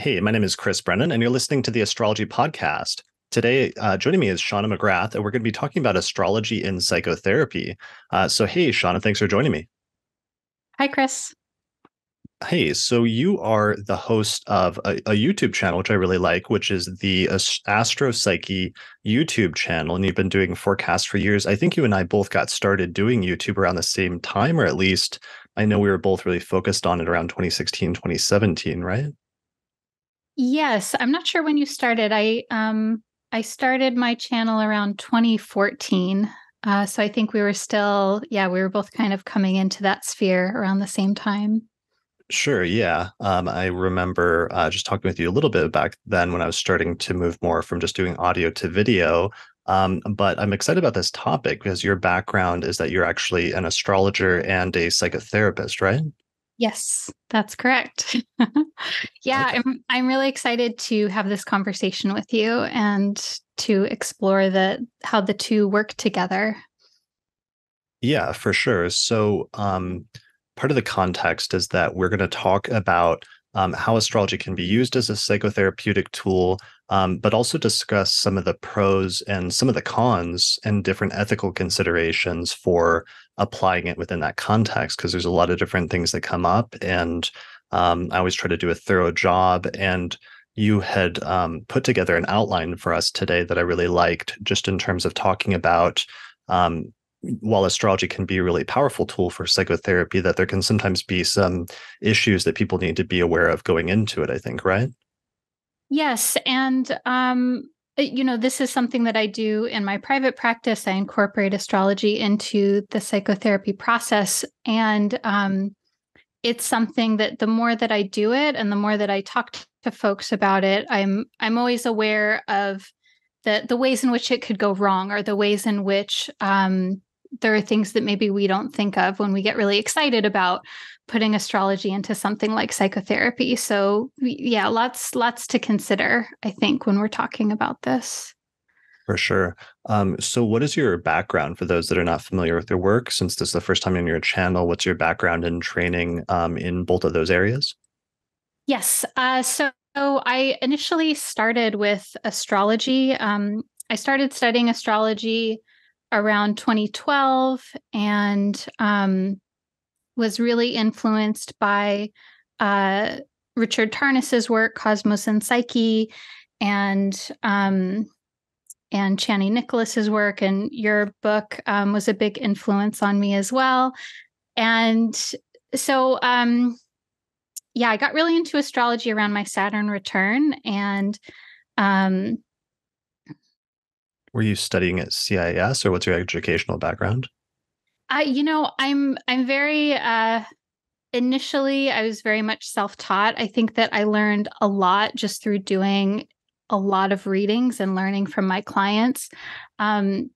Hey, my name is Chris Brennan, and you're listening to the Astrology podcast. Today, joining me is Shawna McGrath, and we're going to be talking about astrology in psychotherapy. Hey, Shawna, thanks for joining me. Hi, Chris. Hey, so you are the host of a YouTube channel, which I really like, which is the Astro Psyche YouTube channel, and you've been doing forecasts for years. I think you and I both got started doing YouTube around the same time, or at least I know we were both really focused on it around 2016, 2017, right? Yes, I'm not sure when you started. I started my channel around 2014. So I think we were still, yeah, we were both kind of coming into that sphere around the same time. Sure, yeah. I remember just talking with you a little bit back then when I was starting to move more from just doing audio to video. But I'm excited about this topic because your background is that you're actually an astrologer and a psychotherapist, right? Yes, that's correct. Yeah, Okay. I'm really excited to have this conversation with you and to explore the how the two work together. Yeah, for sure. Part of the context is that we're going to talk about how astrology can be used as a psychotherapeutic tool, but also discuss some of the pros and some of the cons and different ethical considerations for applying it within that context, because there's a lot of different things that come up. And I always try to do a thorough job. And you had put together an outline for us today that I really liked, just in terms of talking about. Um, while astrology can be a really powerful tool for psychotherapy, that there can sometimes be some issues that people need to be aware of going into it, I think, right? Yes, and this is something that I do in my private practice. I incorporate astrology into the psychotherapy process, and it's something that the more that I do it, and the more that I talk to folks about it, I'm always aware of the ways in which it could go wrong, or the ways in which there are things that maybe we don't think of when we get really excited about putting astrology into something like psychotherapy. So yeah, lots to consider, I think, when we're talking about this. For sure. So what is your background for those that are not familiar with your work? Since this is the first time on your channel, what's your background in training in both of those areas? Yes. So I initially started with astrology. I started studying astrology around 2012, and was really influenced by uh, Richard Tarnas's work, Cosmos and Psyche, and Chani Nicholas's work, and your book was a big influence on me as well. And so, yeah, I got really into astrology around my Saturn return, and um, Were you studying at CIS or what's your educational background? I'm very initially I was very much self-taught. I think that I learned a lot just through doing a lot of readings and learning from my clients. Um,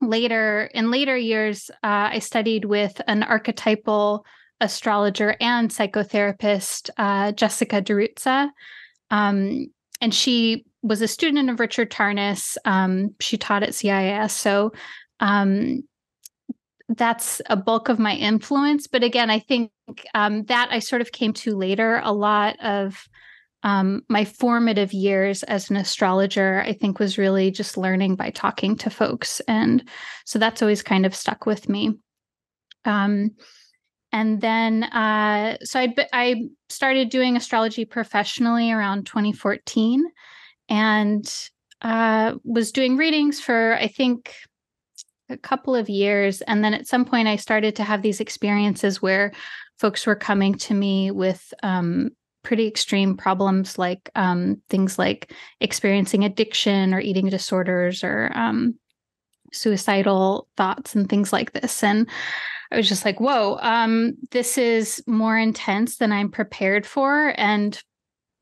later years, I studied with an archetypal astrologer and psychotherapist, Jessica DeRuzza. And she was a student of Richard Tarnas. She taught at CIS. So um, that's a bulk of my influence. But again, I think that I sort of came to later. A lot of my formative years as an astrologer, I think, was really just learning by talking to folks. And so that's always kind of stuck with me. Um, and then, I started doing astrology professionally around 2014, and was doing readings for, I think, a couple of years. And then at some point, I started to have these experiences where folks were coming to me with pretty extreme problems, like things like experiencing addiction or eating disorders, or suicidal thoughts and things like this. And I was just like, whoa, this is more intense than I'm prepared for. And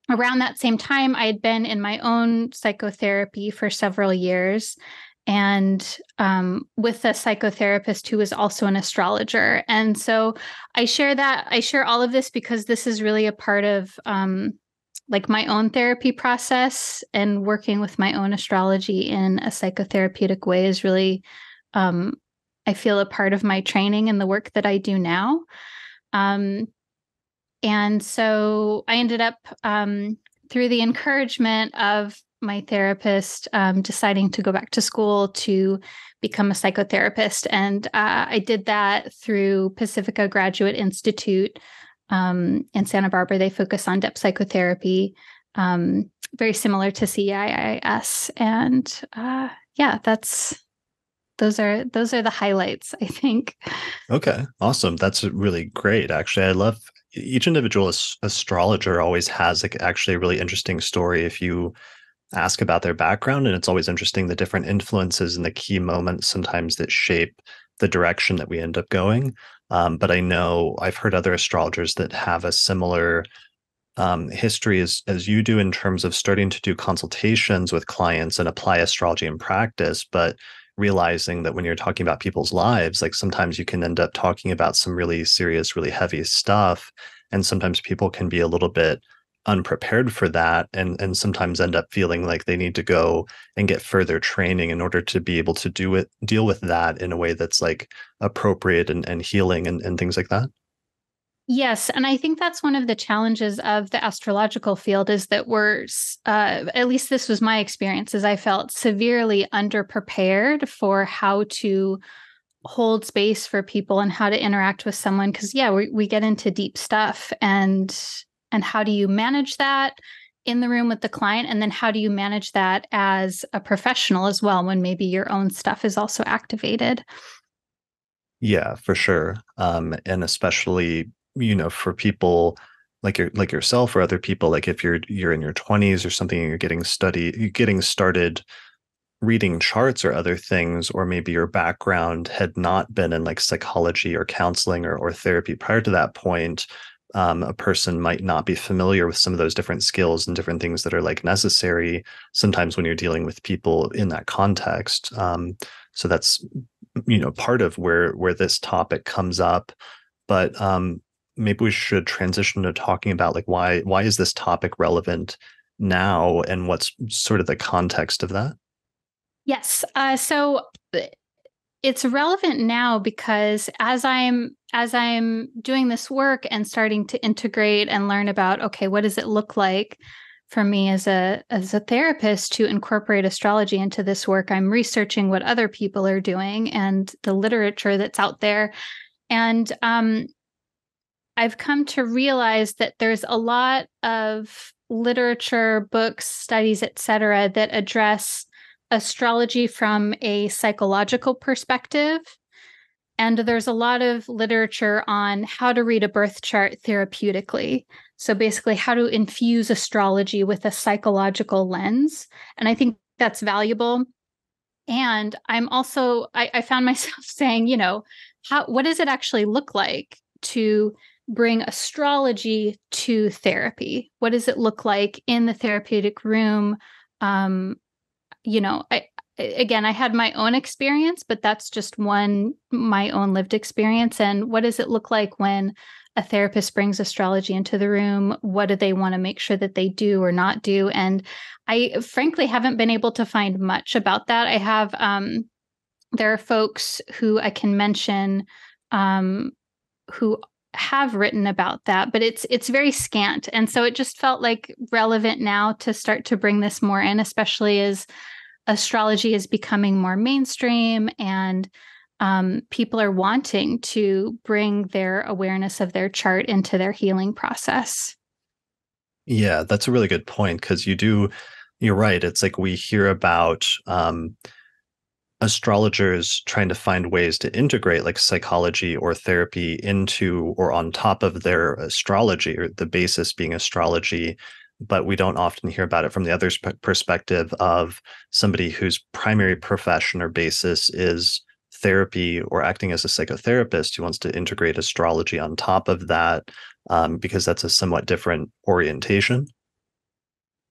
around that same time, I had been in my own psychotherapy for several years, and with a psychotherapist who was also an astrologer. And so I share all of this because this is really a part of like my own therapy process, and working with my own astrology in a psychotherapeutic way is really, um, I feel, a part of my training and the work that I do now. Um, and so I ended up through the encouragement of my therapist, deciding to go back to school to become a psychotherapist. And I did that through Pacifica Graduate Institute in Santa Barbara. They focus on depth psychotherapy, very similar to CIIS. And yeah, those are the highlights, I think. Okay, awesome. That's really great. Actually, I love each individual astrologer always has like actually a really interesting story if you ask about their background, and it's always interesting the different influences and the key moments sometimes that shape the direction that we end up going. But I know I've heard other astrologers that have a similar history as you do in terms of starting to do consultations with clients and apply astrology in practice, but realizing that when you're talking about people's lives, like sometimes you can end up talking about some really serious, really heavy stuff. And sometimes people can be a little bit unprepared for that and sometimes end up feeling like they need to go and get further training in order to be able to deal with that in a way that's like appropriate and healing and things like that. Yes, and I think that's one of the challenges of the astrological field is that we're, at least this was my experience, is I felt severely underprepared for how to hold space for people and how to interact with someone. Because yeah, we get into deep stuff, and how do you manage that in the room with the client, and then how do you manage that as a professional as well when maybe your own stuff is also activated. Yeah, for sure. And especially, for people like yourself or other people, like if you're in your 20s or something and you're getting started reading charts or other things, or maybe your background had not been in like psychology or counseling or therapy prior to that point, a person might not be familiar with some of those different skills and different things that are like necessary sometimes when you're dealing with people in that context. So that's part of where this topic comes up, but maybe we should transition to talking about like why is this topic relevant now and what's sort of the context of that. Yes. So it's relevant now because as I'm doing this work and starting to integrate and learn about, okay, what does it look like for me as a therapist to incorporate astrology into this work? I'm researching what other people are doing and the literature that's out there. And I've come to realize that there's a lot of literature, books, studies, etc., that address astrology from a psychological perspective. And there's a lot of literature on how to read a birth chart therapeutically. So basically, how to infuse astrology with a psychological lens. And I think that's valuable. And I found myself saying, what does it actually look like to bring astrology to therapy? What does it look like in the therapeutic room? Um, I had my own experience, but that's just my own lived experience. And what does it look like when a therapist brings astrology into the room? What do they want to make sure that they do or not do? And I frankly haven't been able to find much about that. There are folks who I can mention, who have written about that, but it's very scant. And so it just felt like relevant now to start to bring this more in, especially as astrology is becoming more mainstream and people are wanting to bring their awareness of their chart into their healing process. Yeah, that's a really good point because you're right. It's like we hear about astrologers trying to find ways to integrate like psychology or therapy into or on top of their astrology, or the basis being astrology. But we don't often hear about it from the other perspective of somebody whose primary profession or basis is therapy or acting as a psychotherapist who wants to integrate astrology on top of that, because that's a somewhat different orientation.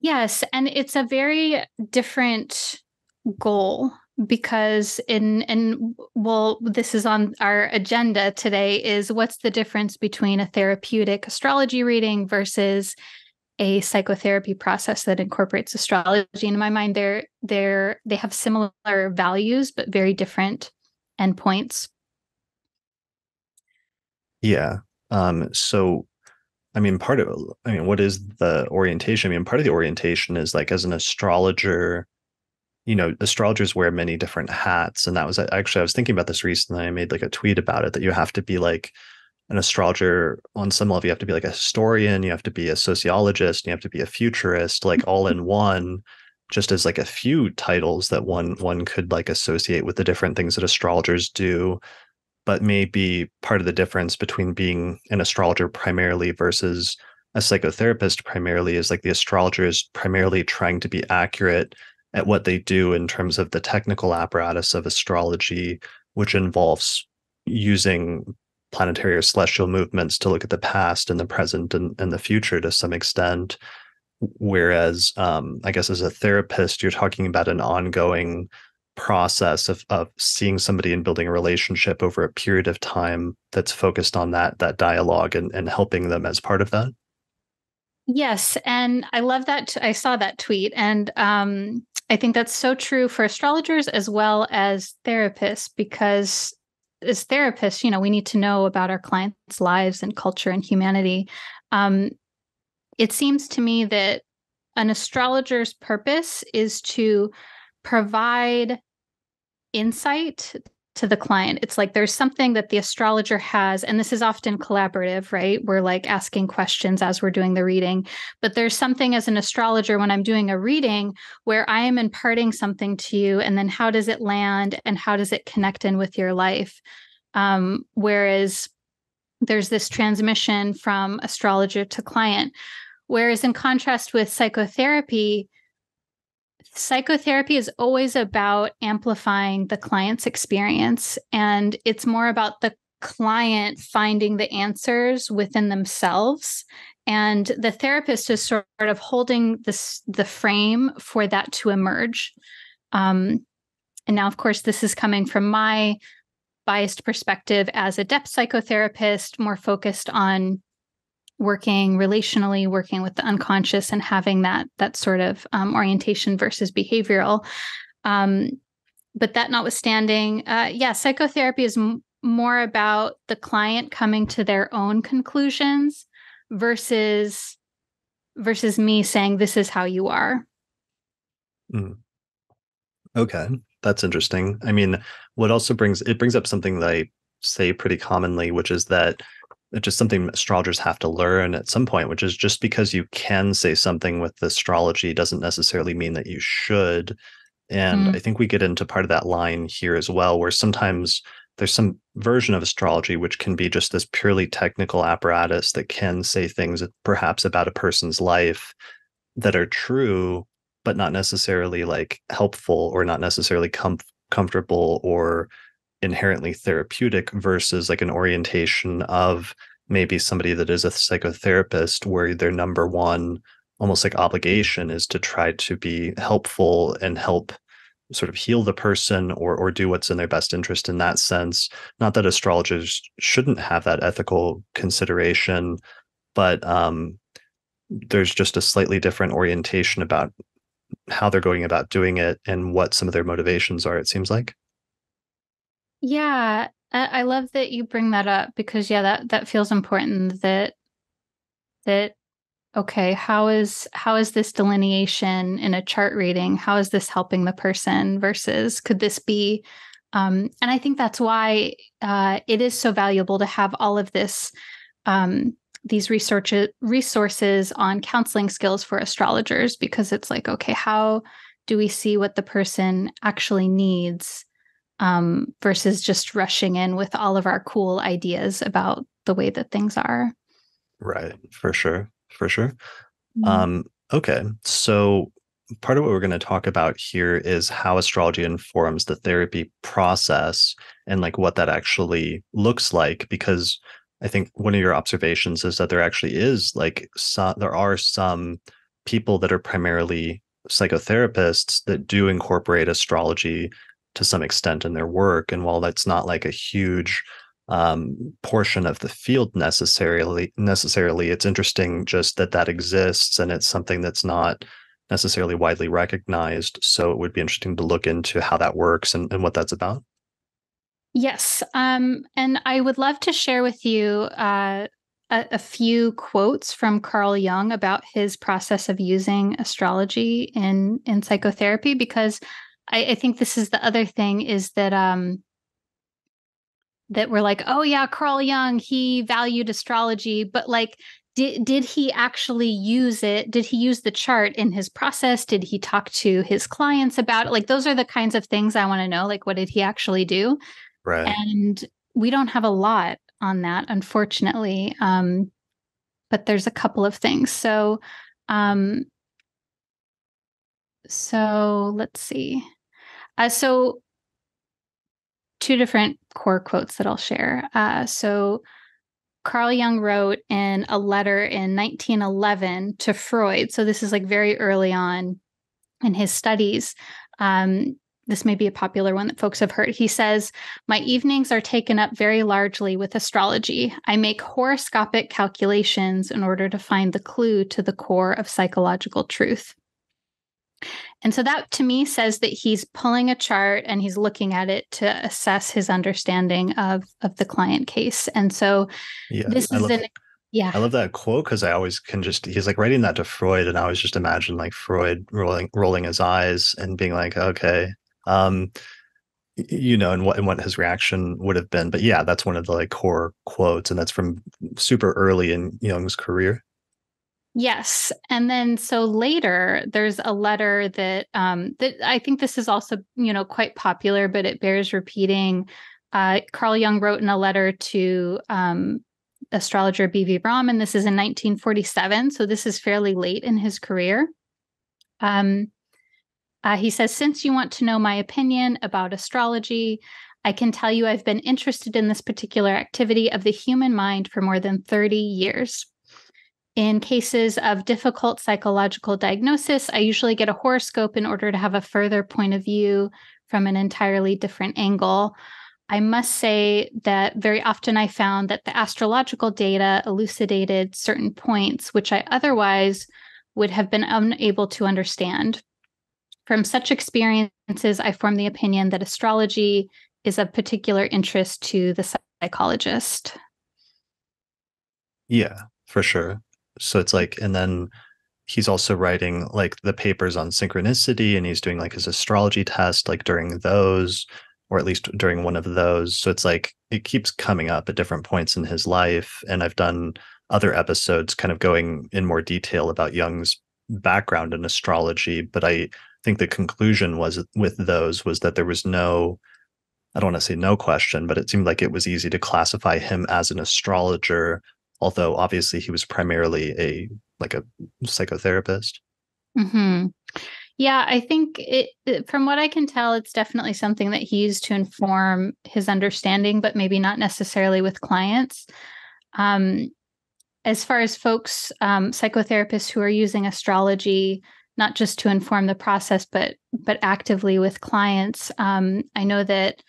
Yes, and it's a very different goal because this is on our agenda today, is what's the difference between a therapeutic astrology reading versus a psychotherapy process that incorporates astrology. And in my mind, they have similar values but very different endpoints. Yeah. So I mean, what is the orientation? I mean, part of the orientation is like as an astrologer, astrologers wear many different hats. And that was actually, I was thinking about this recently. I made like a tweet about it that you have to be like an astrologer on some level. You have to be like a historian, you have to be a sociologist, you have to be a futurist, like all in one, just as like a few titles that one could like associate with the different things that astrologers do. But maybe part of the difference between being an astrologer primarily versus a psychotherapist primarily is like the astrologer is primarily trying to be accurate at what they do in terms of the technical apparatus of astrology, which involves using planetary or celestial movements to look at the past and the present and the future to some extent. Whereas, I guess as a therapist, you're talking about an ongoing process of seeing somebody and building a relationship over a period of time that's focused on that dialogue and helping them as part of that. Yes, and I love that. I saw that tweet, and I think that's so true for astrologers as well as therapists, because as therapists, we need to know about our clients' lives and culture and humanity. Um, it seems to me that an astrologer's purpose is to provide insight to the client. It's like there's something that the astrologer has, and this is often collaborative, right? We're like asking questions as we're doing the reading, but there's something as an astrologer when I'm doing a reading where I am imparting something to you, and then how does it land and how does it connect in with your life? Whereas there's this transmission from astrologer to client. Whereas in contrast with psychotherapy is always about amplifying the client's experience, and it's more about the client finding the answers within themselves, and the therapist is sort of holding the frame for that to emerge. And now, of course, this is coming from my biased perspective as a depth psychotherapist, more focused on working relationally, working with the unconscious, and having that sort of orientation versus behavioral. But that notwithstanding, psychotherapy is more about the client coming to their own conclusions versus me saying this is how you are. Mm. Okay, that's interesting. I mean, what also brings up something that I say pretty commonly, which is that it's just something astrologers have to learn at some point, which is just because you can say something with astrology doesn't necessarily mean that you should. And I Mm. think we get into part of that line here as well, where sometimes there's some version of astrology which can be just this purely technical apparatus that can say things perhaps about a person's life that are true, but not necessarily like helpful or not necessarily comfortable or inherently therapeutic versus like an orientation of maybe somebody that is a psychotherapist where their number one almost like obligation is to try to be helpful and help sort of heal the person or do what's in their best interest in that sense. Not that astrologers shouldn't have that ethical consideration, but there's just a slightly different orientation about how they're going about doing it and what some of their motivations are, it seems like. Yeah, I love that you bring that up, because that feels important. That okay, how is this delineation in a chart reading? How is this helping the person versus could this be? And I think that's why it is so valuable to have all of this, these resources on counseling skills for astrologers, because it's like, okay, how do we see what the person actually needs, versus just rushing in with all of our cool ideas about the way that things are. Right, for sure, for sure. Mm. Okay, so part of what we're going to talk about here is how astrology informs the therapy process and like what that actually looks like. Because I think one of your observations is that there actually is like there are some people that are primarily psychotherapists that do incorporate astrology to some extent in their work. And while that's not like a huge portion of the field necessarily, it's interesting just that exists and it's something that's not necessarily widely recognized. So it would be interesting to look into how that works and what that's about. Yes. And I would love to share with you a few quotes from Carl Jung about his process of using astrology in psychotherapy, because I think this is the other thing, is that we're like, oh yeah, Carl Jung, he valued astrology, but like, did he actually use it? Did he use the chart in his process? Did he talk to his clients about it? Like, those are the kinds of things I want to know. Like, what did he actually do? Right. And we don't have a lot on that, unfortunately. But there's a couple of things. Um, so let's see. So two different core quotes that I'll share. So Carl Jung wrote in a letter in 1911 to Freud. So this is like very early on in his studies. This may be a popular one that folks have heard. He says, "My evenings are taken up very largely with astrology. I make horoscopic calculations in order to find the clue to the core of psychological truth." And so that to me says that he's pulling a chart and he's looking at it to assess his understanding of the client case. And so Yeah. this is an, yeah. I love that quote because I always can just he's like writing that to Freud, and I always just imagine like Freud rolling his eyes and being like, okay, um, and what his reaction would have been. But yeah, that's one of the like core quotes, and that's from super early in Jung's career. Yes. And then so later there's a letter that I think this is also, quite popular, but it bears repeating. Carl Jung wrote in a letter to astrologer B.V. Brahm, and this is in 1947. So this is fairly late in his career. He says, "Since you want to know my opinion about astrology, I can tell you I've been interested in this particular activity of the human mind for more than 30 years. In cases of difficult psychological diagnosis, I usually get a horoscope in order to have a further point of view from an entirely different angle. I must say that very often I found that the astrological data elucidated certain points which I otherwise would have been unable to understand. From such experiences, I form the opinion that astrology is of particular interest to the psychologist." Yeah, for sure. So it's like, and then he's also writing like the papers on synchronicity, and he's doing like his astrology test like during those, or at least during one of those. So it's like it keeps coming up at different points in his life. And I've done other episodes kind of going in more detail about Jung's background in astrology, but I think the conclusion was with those was that there was no, I don't want to say no question, but it seemed like it was easy to classify him as an astrologer, although obviously he was primarily a psychotherapist. Mm-hmm. Yeah, I think from what I can tell, it's definitely something that he used to inform his understanding, but maybe not necessarily with clients. Um, as far as folks, psychotherapists who are using astrology, not just to inform the process, but actively with clients, I know that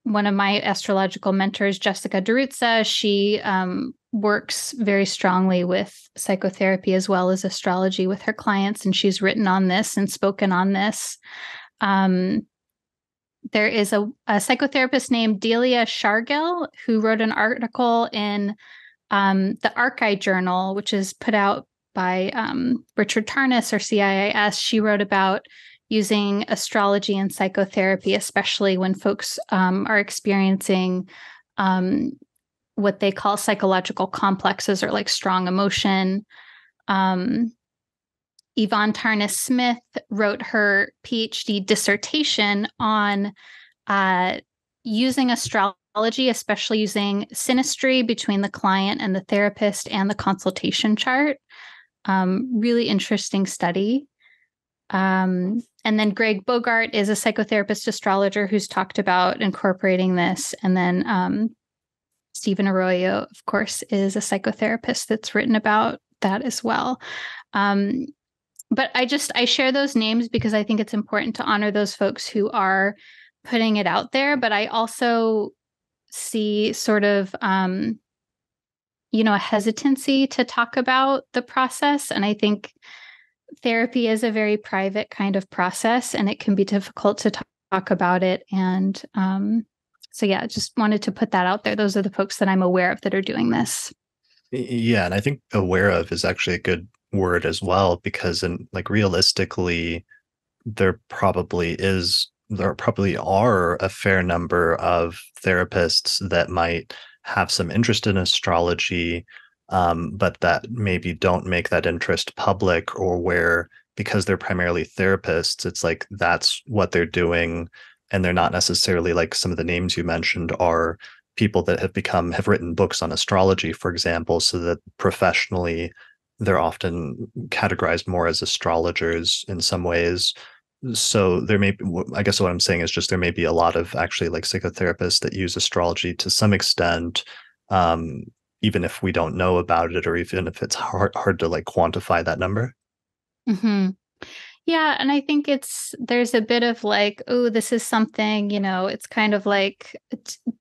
one of my astrological mentors, Jessica Derutza, she works very strongly with psychotherapy as well as astrology with her clients, and she's written on this and spoken on this. There is a psychotherapist named Delia Shargill who wrote an article in the Archive Journal, which is put out by Richard Tarnas or CIIS. She wrote about using astrology and psychotherapy, especially when folks are experiencing what they call psychological complexes or like strong emotion. Yvonne Tarnas Smith wrote her PhD dissertation on using astrology, especially using synastry between the client and the therapist and the consultation chart. Really interesting study. And then Greg Bogart is a psychotherapist astrologer who's talked about incorporating this. And then Stephen Arroyo, of course, is a psychotherapist that's written about that as well. But I share those names because I think it's important to honor those folks who are putting it out there. But I also see sort of, a hesitancy to talk about the process. And I think therapy is a very private kind of process, and it can be difficult to talk about it. And So yeah, just wanted to put that out there. Those are the folks that I'm aware of that are doing this. Yeah, and I think aware of is actually a good word as well, because in like realistically, there probably are a fair number of therapists that might have some interest in astrology, but that maybe don't make that interest public, or where because they're primarily therapists, it's like that's what they're doing, and they're not necessarily like some of the names you mentioned are people that have written books on astrology, for example, so that professionally they're often categorized more as astrologers in some ways. So there may be, I guess what I'm saying is just there may be a lot of actually like psychotherapists that use astrology to some extent, um, even if we don't know about it, or even if it's hard to like quantify that number. Hmm. Yeah, and I think there's a bit of like, oh, this is something, it's kind of like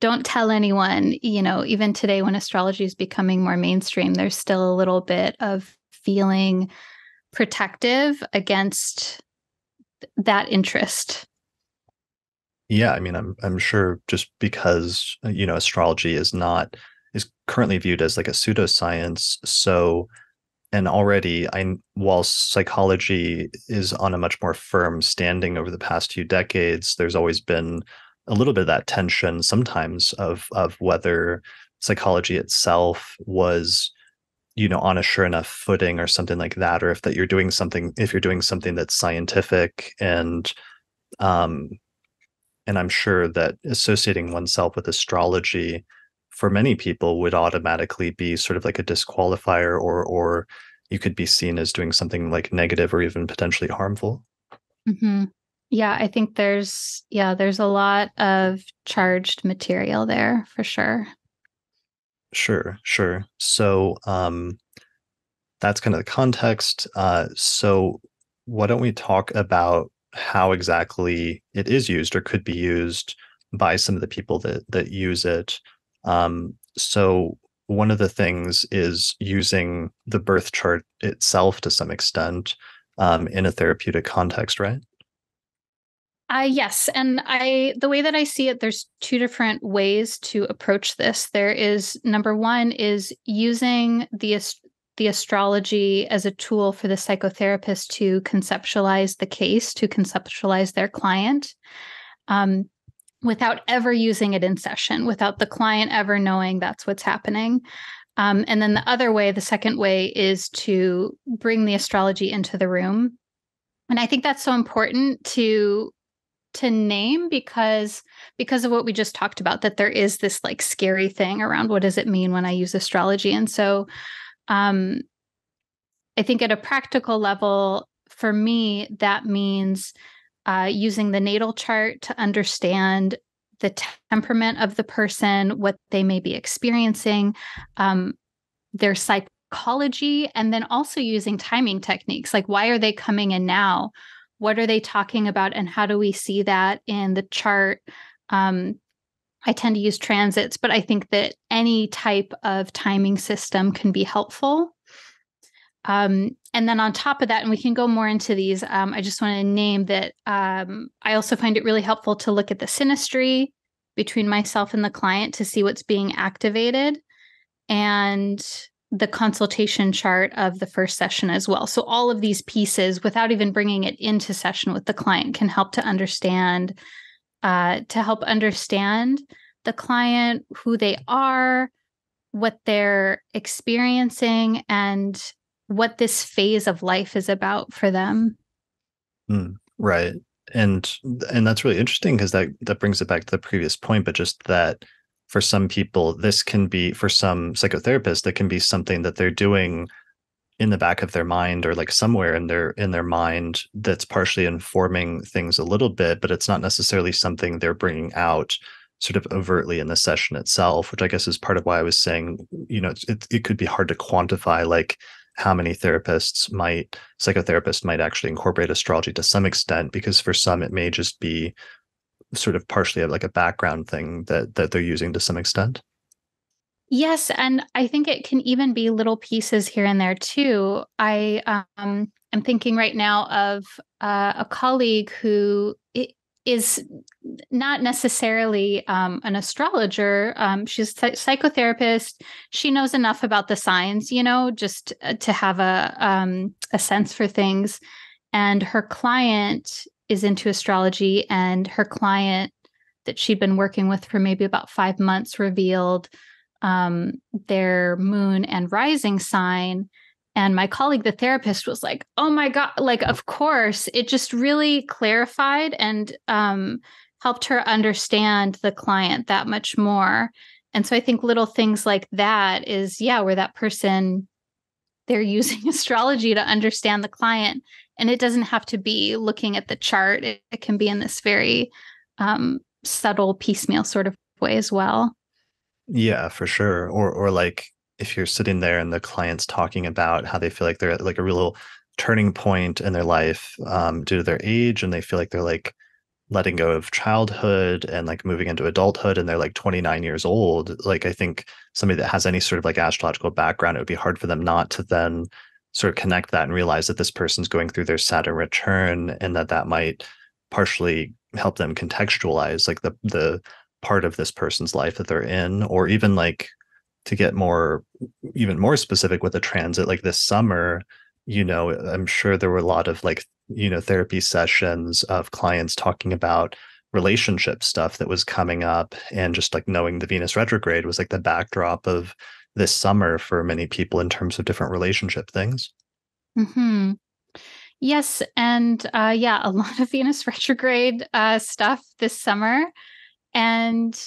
don't tell anyone, even today when astrology is becoming more mainstream, there's still a little bit of feeling protective against that interest. Yeah, I mean, I'm sure just because astrology is currently viewed as like a pseudoscience, so and already while psychology is on a much more firm standing over the past few decades, there's always been a little bit of that tension sometimes of whether psychology itself was on a sure enough footing or something like that, or if you're doing something that's scientific, um and I'm sure that associating oneself with astrology for many people would automatically be sort of like a disqualifier, or you could be seen as doing something like negative or even potentially harmful. Hmm. Yeah, I think there's a lot of charged material there for sure. Sure, sure. So that's kind of the context. So why don't we talk about how exactly it is used or could be used by some of the people that use it. So one of the things is using the birth chart itself to some extent, in a therapeutic context, right? Yes, and the way that I see it, there's two different ways to approach this. There is number one is using the astrology as a tool for the psychotherapist to conceptualize the case, to conceptualize their client, um, without ever using it in session, without the client ever knowing that's what's happening. And then the other way, the second way, is to bring the astrology into the room. And I think that's so important to name because of what we just talked about, that there is this like scary thing around what does it mean when I use astrology. And so um I think at a practical level for me that means using the natal chart to understand the temperament of the person, what they may be experiencing, um, their psychology, and then also using timing techniques like why are they coming in now, what are they talking about, and how do we see that in the chart. I tend to use transits, but I think that any type of timing system can be helpful. And then on top of that, and we can go more into these, I just want to name that I also find it really helpful to look at the synastry between myself and the client to see what's being activated, and the consultation chart of the first session as well. So all of these pieces, without even bringing it into session with the client, can help to help understand the client, who they are, what they're experiencing, and what this phase of life is about for them. Right. And and that's really interesting because that brings it back to the previous point, but just that for some people, this can be for some psychotherapists, that can be something that they're doing in the back of their mind, or like somewhere in their mind, that's partially informing things a little bit, but it's not necessarily something they're bringing out sort of overtly in the session itself, which I guess is part of why I was saying, it could be hard to quantify like how many psychotherapists might actually incorporate astrology to some extent, because for some it may just be sort of partially like a background thing that they're using to some extent. Yes, and I think it can even be little pieces here and there too. I am thinking right now of a colleague who is not necessarily an astrologer. She's a psychotherapist. She knows enough about the signs, just to have a sense for things. And her client is into astrology, and her client that she'd been working with for maybe about 5 months revealed their moon and rising sign. And my colleague, the therapist, was like, oh my God, like, of course, it just really clarified and helped her understand the client that much more. And so I think little things like that is, where that person, they're using astrology to understand the client. And it doesn't have to be looking at the chart. It can be in this very subtle, piecemeal sort of way as well. Yeah, for sure. Or like if you're sitting there and the client's talking about how they feel like they're at like a real turning point in their life due to their age, and they feel like they're like letting go of childhood and like moving into adulthood, and they're like 29 years old. Like I think somebody that has any sort of like astrological background, it would be hard for them not to then sort of connect that and realize that this person's going through their Saturn return, and that might partially help them contextualize like the part of this person's life that they're in. Or even like to get even more specific with the transit, like this summer, I'm sure there were a lot of like, therapy sessions of clients talking about relationship stuff that was coming up. And just like knowing the Venus retrograde was like the backdrop of this summer for many people in terms of different relationship things. Mm-hmm. Yes. And a lot of Venus retrograde stuff this summer. And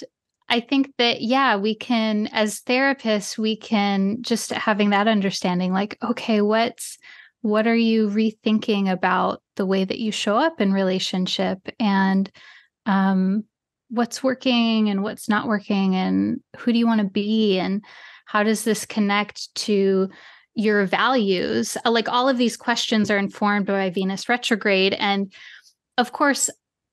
I think that, we can, as therapists, we can just having that understanding, like, okay, what are you rethinking about the way that you show up in relationship, and what's working and what's not working, and who do you want to be, and how does this connect to your values? Like all of these questions are informed by Venus retrograde. And of course,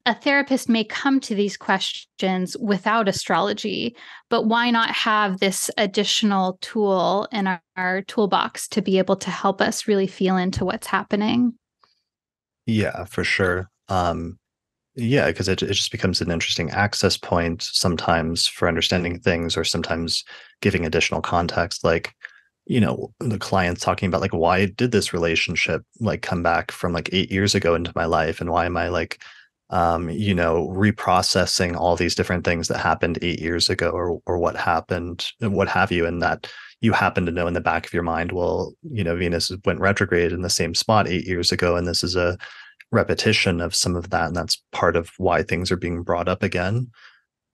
a therapist may come to these questions without astrology, but why not have this additional tool in our toolbox to be able to help us really feel into what's happening? Yeah, for sure. Yeah, because it just becomes an interesting access point sometimes for understanding things, or sometimes giving additional context. Like, the client's talking about like, why did this relationship like come back from like 8 years ago into my life? And why am I like, reprocessing all these different things that happened 8 years ago, or what happened, what have you, and that you happen to know in the back of your mind, well, Venus went retrograde in the same spot 8 years ago, and this is a repetition of some of that, and that's part of why things are being brought up again.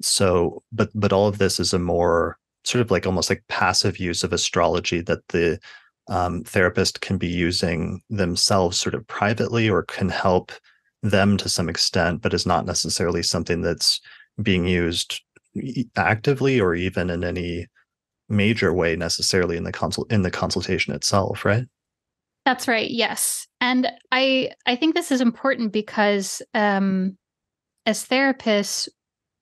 So but all of this is a more sort of like almost like passive use of astrology that the therapist can be using themselves sort of privately, or can help them to some extent, but is not necessarily something that's being used actively or even in any major way necessarily in the consultation itself, right? That's right. Yes. And I think this is important because as therapists,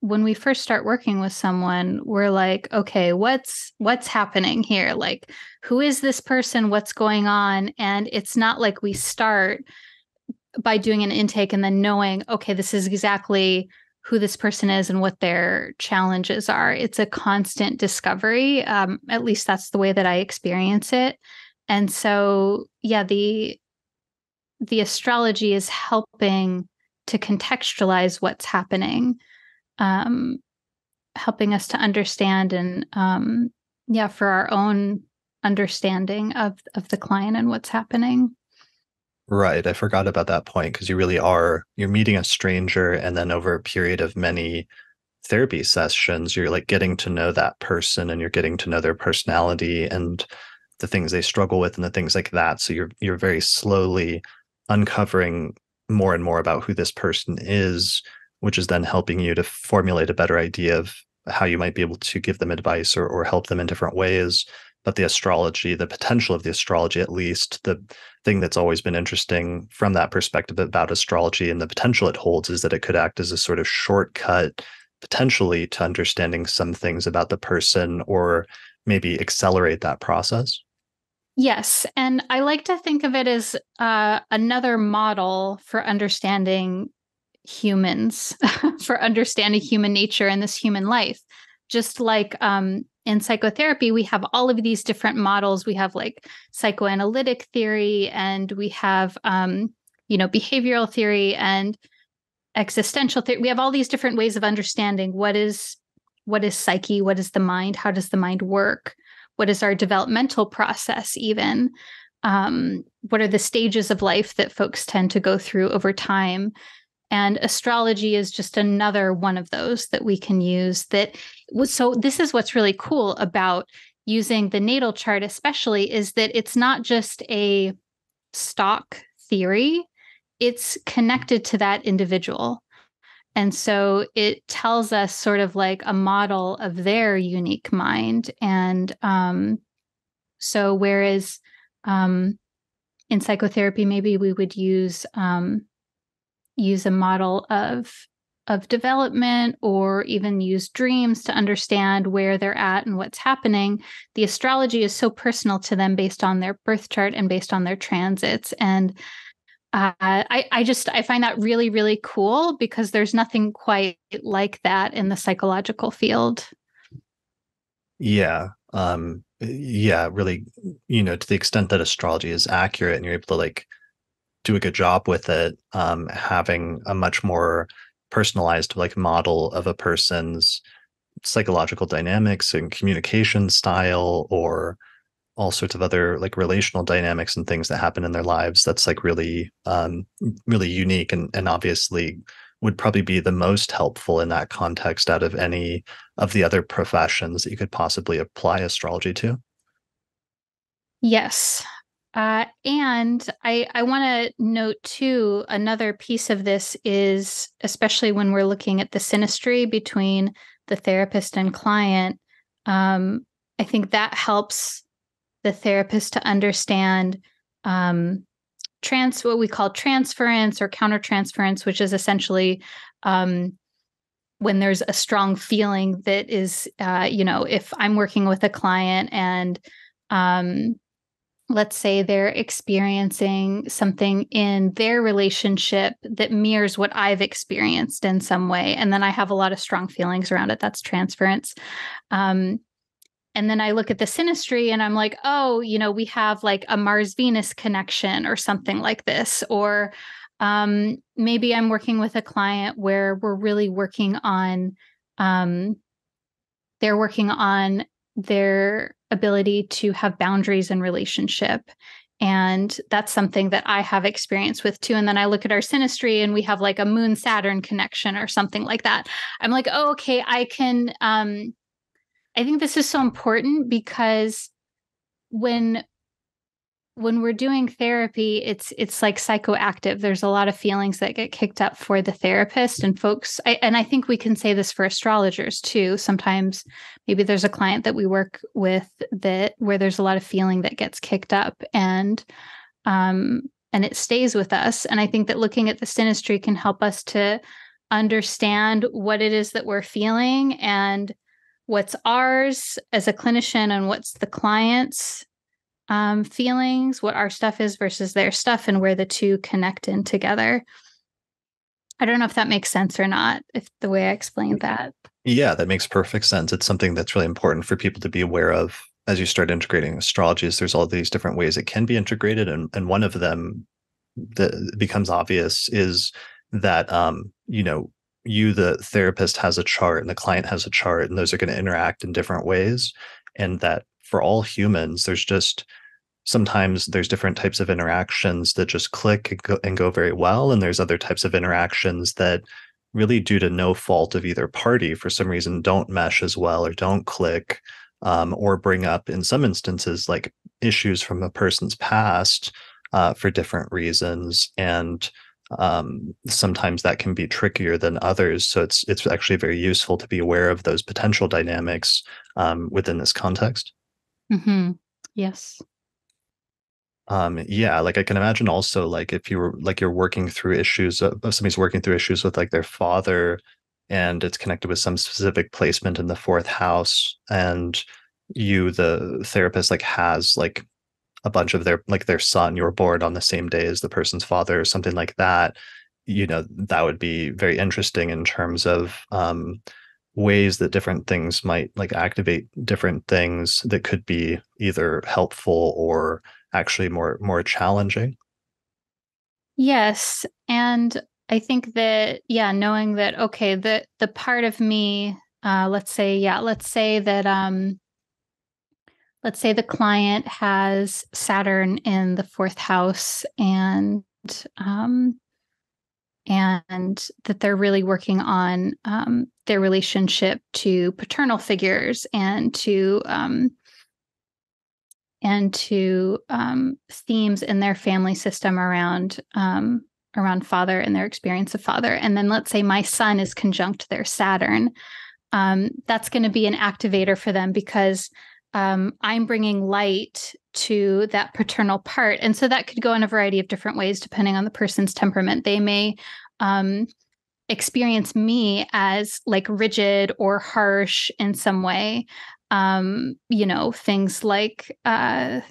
when we first start working with someone, we're like, okay, what's happening here? Like, who is this person? What's going on? And it's not like we start by doing an intake and then knowing, okay, this is exactly who this person is and what their challenges are. It's a constant discovery. At least that's the way that I experience it. And so, the astrology is helping to contextualize what's happening, um, helping us to understand, and for our own understanding of the client and what's happening. Right. I forgot about that point, because you're meeting a stranger, and then over a period of many therapy sessions, you're like getting to know that person, and you're getting to know their personality and the things they struggle with and the things like that. So you're very slowly uncovering more and more about who this person is, which is then helping you to formulate a better idea of how you might be able to give them advice, or help them in different ways. But the astrology, the potential of the astrology, at least the thing that's always been interesting from that perspective about astrology and the potential it holds, is that it could act as a sort of shortcut potentially to understanding some things about the person, or maybe accelerate that process. Yes. And I like to think of it as another model for understanding humans for understanding human nature and this human life. Just like in psychotherapy, we have all of these different models. We have like psychoanalytic theory, and we have behavioral theory and existential theory. We have all these different ways of understanding what is psyche, what is the mind, how does the mind work, what is our developmental process, even what are the stages of life that folks tend to go through over time. And astrology is just another one of those that we can use. So this is what's really cool about using the natal chart, especially, is that it's not just a stock theory, it's connected to that individual. And so it tells us sort of like a model of their unique mind. And so whereas in psychotherapy, maybe we would use a model of development, or even use dreams to understand where they're at and what's happening. The astrology is so personal to them based on their birth chart and based on their transits. And I find that really, really cool, because there's nothing quite like that in the psychological field. Yeah. Yeah, really, to the extent that astrology is accurate and you're able to like do a good job with it, having a much more personalized like model of a person's psychological dynamics and communication style, or all sorts of other like relational dynamics and things that happen in their lives, that's like really really unique, and obviously would probably be the most helpful in that context out of any of the other professions that you could possibly apply astrology to. Yes. And I want to note too, another piece of this is, especially when we're looking at the synastry between the therapist and client, I think that helps the therapist to understand what we call transference or countertransference, which is essentially when there's a strong feeling that is, if I'm working with a client and let's say they're experiencing something in their relationship that mirrors what I've experienced in some way, and then I have a lot of strong feelings around it, that's transference. And then I look at the synastry and I'm like, oh, we have like a Mars-Venus connection or something like this. Or maybe I'm working with a client where we're really working on, they're working on their ability to have boundaries in relationship. And that's something that I have experience with too. And then I look at our synastry and we have like a Moon-Saturn connection or something like that. I'm like, oh, okay, I can, I think this is so important, because when we're doing therapy, it's like psychoactive. There's a lot of feelings that get kicked up for the therapist and folks. And I think we can say this for astrologers too. Sometimes maybe there's a client that we work with where there's a lot of feeling that gets kicked up, and it stays with us. And I think that looking at the synastry can help us to understand what it is that we're feeling, and what's ours as a clinician, and what's the client's feelings, what our stuff is versus their stuff, and where the two connect in together. I don't know if that makes sense or not, if the way I explained that. Yeah, that makes perfect sense. It's something that's really important for people to be aware of as you start integrating astrology. Is there's all these different ways it can be integrated, and one of them that becomes obvious is that you, the therapist, has a chart and the client has a chart, and those are going to interact in different ways. And that for all humans, sometimes there's different types of interactions that just click and go very well. And there's other types of interactions that really, due to no fault of either party, for some reason, don't mesh as well or don't click, or bring up, in some instances, like issues from a person's past for different reasons. And sometimes that can be trickier than others. So it's actually very useful to be aware of those potential dynamics within this context. Mm-hmm. Yes. Yeah, like I can imagine also, like if you were like you're working through issues of somebody's working through issues with like their father, and it's connected with some specific placement in the fourth house, and you, the therapist, like has like a bunch of their son, you were born on the same day as the person's father or something like that. that would be very interesting in terms of ways that different things might like activate different things that could be either helpful or actually more challenging. Yes. And I think that, yeah, knowing that, okay, the part of me, let's say the client has Saturn in the fourth house um, and that they're really working on their relationship to paternal figures and to themes in their family system around father and their experience of father. And then let's say my son is conjunct their Saturn. That's going to be an activator for them because I'm bringing light to that paternal part. And so that could go in a variety of different ways, depending on the person's temperament. They may experience me as like rigid or harsh in some way. Things like, they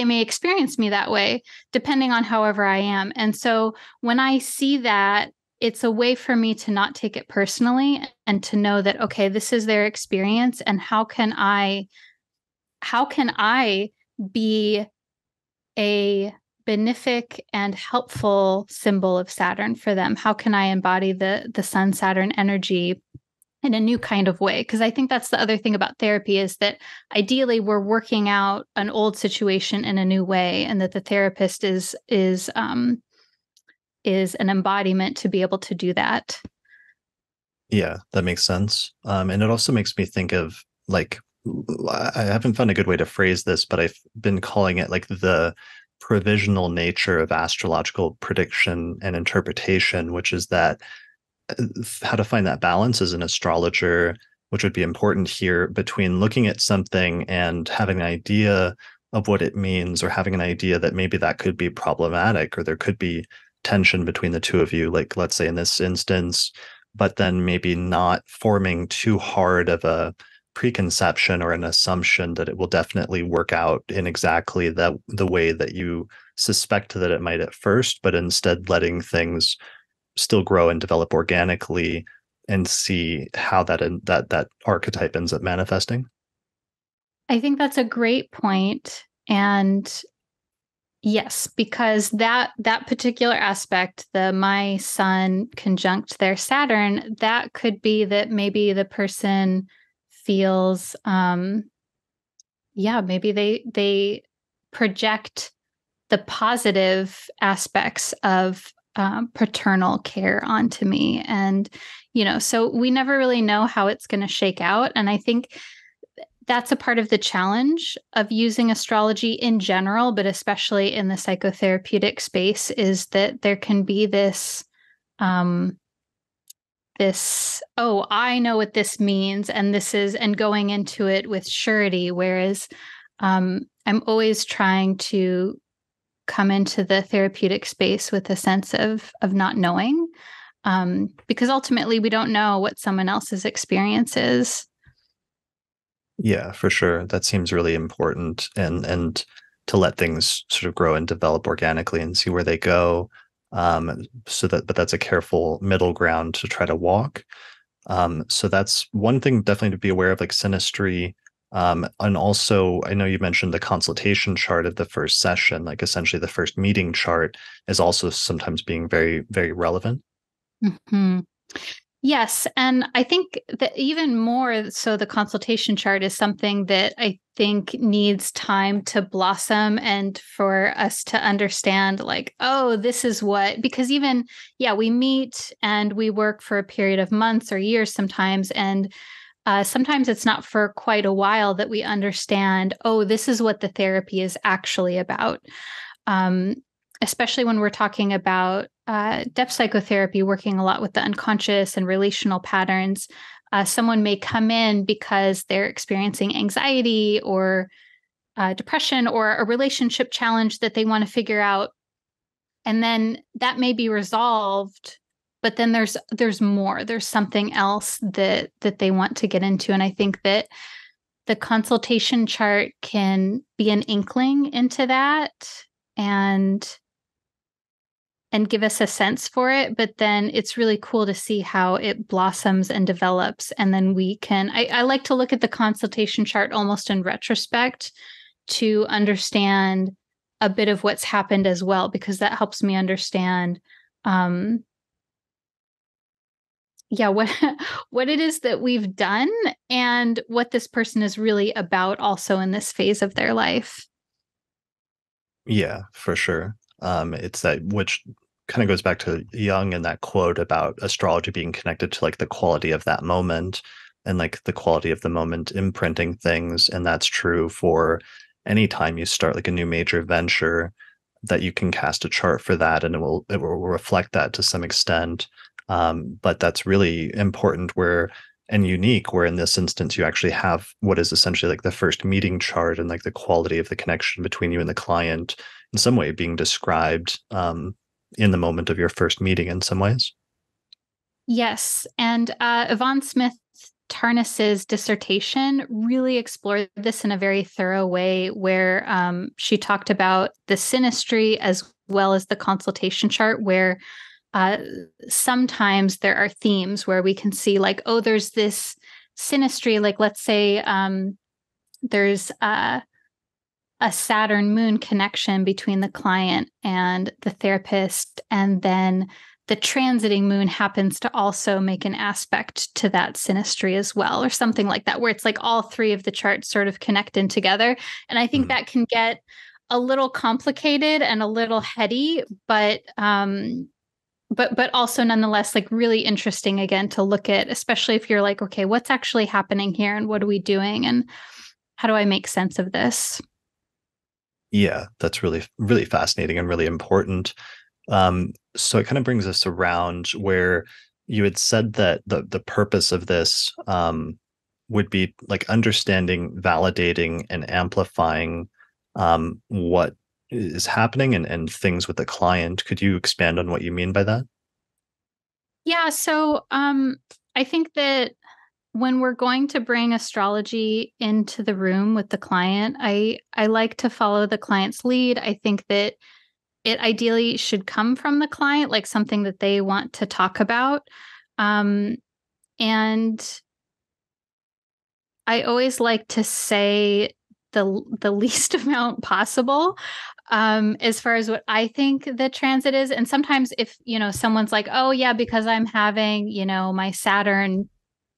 may experience me that way, depending on however I am. And so when I see that, it's a way for me to not take it personally and to know that, okay, this is their experience. And how can I be a benefic and helpful symbol of Saturn for them? How can I embody the Sun Saturn energy in a new kind of way? Because I think that's the other thing about therapy is that ideally we're working out an old situation in a new way, and that the therapist is an embodiment to be able to do that. Yeah, that makes sense. And it also makes me think of like, I haven't found a good way to phrase this, but I've been calling it like the provisional nature of astrological prediction and interpretation, which is that how to find that balance as an astrologer, which would be important here between looking at something and having an idea of what it means, or having an idea that maybe that could be problematic, or there could be tension between the two of you, like let's say in this instance, but then maybe not forming too hard of a preconception or an assumption that it will definitely work out in exactly the way that you suspect that it might at first, but instead letting things still grow and develop organically and see how that archetype ends up manifesting. I think that's a great point. And yes, because that particular aspect, the my sun conjunct their Saturn, that could be that maybe the person feels maybe they project the positive aspects of paternal care onto me. And, so we never really know how it's going to shake out. And I think that's a part of the challenge of using astrology in general, but especially in the psychotherapeutic space, is that there can be um, oh, I know what this means, and going into it with surety. Whereas I'm always trying to come into the therapeutic space with a sense of not knowing, because ultimately we don't know what someone else's experience is. Yeah, for sure. That seems really important, and to let things sort of grow and develop organically and see where they go. But that's a careful middle ground to try to walk. So that's one thing definitely to be aware of, like synastry. And also, I know you mentioned the consultation chart of the first session, like essentially the first meeting chart is also sometimes being very, very relevant. Mm-hmm. Yes. And I think that even more so, the consultation chart is something that I think needs time to blossom and for us to understand, like, oh, this is what, because even, we meet and we work for a period of months or years sometimes. And sometimes it's not for quite a while that we understand, oh, this is what the therapy is actually about. Um, Especially when we're talking about depth psychotherapy, working a lot with the unconscious and relational patterns. Someone may come in because they're experiencing anxiety or depression or a relationship challenge that they want to figure out. And then that may be resolved, but then there's more. There's something else that they want to get into. And I think that the consultation chart can be an inkling into that. And and give us a sense for it. But then it's really cool to see how it blossoms and develops. And then I like to look at the consultation chart almost in retrospect to understand a bit of what's happened as well, because that helps me understand, what what it is that we've done and what this person is really about also in this phase of their life. Yeah, for sure. It's that which kind of goes back to Jung and that quote about astrology being connected to like the quality of that moment and like the quality of the moment imprinting things. And that's true for any time you start like a new major venture, that you can cast a chart for that and it will reflect that to some extent. But that's really important where and unique where in this instance you actually have what is essentially like the first meeting chart and like the quality of the connection between you and the client in some way being described in the moment of your first meeting in some ways. Yes. And Yvonne Smith Tarnis's dissertation really explored this in a very thorough way, where she talked about the synastry as well as the consultation chart, where sometimes there are themes where we can see like, oh, there's this synastry, like let's say there's a Saturn moon connection between the client and the therapist, and then the transiting moon happens to also make an aspect to that synastry as well, or something like that, where it's like all three of the charts sort of connect in together. And I think Mm. that can get a little complicated and a little heady, but also nonetheless like really interesting again to look at, especially if you're like, okay, what's actually happening here and what are we doing and how do I make sense of this? Yeah, that's really, really fascinating and really important. So it kind of brings us around where you had said that the purpose of this would be like understanding, validating, and amplifying what is happening and things with the client. Could you expand on what you mean by that? Yeah, so I think that when we're going to bring astrology into the room with the client, I like to follow the client's lead. I think that it ideally should come from the client, like something that they want to talk about. Um, and I always like to say the least amount possible, as far as what I think the transit is. And sometimes if, someone's like, oh yeah, because I'm having, my Saturn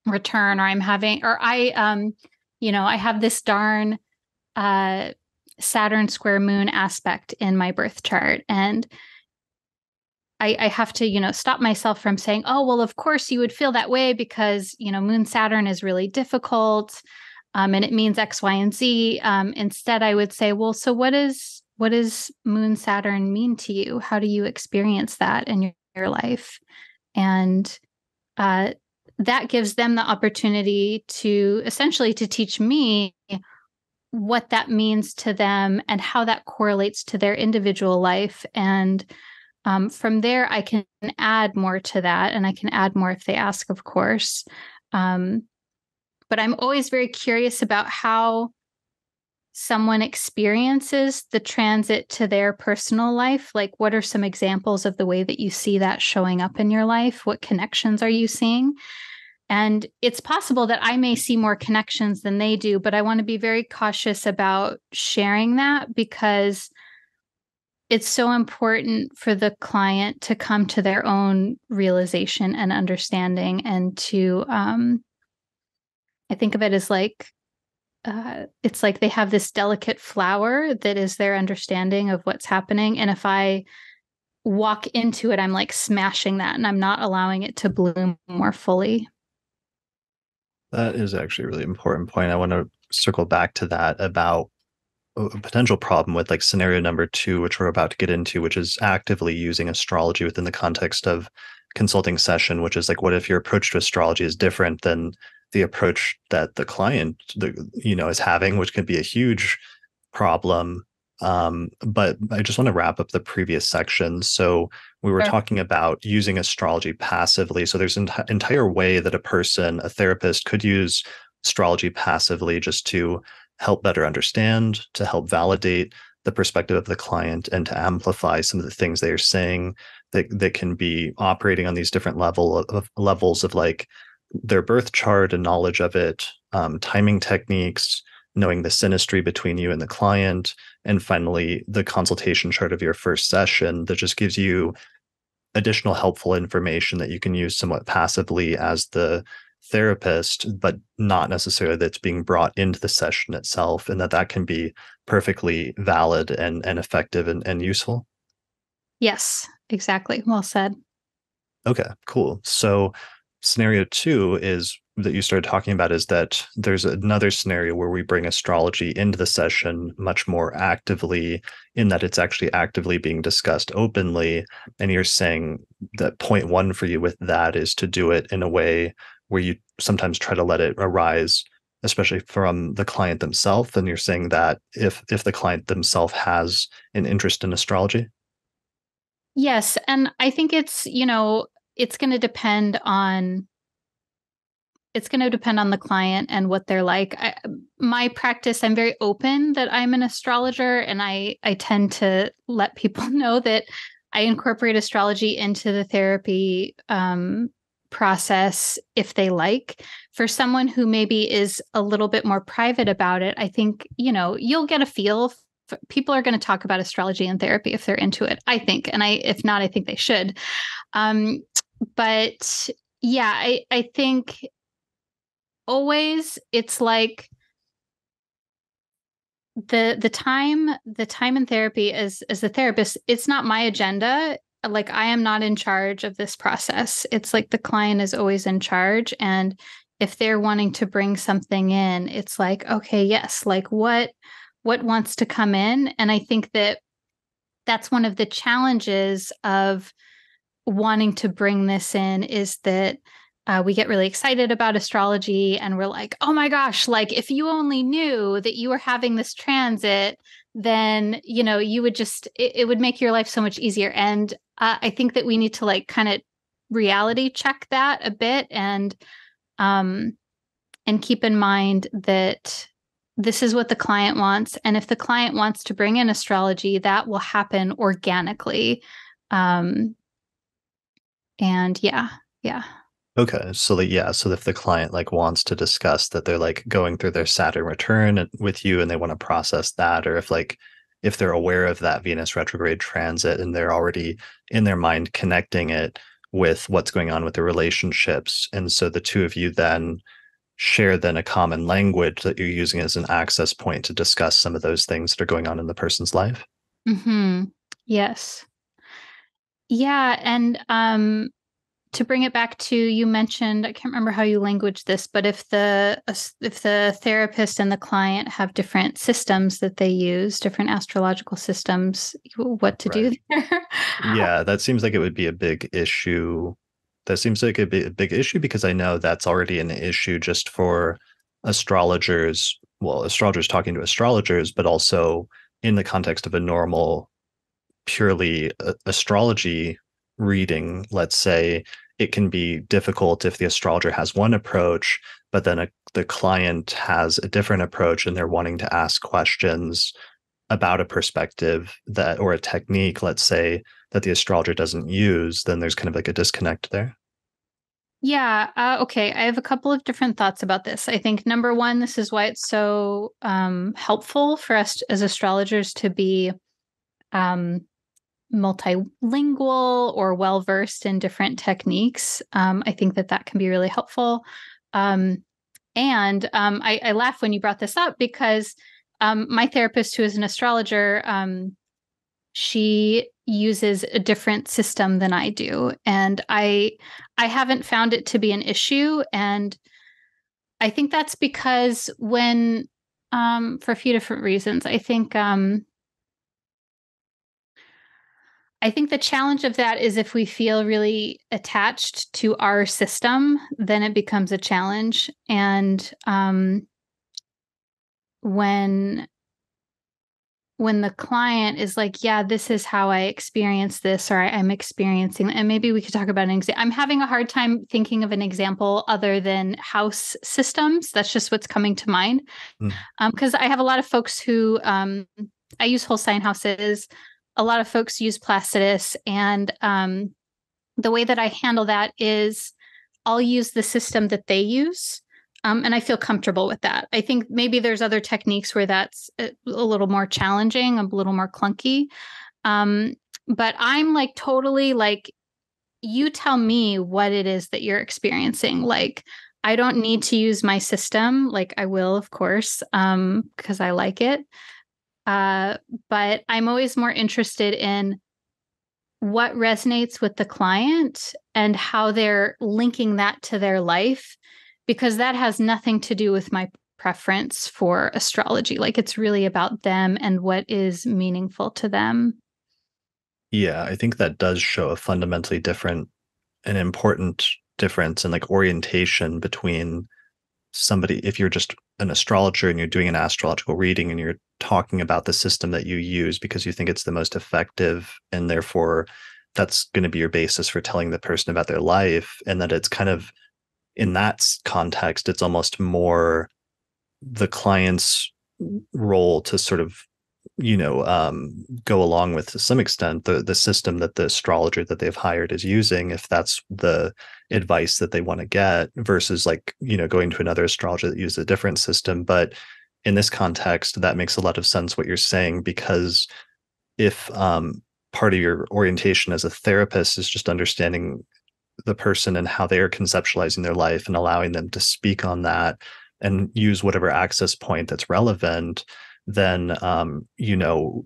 return, or I'm having, or I have this darn uh Saturn square moon aspect in my birth chart. And I have to, stop myself from saying, oh, well, of course you would feel that way because, Moon Saturn is really difficult. And it means X, Y, and Z. Instead, I would say, well, so what does Moon Saturn mean to you? How do you experience that in your life? And uh, that gives them the opportunity to essentially to teach me what that means to them and how that correlates to their individual life. And from there, I can add more to that, and I can add more if they ask, of course. Um, but I'm always very curious about how someone experiences the transit to their personal life. Like, what are some examples of the way that you see that showing up in your life? What connections are you seeing? And it's possible that I may see more connections than they do, but I want to be very cautious about sharing that because it's so important for the client to come to their own realization and understanding, and to I think of it as like it's like they have this delicate flower that is their understanding of what's happening, and if I walk into it, I'm like smashing that and I'm not allowing it to bloom more fully. That is actually a really important point. I want to circle back to that about a potential problem with like scenario number two, which we're about to get into, which is actively using astrology within the context of consulting session, which is like, what if your approach to astrology is different than the approach that the client, is having, which could be a huge problem. But I just want to wrap up the previous section. So we were Sure. talking about using astrology passively. So there's an entire way that a therapist could use astrology passively just to help better understand, to help validate the perspective of the client, and to amplify some of the things they are saying. that can be operating on these different levels of like their birth chart and knowledge of it, timing techniques, knowing the synastry between you and the client, and finally the consultation chart of your first session that just gives you additional helpful information that you can use somewhat passively as the therapist, but not necessarily that's being brought into the session itself, and that can be perfectly valid and effective and useful. Yes, exactly. Well said. Okay, cool. So scenario two is that you started talking about is that there's another scenario where we bring astrology into the session much more actively, in that it's actually actively being discussed openly. And you're saying that point one for you with that is to do it in a way where you sometimes try to let it arise, especially from the client themselves. And you're saying that if the client themselves has an interest in astrology. Yes, and I think it's going to depend on the client and what they're like. My practice, I'm very open that I'm an astrologer, and I tend to let people know that I incorporate astrology into the therapy process if they like. For someone who maybe is a little bit more private about it, I think, you'll get a feel. People are going to talk about astrology in therapy if they're into it, I think. And if not, I think they should. But yeah, I think always it's like the time in therapy as the therapist, it's not my agenda. Like, I am not in charge of this process. It's like the client is always in charge. And if they're wanting to bring something in, it's like, okay, yes, like what wants to come in. And I think that that's one of the challenges of wanting to bring this in, is that we get really excited about astrology and we're like, oh my gosh, like if you only knew that you were having this transit, then, you would it would make your life so much easier. And I think that we need to like kind of reality check that a bit, um, and keep in mind that this is what the client wants. And if the client wants to bring in astrology, that will happen organically. Um, and yeah, yeah. Okay, so so if the client like wants to discuss that they're like going through their Saturn return with you and they want to process that, or if they're aware of that Venus retrograde transit and they're already in their mind connecting it with what's going on with the relationships, and so the two of you then share then a common language that you're using as an access point to discuss some of those things that are going on in the person's life. Mm-hmm. Yes. Yeah. And to bring it back to, you mentioned, I can't remember how you language this, but if the therapist and the client have different systems that they use, different astrological systems, what to Right. do there? Yeah, that seems like it would be a big issue. That seems like a big issue because I know that's already an issue just for astrologers. Well, astrologers talking to astrologers, but also in the context of a normal, purely astrology reading, let's say, it can be difficult if the astrologer has one approach, but then the client has a different approach and they're wanting to ask questions about a perspective that or a technique, let's say, that the astrologer doesn't use, then there's kind of like a disconnect there. Yeah. Okay. I have a couple of different thoughts about this. I think number one, this is why it's so helpful for us as astrologers to be um, multilingual or well versed in different techniques. I think that can be really helpful. And I laugh when you brought this up because my therapist, who is an astrologer, she uses a different system than I do, and I haven't found it to be an issue. And I think that's because when for a few different reasons. I think the challenge of that is if we feel really attached to our system, then it becomes a challenge. And when the client is like, yeah, this is how I experience this, or I'm experiencing, and maybe we could talk about an example. I'm having a hard time thinking of an example other than house systems. That's just what's coming to mind. Mm. Because I have a lot of folks who I use whole sign houses. a lot of folks use Placidus, and the way that I handle that is I'll use the system that they use. And I feel comfortable with that. I think maybe there's other techniques where that's a little more challenging, a little more clunky. But I'm like totally like, you tell me what it is that you're experiencing. Like, I don't need to use my system. Like, I will, of course, because I like it. But I'm always more interested in what resonates with the client and how they're linking that to their life, because that has nothing to do with my preference for astrology. Like, it's really about them and what is meaningful to them. Yeah, I think that does show a fundamentally different an important difference in like orientation between somebody, if you're just an astrologer and you're doing an astrological reading and you're talking about the system that you use because you think it's the most effective, and therefore that's going to be your basis for telling the person about their life, and that it's kind of in that context, it's almost more the client's role to sort of go along with, to some extent, the system that the astrologer that they've hired is using, if that's the advice that they want to get, versus like going to another astrologer that uses a different system. But in this context, that makes a lot of sense what you're saying, because if part of your orientation as a therapist is just understanding the person and how they are conceptualizing their life and allowing them to speak on that and use whatever access point that's relevant, then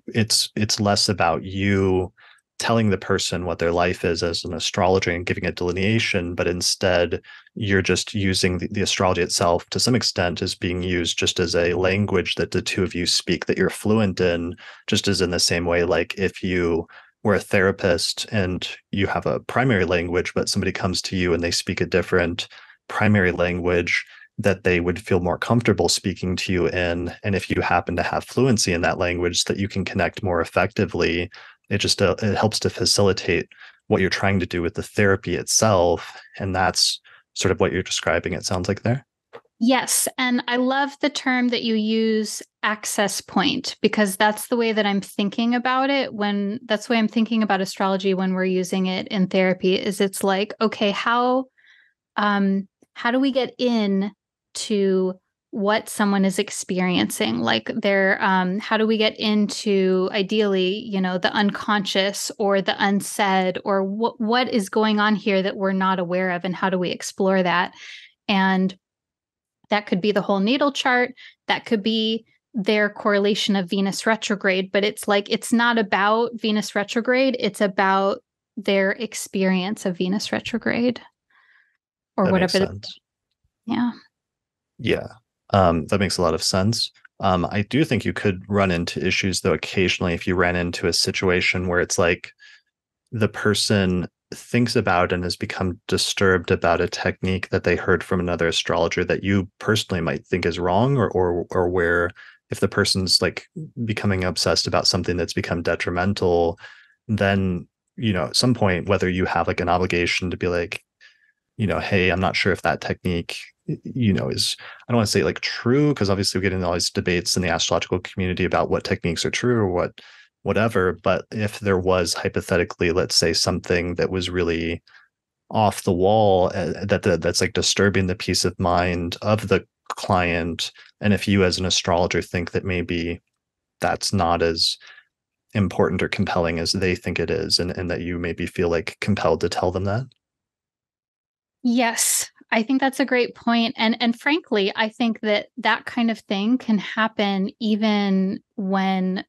it's less about you telling the person what their life is as an astrologer and giving a delineation, but instead you're just using the astrology itself to some extent is being used just as a language that the two of you speak that you're fluent in, just as in the same way, like if you were a therapist and you have a primary language, but somebody comes to you and they speak a different primary language that they would feel more comfortable speaking to you in. And if you happen to have fluency in that language, that you can connect more effectively. It just it helps to facilitate what you're trying to do with the therapy itself. And that's sort of what you're describing, it sounds like there. Yes. And I love the term that you use, access point, because that's the way that I'm thinking about it that's the way I'm thinking about astrology when we're using it in therapy, is it's like, okay, how do we get in to what someone is experiencing? Like how do we get into, ideally, the unconscious or the unsaid, or what is going on here that we're not aware of, and how do we explore that? And that could be the whole natal chart. That could be their correlation of Venus retrograde, but it's like, it's not about Venus retrograde. It's about their experience of Venus retrograde or That makes whatever. sense. Yeah. Yeah. That makes a lot of sense. I do think you could run into issues though occasionally if you ran into a situation where it's like the person thinks about and has become disturbed about a technique that they heard from another astrologer that you personally might think is wrong, or where if the person's like becoming obsessed about something that's become detrimental, then at some point, whether you have like an obligation to be like, hey, I'm not sure if that technique, is, I don't want to say like true, because obviously we get into all these debates in the astrological community about what techniques are true or whatever. But if there was hypothetically, let's say, something that was really off the wall, that's like disturbing the peace of mind of the client, and if you as an astrologer think that maybe that's not as important or compelling as they think it is, and that you maybe feel like compelled to tell them that. Yes, I think that's a great point. And frankly, I think that that kind of thing can happen even when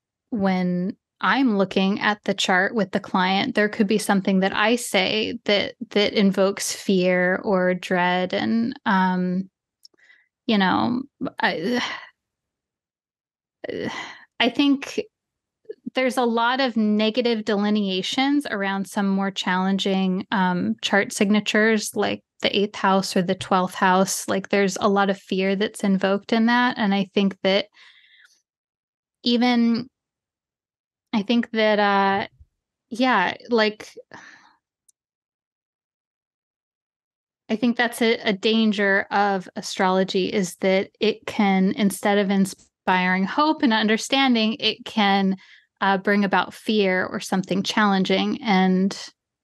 I'm looking at the chart with the client. There could be something that I say that invokes fear or dread, and you know, I I think there's a lot of negative delineations around some more challenging chart signatures, like the 8th house or the 12th house. Like, there's a lot of fear that's invoked in that. And even, I think that, yeah, like, I think that's a danger of astrology, is that it can, instead of inspiring hope and understanding, it can bring about fear or something challenging. And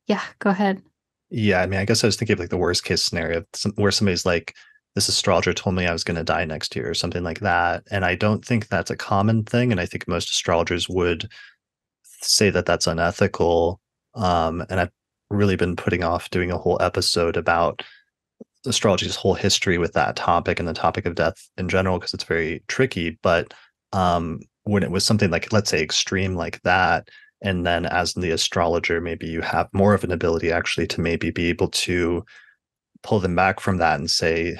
yeah, go ahead. Yeah, I mean, I guess I was thinking of like the worst case scenario where somebody's like, this astrologer told me I was going to die next year or something like that. And I don't think that's a common thing. And I think most astrologers would say that that's unethical. And I've really been putting off doing a whole episode about astrology's whole history with that topic and the topic of death in general because it's very tricky. But when it was something like, let's say, extreme like that, and then as the astrologer, maybe you have more of an ability actually to maybe be able to pull them back from that and say,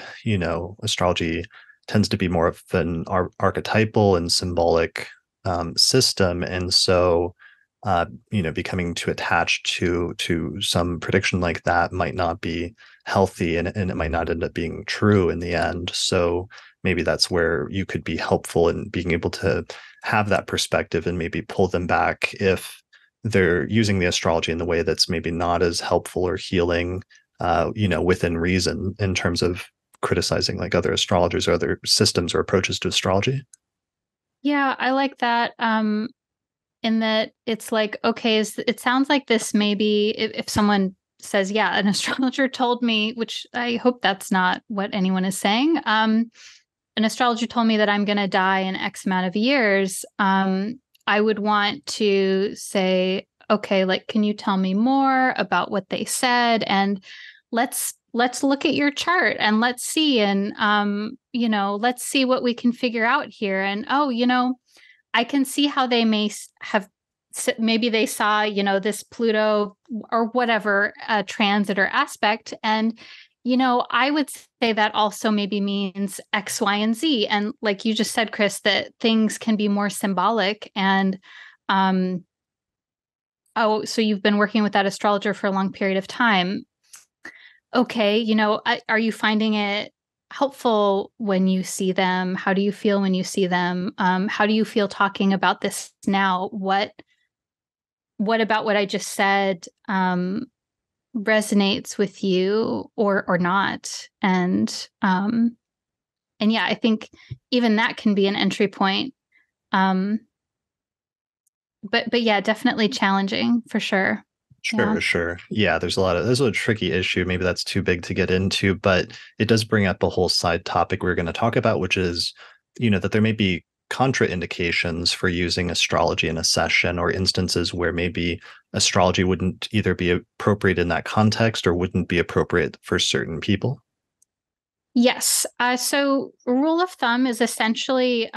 astrology tends to be more of an archetypal and symbolic system, and so becoming too attached to some prediction like that might not be healthy, and it might not end up being true in the end. So maybe that's where you could be helpful in being able to have that perspective and maybe pull them back if they're using the astrology in the way that's maybe not as helpful or healing, within reason in terms of criticizing like other astrologers or other systems or approaches to astrology. Yeah, I like that. In that it's like, okay, it sounds like this maybe if someone says, yeah, an astrologer told me, which I hope that's not what anyone is saying. An astrologer told me that I'm going to die in X amount of years. I would want to say, okay, like, can you tell me more about what they said? And let's look at your chart and let's see. And, let's see what we can figure out here. And, I can see how they may have, maybe they saw, this Pluto or whatever transit or aspect. And, I would say that also maybe means X, Y, and Z. And like you just said, Chris, that things can be more symbolic. And, so you've been working with that astrologer for a long period of time. Okay, are you finding it helpful when you see them? How do you feel when you see them? How do you feel talking about this now? What about what I just said resonates with you or not? And yeah, I think even that can be an entry point. Um, but yeah, definitely challenging for sure. Yeah. Sure. Yeah, there's a tricky issue. Maybe that's too big to get into, but it does bring up a whole side topic we're going to talk about, which is, that there may be contraindications for using astrology in a session or instances where maybe astrology wouldn't either be appropriate in that context or wouldn't be appropriate for certain people. Yes. So rule of thumb is essentially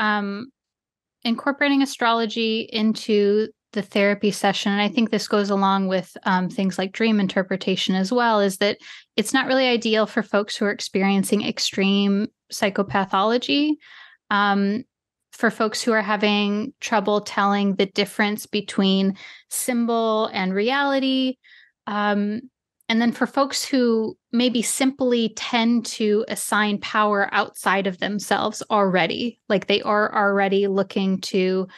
incorporating astrology into the therapy session, and I think this goes along with things like dream interpretation as well, is that it's not really ideal for folks who are experiencing extreme psychopathology, for folks who are having trouble telling the difference between symbol and reality, and then for folks who maybe simply tend to assign power outside of themselves already, like they are already looking to,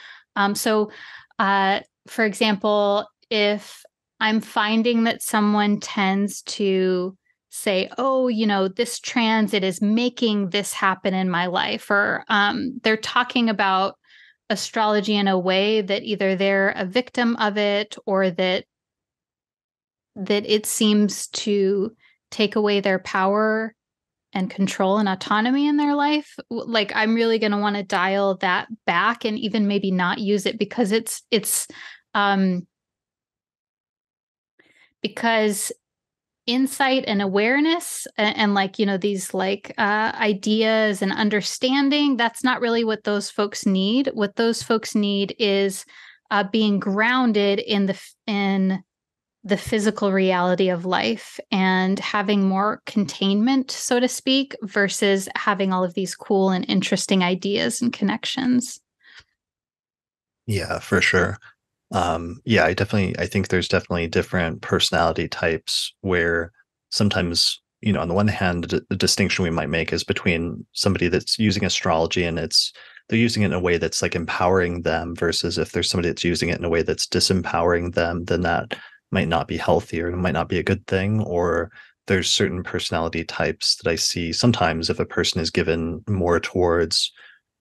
for example, if I'm finding that someone tends to say, oh, this transit is making this happen in my life, or they're talking about astrology in a way that either they're a victim of it or that it seems to take away their power and control and autonomy in their life, like I'm really going to want to dial that back and even maybe not use it because because insight and awareness and like, these like ideas and understanding, that's not really what those folks need. What those folks need is being grounded in the physical reality of life and having more containment, so to speak, versus having all of these cool and interesting ideas and connections. Yeah, for sure. Yeah, I think there's definitely different personality types where sometimes, on the one hand, the distinction we might make is between somebody that's using astrology and they're using it in a way that's like empowering them versus if there's somebody that's using it in a way that's disempowering them, then that might not be healthy or it might not be a good thing. Or there's certain personality types that I see sometimes if a person is given more towards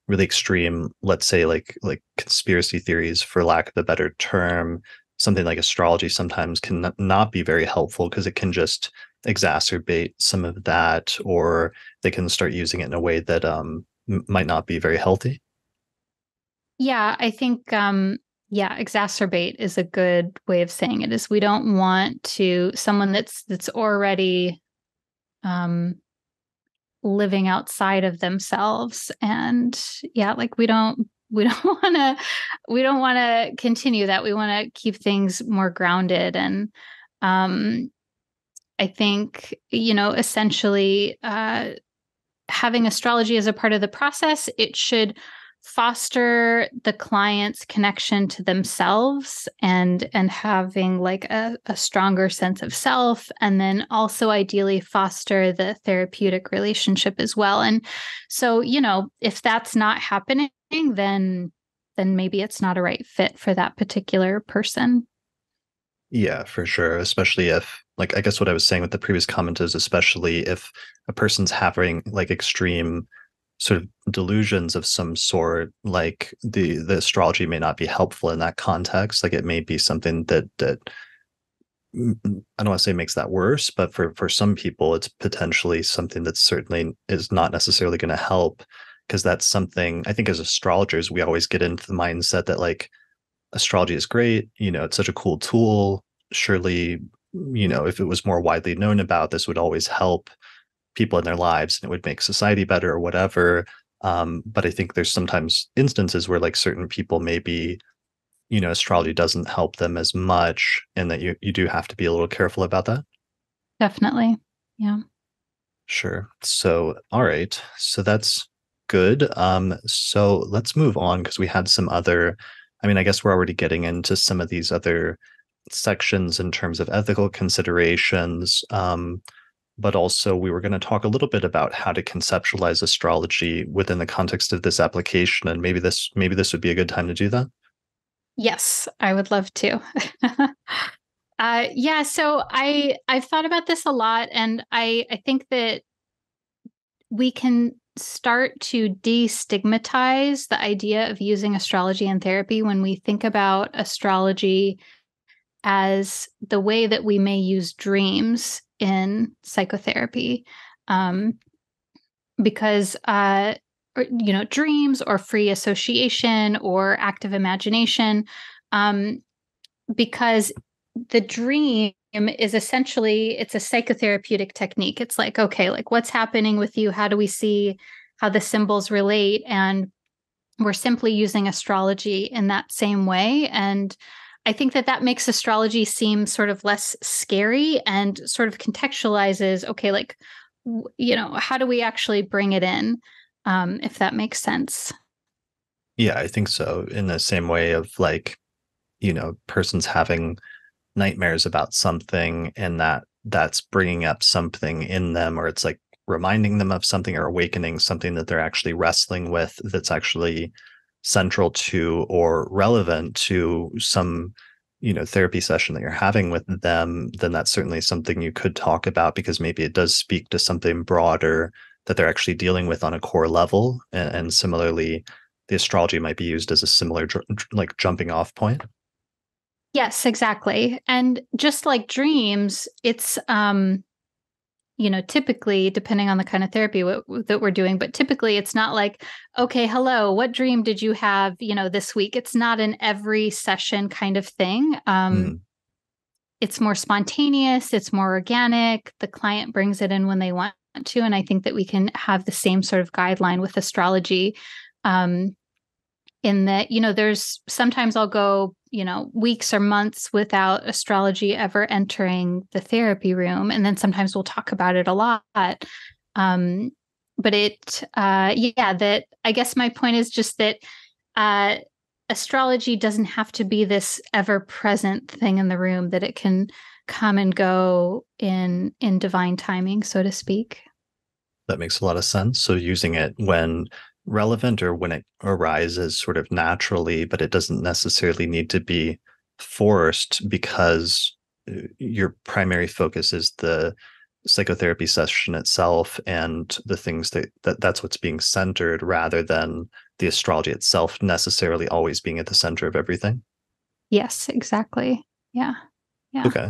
really extreme, let's say like conspiracy theories, for lack of a better term, something like astrology sometimes can not be very helpful because it can just exacerbate some of that, or they can start using it in a way that might not be very healthy. Yeah, I think yeah, exacerbate is a good way of saying it. Is we don't want to someone that's already um living outside of themselves, and yeah, like we don't want to continue that. We want to keep things more grounded. And um I think, essentially, having astrology as a part of the process, it should foster the client's connection to themselves, and having like a stronger sense of self, and then also ideally foster the therapeutic relationship as well. And so, if that's not happening, then maybe it's not a right fit for that particular person. Yeah, for sure. Especially if, like, I guess what I was saying with the previous comment is, especially if a person's having like extreme sort of delusions of some sort, like the astrology may not be helpful in that context. Like it may be something that I don't want to say makes that worse, but for some people, it's potentially something that certainly is not necessarily going to help, because that's something I think as astrologers we always get into the mindset that like astrology is great, it's such a cool tool. Surely, if it was more widely known about, this would always help people in their lives and it would make society better or whatever. But I think there's sometimes instances where like certain people maybe, astrology doesn't help them as much, and that you do have to be a little careful about that. Definitely. Yeah. Sure. So, all right. So that's good. So let's move on because we had some other, I mean, I guess we're already getting into some of these other sections in terms of ethical considerations. But also we were going to talk a little bit about how to conceptualize astrology within the context of this application. And maybe this would be a good time to do that. Yes, I would love to. Yeah, so I've thought about this a lot, and I think that we can start to destigmatize the idea of using astrology in therapy when we think about astrology as the way that we may use dreams in psychotherapy. Um, because dreams or free association or active imagination, um, because the dream is essentially, it's a psychotherapeutic technique. It's like, okay, like what's happening with you, how do we see how the symbols relate? And we're simply using astrology in that same way. And I think that that makes astrology seem sort of less scary and sort of contextualizes, okay, like, how do we actually bring it in, if that makes sense? Yeah, I think so. In the same way of like, persons having nightmares about something, and that's bringing up something in them, or it's like reminding them of something or awakening something that they're actually wrestling with, that's actually central to or relevant to some therapy session that you're having with them. Then that's certainly something you could talk about, because maybe it does speak to something broader that they're actually dealing with on a core level. And similarly, the astrology might be used as a similar like jumping off point. Yes, exactly. And just like dreams, it's typically, depending on the kind of therapy that we're doing, but typically it's not like, okay, hello, what dream did you have, this week? It's not an every session kind of thing. Mm. It's more spontaneous, it's more organic. The client brings it in when they want to. And I think that we can have the same sort of guideline with astrology. Um, in that, there's sometimes I'll go, weeks or months without astrology ever entering the therapy room. And then sometimes we'll talk about it a lot. Um, but yeah, that I guess my point is just that uh, astrology doesn't have to be this ever present thing in the room, that it can come and go in divine timing, so to speak. That makes a lot of sense. So using it when relevant or when it arises sort of naturally, but it doesn't necessarily need to be forced, because your primary focus is the psychotherapy session itself and the things that's what's being centered, rather than the astrology itself necessarily always being at the center of everything. Yes, exactly. Yeah. Yeah. Okay.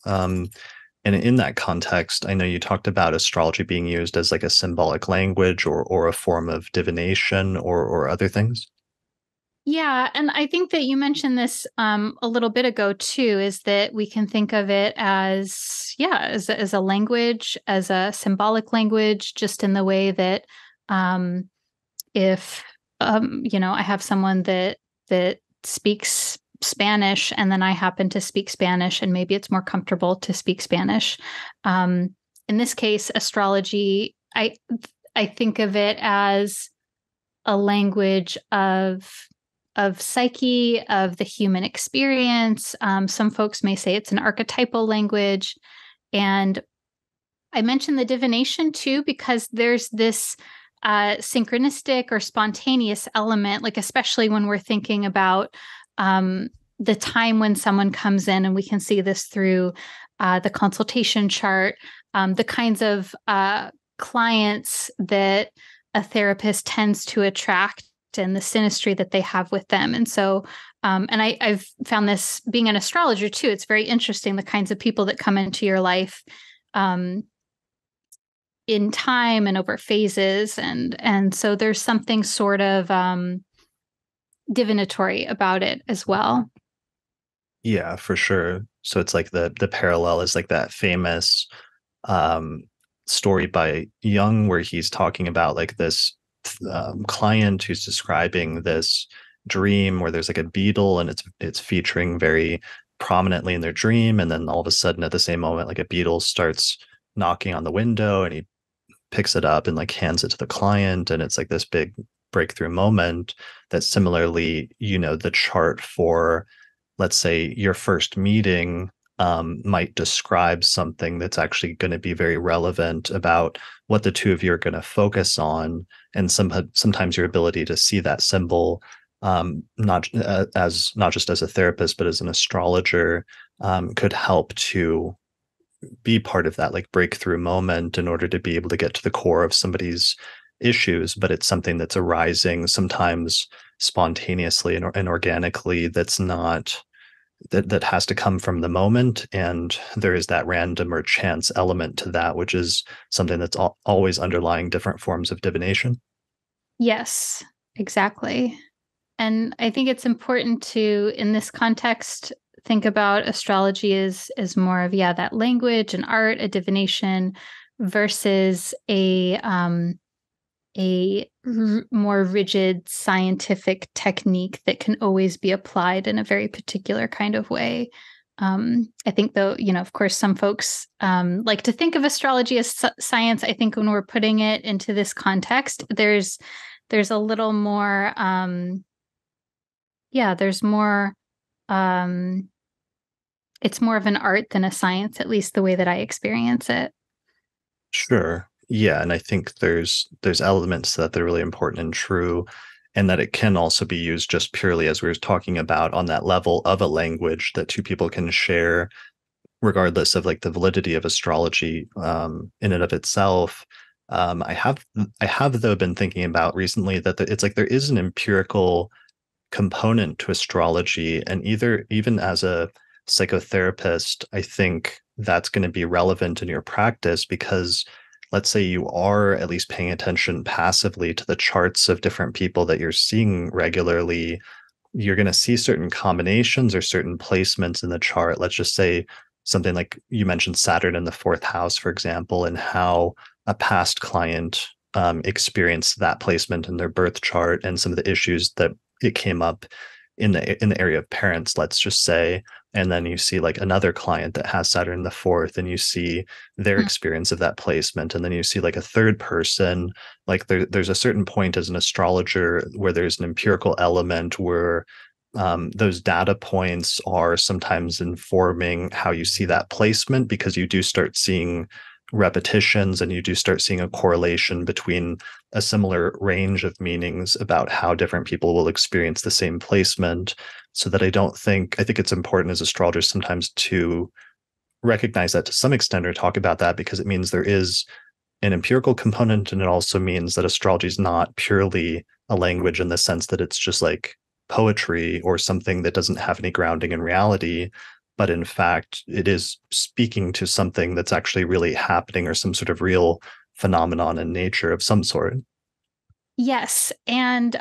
Um, and in that context, I know you talked about astrology being used as like a symbolic language or a form of divination or other things. Yeah, and I think that you mentioned this a little bit ago too. Is that we can think of it as as a language, as a symbolic language, just in the way that um, if I have someone that speaks Spanish, and then I happen to speak Spanish, and maybe it's more comfortable to speak Spanish. Um, in this case, astrology, I think of it as a language of psyche, of the human experience. Some folks may say it's an archetypal language. And I mentioned the divination too, because there's this synchronistic or spontaneous element, like especially when we're thinking about the time when someone comes in, and we can see this through the consultation chart, the kinds of clients that a therapist tends to attract and the synastry that they have with them. And so, I've found this being an astrologer too. It's very interesting the kinds of people that come into your life um, in time and over phases, and so there's something sort of divinatory about it as well. Yeah, for sure. So it's like the parallel is like that famous um, story by Jung where he's talking about like this client who's describing this dream where there's like a beetle and it's featuring very prominently in their dream, and then all of a sudden at the same moment like a beetle starts knocking on the window and he picks it up and like hands it to the client, and it's like this big breakthrough moment. That similarly, the chart for, let's say, your first meeting might describe something that's actually going to be very relevant about what the two of you are going to focus on, and sometimes your ability to see that symbol, not just as a therapist but as an astrologer, could help to be part of that like breakthrough moment in order to be able to get to the core of somebody's issues. But it's something that's arising sometimes spontaneously and organically, that's not that has to come from the moment, and there is that random or chance element to that, which is something that's always underlying different forms of divination. Yes, exactly. And I think it's important to, in this context, think about astrology as more of that language and art, a divination, versus more rigid scientific technique that can always be applied in a very particular kind of way. I think, though, of course, some folks like to think of astrology as science. I think when we're putting it into this context, there's a little more, there's more, um, it's more of an art than a science, at least the way that I experience it. Sure. Yeah, and I think there's elements that they're really important and true, and that it can also be used just purely as we were talking about on that level of a language that two people can share, regardless of like the validity of astrology in and of itself. I have though been thinking about recently that it's like there is an empirical component to astrology, and even as a psychotherapist, I think that's going to be relevant in your practice, because let's say you are at least paying attention passively to the charts of different people that you're seeing regularly. You're going to see certain combinations or certain placements in the chart. Let's just say something like you mentioned Saturn in the fourth house, for example, and how a past client experienced that placement in their birth chart and some of the issues that it came up in the area of parents, let's just say. And then you see like another client that has Saturn in the fourth, and you see their Mm. experience of that placement. And then you see like a third person, like there's a certain point as an astrologer where there's an empirical element where those data points are sometimes informing how you see that placement, because you do start seeing repetitions and you do start seeing a correlation between a similar range of meanings about how different people will experience the same placement. So that I think it's important as astrologers sometimes to recognize that to some extent or talk about that, because it means there is an empirical component, and it also means that astrology is not purely a language in the sense that it's just like poetry or something that doesn't have any grounding in reality, but in fact it is speaking to something that's actually really happening or some sort of real phenomenon in nature of some sort. Yes. And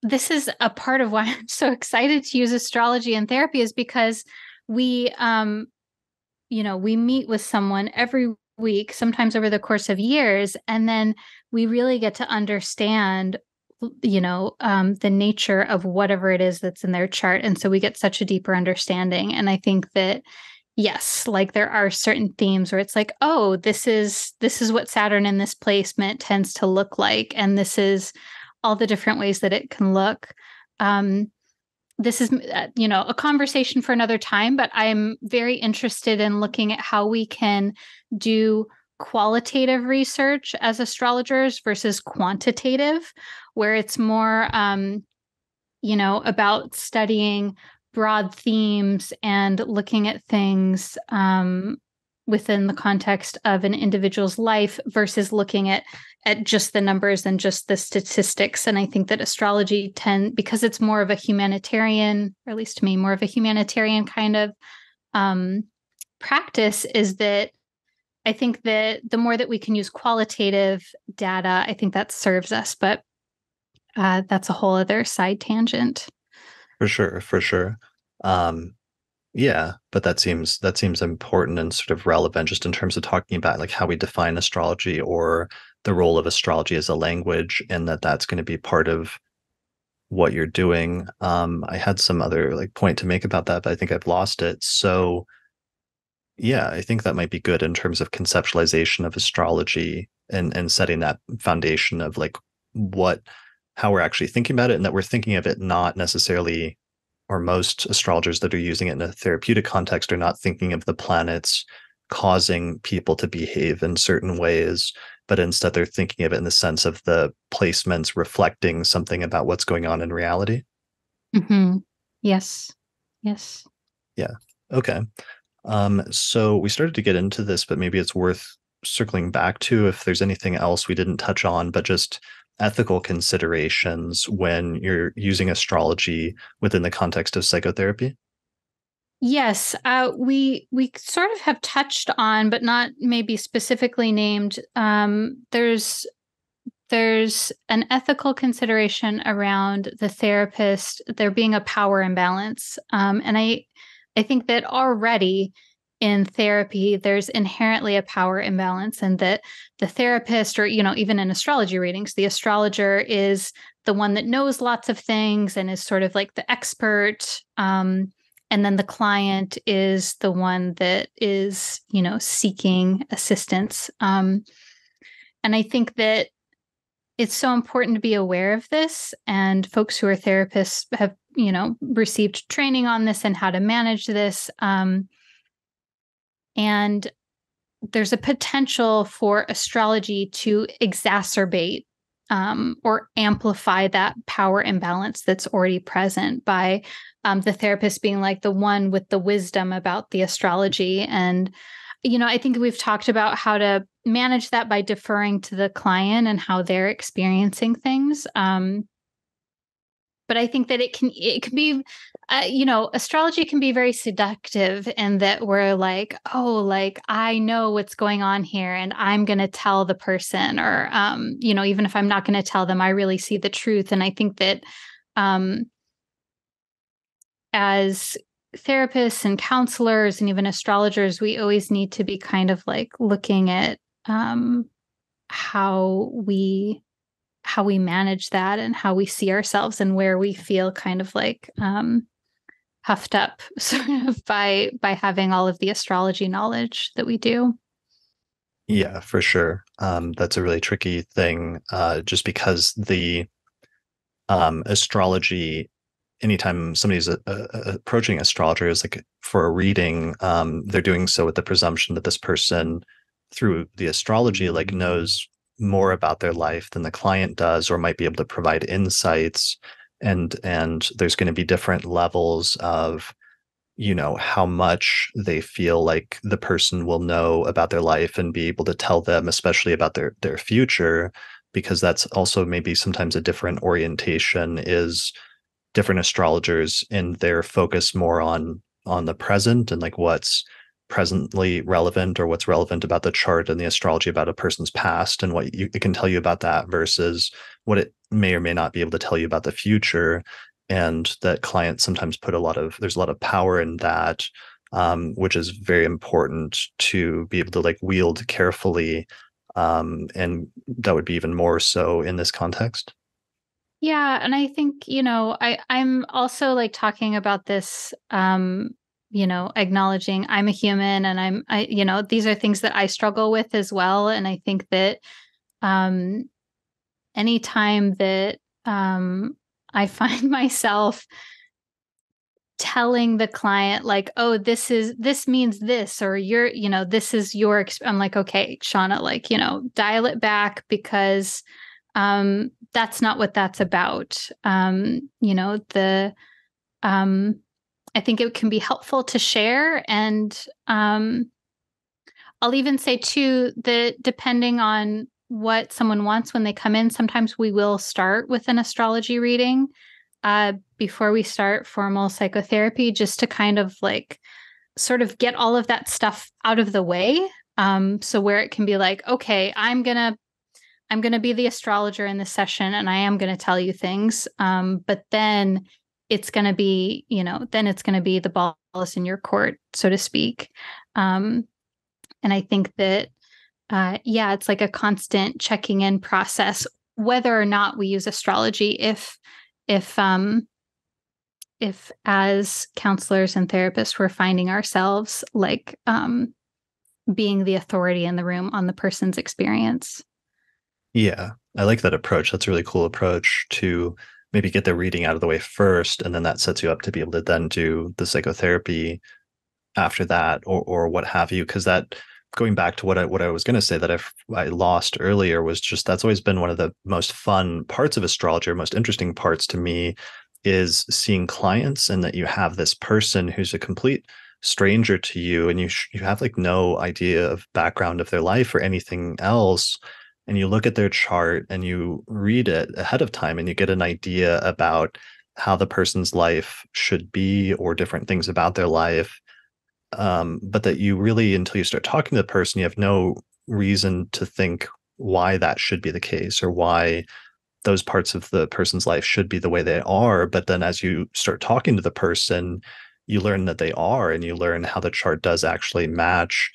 this is a part of why I'm so excited to use astrology in therapy, is because we, we meet with someone every week, sometimes over the course of years, and then we really get to understand, the nature of whatever it is that's in their chart. And so we get such a deeper understanding. And I think that, yes, like there are certain themes where it's like, oh, this is what Saturn in this placement tends to look like. And this is all the different ways that it can look. This is, a conversation for another time, but I'm very interested in looking at how we can do qualitative research as astrologers versus quantitative, where it's more, about studying broad themes and looking at things within the context of an individual's life versus looking at just the numbers and just the statistics. And I think that astrology because it's more of a humanitarian, or at least to me, more of a humanitarian kind of practice, is that I think that the more that we can use qualitative data, I think that serves us. But that's a whole other side tangent. For sure, for sure. Yeah, but that seems important and sort of relevant just in terms of talking about like how we define astrology or the role of astrology as a language, and that's going to be part of what you're doing. I had some other like point to make about that, but I think I've lost it. So yeah, I think that might be good in terms of conceptualization of astrology and setting that foundation of like what how we're actually thinking about it, and that we're thinking of it not necessarily, or most astrologers that are using it in a therapeutic context are not thinking of the planets causing people to behave in certain ways, but instead they're thinking of it in the sense of the placements reflecting something about what's going on in reality. Mm-hmm. Yes. Yes. Yeah. Okay. So we started to get into this, but maybe it's worth circling back to if there's anything else we didn't touch on, but just ethical considerations when you're using astrology within the context of psychotherapy. Yes, we sort of have touched on, but not maybe specifically named. There's an ethical consideration around the therapist there being a power imbalance, and I think that already in therapy there's inherently a power imbalance, and that the therapist, or even in astrology readings, the astrologer is the one that knows lots of things and is sort of like the expert. And then the client is the one that is, seeking assistance. And I think that it's so important to be aware of this. And folks who are therapists have, received training on this and how to manage this. And there's a potential for astrology to exacerbate or amplify that power imbalance that's already present by the therapist being like the one with the wisdom about the astrology. And, I think we've talked about how to manage that by deferring to the client and how they're experiencing things. But I think that it can be, astrology can be very seductive, and that we're like, oh, like I know what's going on here and I'm going to tell the person, or, even if I'm not going to tell them, I really see the truth. And I think that as therapists and counselors and even astrologers, we always need to be kind of like looking at how we manage that and how we see ourselves and where we feel kind of like puffed up sort of by having all of the astrology knowledge that we do. Yeah, for sure. That's a really tricky thing, just because the astrology, anytime somebody's approaching astrologers, like for a reading, they're doing so with the presumption that this person, through the astrology, like knows more about their life than the client does, or might be able to provide insights. And there's going to be different levels of how much they feel like the person will know about their life and be able to tell them, especially about their future. because that's also maybe sometimes a different orientation is different astrologers in their focus more on the present and like what's presently relevant or what's relevant about the chart and the astrology about a person's past and what it can tell you about that versus what it may or may not be able to tell you about the future. And that clients sometimes put there's a lot of power in that, which is very important to be able to like wield carefully. And that would be even more so in this context. Yeah, and I think, I'm also like talking about this, acknowledging I'm a human and these are things that I struggle with as well. And I think that um anytime that I find myself telling the client like, oh, this means this, or this is I'm like, okay, Shawna, like, dial it back, because that's not what that's about. The I think it can be helpful to share, and I'll even say too that depending on what someone wants when they come in, sometimes we will start with an astrology reading before we start formal psychotherapy, just to kind of like sort of get all of that stuff out of the way. So where it can be like, okay, I'm gonna be the astrologer in this session, and I am gonna tell you things. But then it's gonna be the ball is in your court, so to speak. And I think that it's like a constant checking in process, whether or not we use astrology. If as counselors and therapists we're finding ourselves like being the authority in the room on the person's experience. Yeah, I like that approach. That's a really cool approach to maybe get the reading out of the way first, and then that sets you up to be able to then do the psychotherapy after that, or what have you. Because that, going back to what I was going to say that I lost earlier, was just that's always been one of the most fun parts of astrology, or most interesting parts to me, is seeing clients and that you have this person who's a complete stranger to you, and you have like no idea of background of their life or anything else, and you look at their chart and you read it ahead of time and you get an idea about how the person's life should be or different things about their life. But that you really, until you start talking to the person, you have no reason to think why that should be the case or why those parts of the person's life should be the way they are. But then as you start talking to the person, you learn that they are, and you learn how the chart does actually match,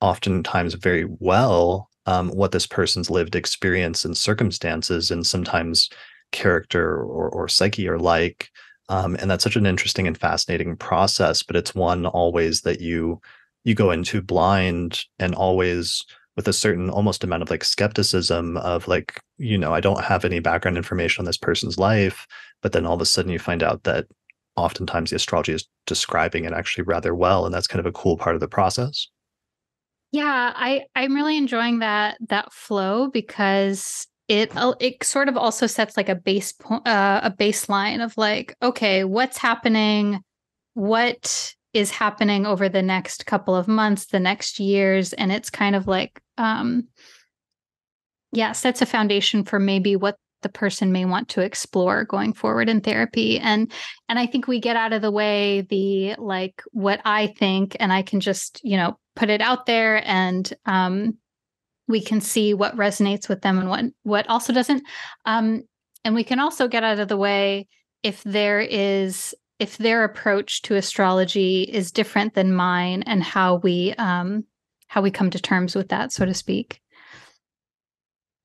oftentimes very well, what this person's lived experience and circumstances and sometimes character or psyche are like. And that's such an interesting and fascinating process, but it's one always that you go into blind, and always with a certain almost amount of like skepticism of like, I don't have any background information on this person's life. But then all of a sudden you find out that oftentimes the astrology is describing it actually rather well. And that's kind of a cool part of the process. Yeah, I'm really enjoying that flow, because it sort of also sets like a baseline of like, okay, what's happening, what is happening over the next couple of months, the next years, and it's kind of like sets a foundation for maybe what the person may want to explore going forward in therapy. And I think we get out of the way the like what I think, and I can just, put it out there, and we can see what resonates with them and what also doesn't. And we can also get out of the way if their approach to astrology is different than mine, and how we come to terms with that, so to speak.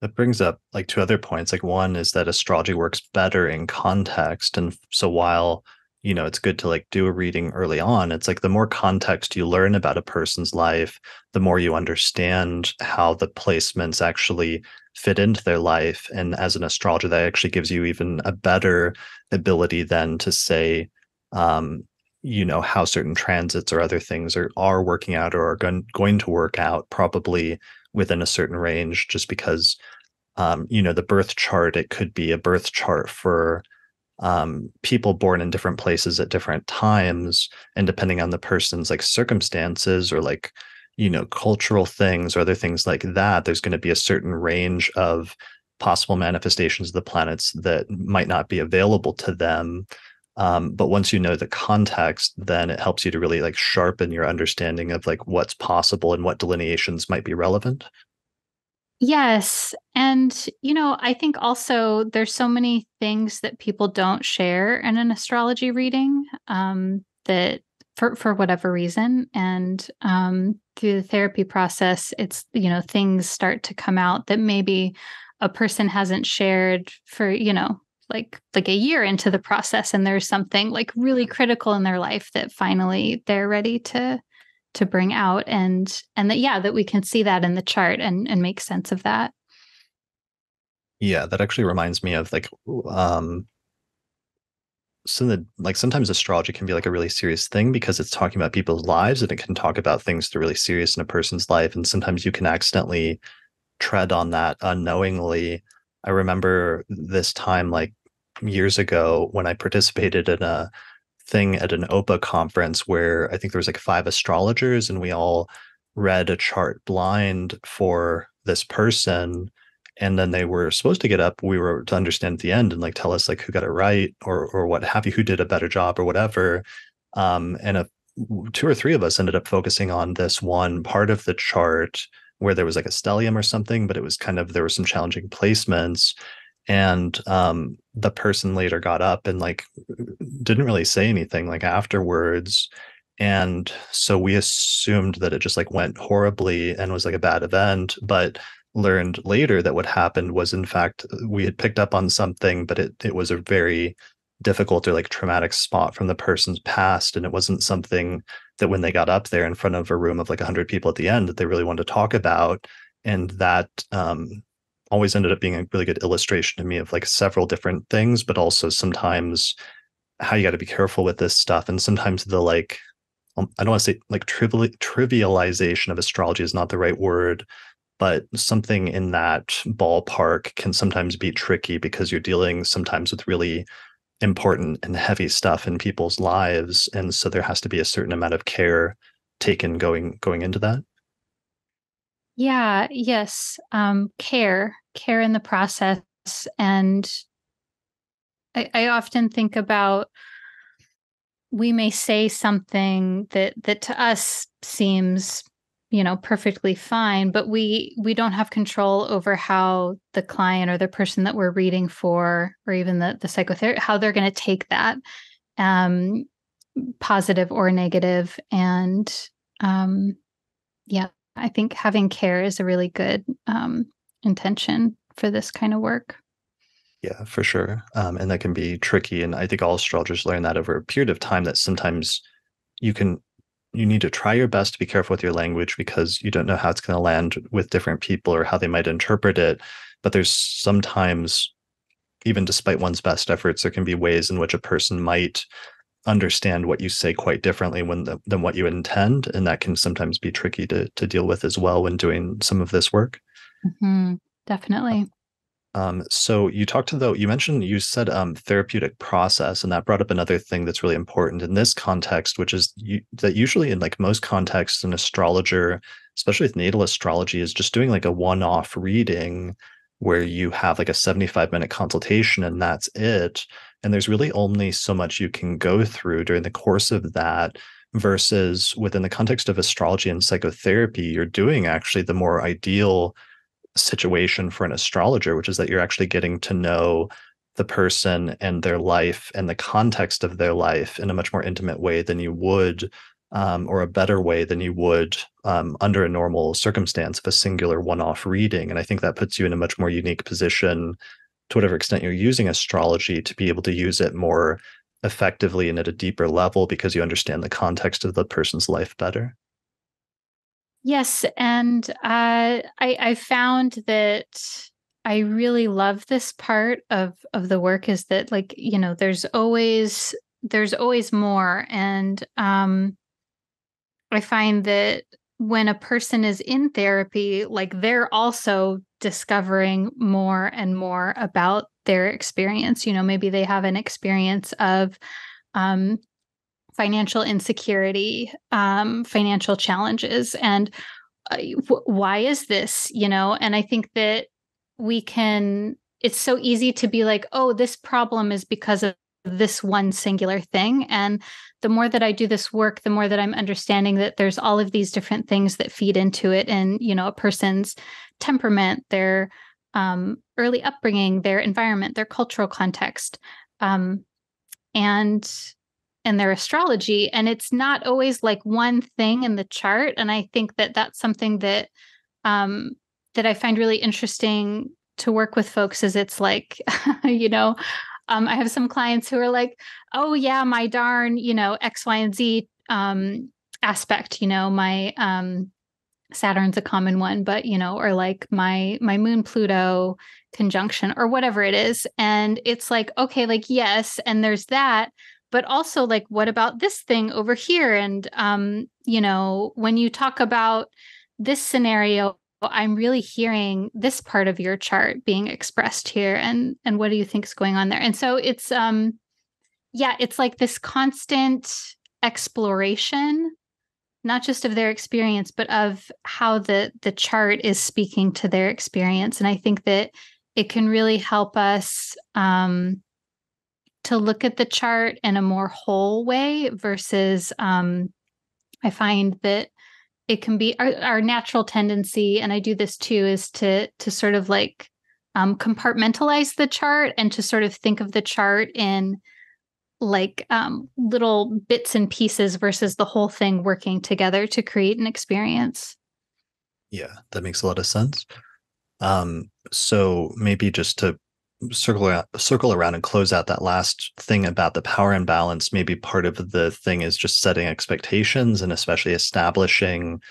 That brings up like two other points. Like one is that astrology works better in context. And so while, it's good to like do a reading early on, it's like the more context you learn about a person's life, the more you understand how the placements actually fit into their life. And as an astrologer, that actually gives you even a better ability then to say, how certain transits or other things are working out or are going to work out probably within a certain range, just because the birth chart, it could be a birth chart for people born in different places at different times, and depending on the person's like circumstances or like cultural things or other things like that, there's going to be a certain range of possible manifestations of the planets that might not be available to them. But once you know the context, then it helps you to really like sharpen your understanding of like what's possible and what delineations might be relevant. Yes. And, I think also there's so many things that people don't share in an astrology reading that for whatever reason. And through the therapy process, it's, things start to come out that maybe a person hasn't shared for, like a year into the process. And there's something like really critical in their life that finally they're ready to bring out, and that, yeah, that we can see that in the chart and make sense of that. Yeah, that actually reminds me of like so that like sometimes astrology can be like a really serious thing because it's talking about people's lives and it can talk about things that are really serious in a person's life. And sometimes you can accidentally tread on that unknowingly. I remember this time like years ago when I participated in a thing at an OPA conference where I think there was like 5 astrologers and we all read a chart blind for this person. And then they were supposed to get up. We were to understand at the end and like tell us like who got it right or what have you, who did a better job or whatever. And 2 or 3 of us ended up focusing on this one part of the chart where there was like a stellium or something, but it was kind of there were some challenging placements. And the person later got up and like didn't really say anything like afterwards. And so we assumed that it just like went horribly and was like a bad event, but learned later that what happened was in fact we had picked up on something, but it was a very difficult or like traumatic spot from the person's past. And it wasn't something that when they got up there in front of a room of like 100 people at the end that they really wanted to talk about. And that always ended up being a really good illustration to me of like several different things, but also sometimes how you got to be careful with this stuff. And sometimes the like, I don't want to say like trivialization of astrology is not the right word, but something in that ballpark can sometimes be tricky because you're dealing sometimes with really important and heavy stuff in people's lives. And so there has to be a certain amount of care taken going into that. Yeah, yes. Care in the process. And I often think about, we may say something that to us seems, perfectly fine, but we don't have control over how the client or the person that we're reading for, or even the psychotherapist, how they're going to take that, um, positive or negative. And yeah, I think having care is a really good intention for this kind of work. Yeah, for sure. And that can be tricky. And I think all astrologers learn that over a period of time that sometimes you can you need to try your best to be careful with your language because you don't know how it's going to land with different people or how they might interpret it. But there's sometimes, even despite one's best efforts, there can be ways in which a person might understand what you say quite differently than what you intend. And that can sometimes be tricky to deal with as well when doing some of this work. Mhm. Definitely. So you talked to you mentioned you said therapeutic process, and that brought up another thing that's really important in this context, which is that usually in like most contexts, an astrologer, especially with natal astrology, is just doing like a one-off reading where you have like a 75-minute consultation and that's it. And there's really only so much you can go through during the course of that. Versus within the context of astrology and psychotherapy, you're doing actually the more ideal situation for an astrologer, which is that you're actually getting to know the person and their life and the context of their life in a much more intimate way than you would, or a better way than you would under a normal circumstance of a singular one off reading. And I think that puts you in a much more unique position to whatever extent you're using astrology to be able to use it more effectively and at a deeper level because you understand the context of the person's life better. Yes, and I found that I really love this part of the work, is that, like, there's always more. And I find that when a person is in therapy, like, they're also discovering more and more about their experience. Maybe they have an experience of um financial insecurity, financial challenges, and why is this? And I think that it's so easy to be like, oh, this problem is because of this one singular thing. And the more that I do this work, the more that I'm understanding that there's all of these different things that feed into it. And, a person's temperament, their early upbringing, their environment, their cultural context, and their astrology. And it's not always like one thing in the chart. And I think that that's something that that I find really interesting to work with folks. Is it's like, I have some clients who are like, oh yeah, my darn, X, Y, and Z aspect, my Saturn's a common one, but or like my moon Pluto conjunction or whatever it is. And it's like, okay, like, yes, and there's that, but also like, what about this thing over here? And when you talk about this scenario, I'm really hearing this part of your chart being expressed here. And what do you think is going on there? And so it's it's like this constant exploration, not just of their experience, but of how the chart is speaking to their experience. And I think that it can really help us to look at the chart in a more whole way versus I find that it can be our natural tendency, and I do this too, is to sort of like compartmentalize the chart and to sort of think of the chart in like little bits and pieces versus the whole thing working together to create an experience. Yeah, that makes a lot of sense. So maybe just to circle around and close out that last thing about the power imbalance, maybe part of the thing is just setting expectations and especially establishing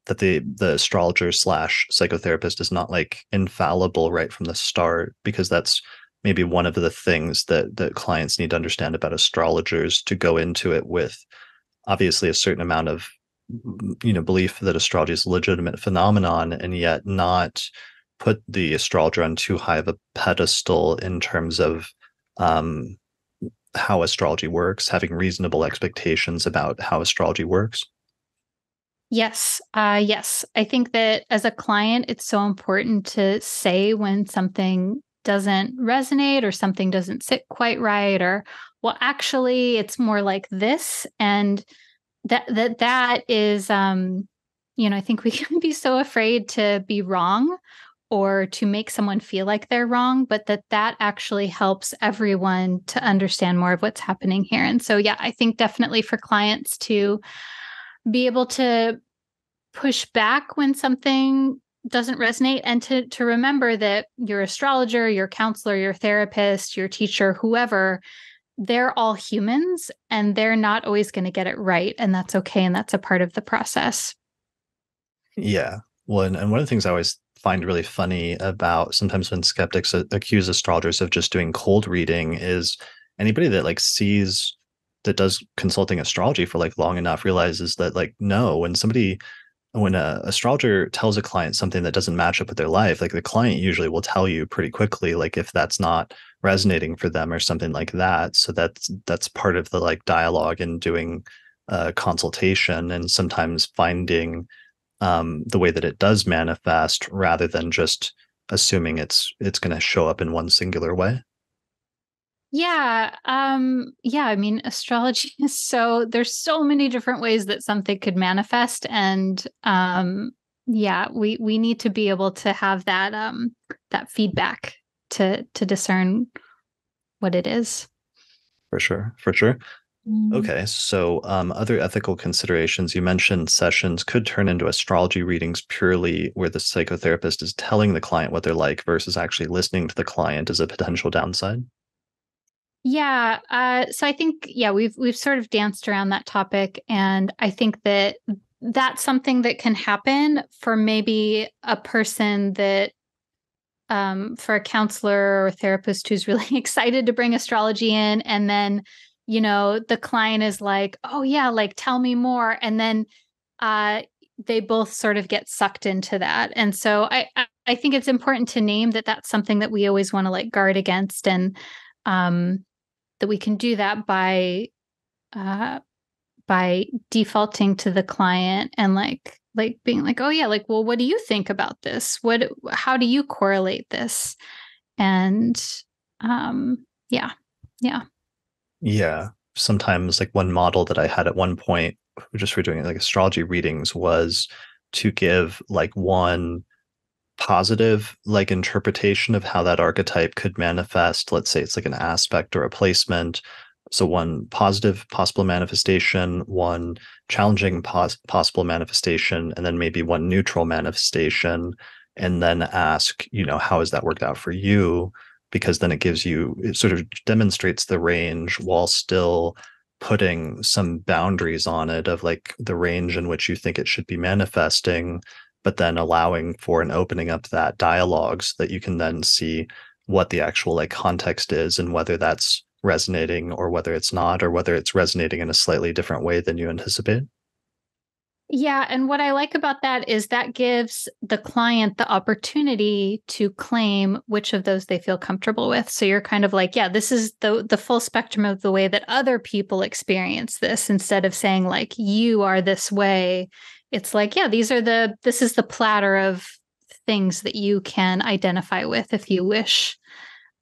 that the astrologer slash psychotherapist is not like infallible right from the start, because that's maybe one of the things that clients need to understand about astrologers, to go into it with obviously a certain amount of belief that astrology is a legitimate phenomenon, and yet not put the astrologer on too high of a pedestal in terms of how astrology works, having reasonable expectations about how astrology works. Yes. Yes. I think that as a client, it's so important to say when something doesn't resonate or something doesn't sit quite right, or, well, actually, it's more like this. And that is, I think we can be so afraid to be wrong or to make someone feel like they're wrong, but that actually helps everyone to understand more of what's happening here. And so, yeah, I think definitely for clients to be able to push back when something doesn't resonate, and to remember that your astrologer, your counselor, your therapist, your teacher, whoever, they're all humans and they're not always going to get it right. And that's okay. And that's a part of the process. Yeah. Well, and one of the things I always find really funny about sometimes when skeptics accuse astrologers of just doing cold reading is anybody that like sees that does consulting astrology for like long enough realizes that like, no, when a astrologer tells a client something that doesn't match up with their life, like the client usually will tell you pretty quickly, like if that's not resonating for them or something like that. So that's part of the like dialogue and doing consultation, and sometimes finding the way that it does manifest rather than just assuming it's going to show up in one singular way. Yeah. Yeah. I mean, astrology is there's so many different ways that something could manifest. And yeah, we need to be able to have that feedback to discern what it is. For sure. For sure. Mm. Okay, so other ethical considerations. You mentioned sessions could turn into astrology readings purely where the psychotherapist is telling the client what they're like versus actually listening to the client as a potential downside. Yeah. So I think, yeah, we've sort of danced around that topic, and I think that that's something that can happen for maybe a person that, for a counselor or therapist who's really excited to bring astrology in, and then, the client is like, "Oh yeah, like tell me more," and then, they both sort of get sucked into that, and so I think it's important to name that that's something that we always want to like guard against, and um that we can do that uh, by defaulting to the client and like like being like, oh yeah, like, well, what do you think about this? How do you correlate this? And yeah, yeah. Yeah. Sometimes like one model that I had at one point, just for doing like astrology readings, was to give like one positive like interpretation of how that archetype could manifest. Let's say it's like an aspect or a placement. So one positive possible manifestation, one challenging possible manifestation, and then maybe one neutral manifestation, and then ask, how has that worked out for you? Because then it sort of demonstrates the range while still putting some boundaries on it of like the range in which you think it should be manifesting, but then allowing for and opening up that dialogue so that you can then see what the actual like context is and whether that's resonating or whether it's not, or whether it's resonating in a slightly different way than you anticipate. Yeah. And what I like about that is that gives the client the opportunity to claim which of those they feel comfortable with. So you're kind of like, yeah, this is the full spectrum of the way that other people experience this, instead of saying like, you are this way. It's like, yeah, this is the platter of things that you can identify with if you wish.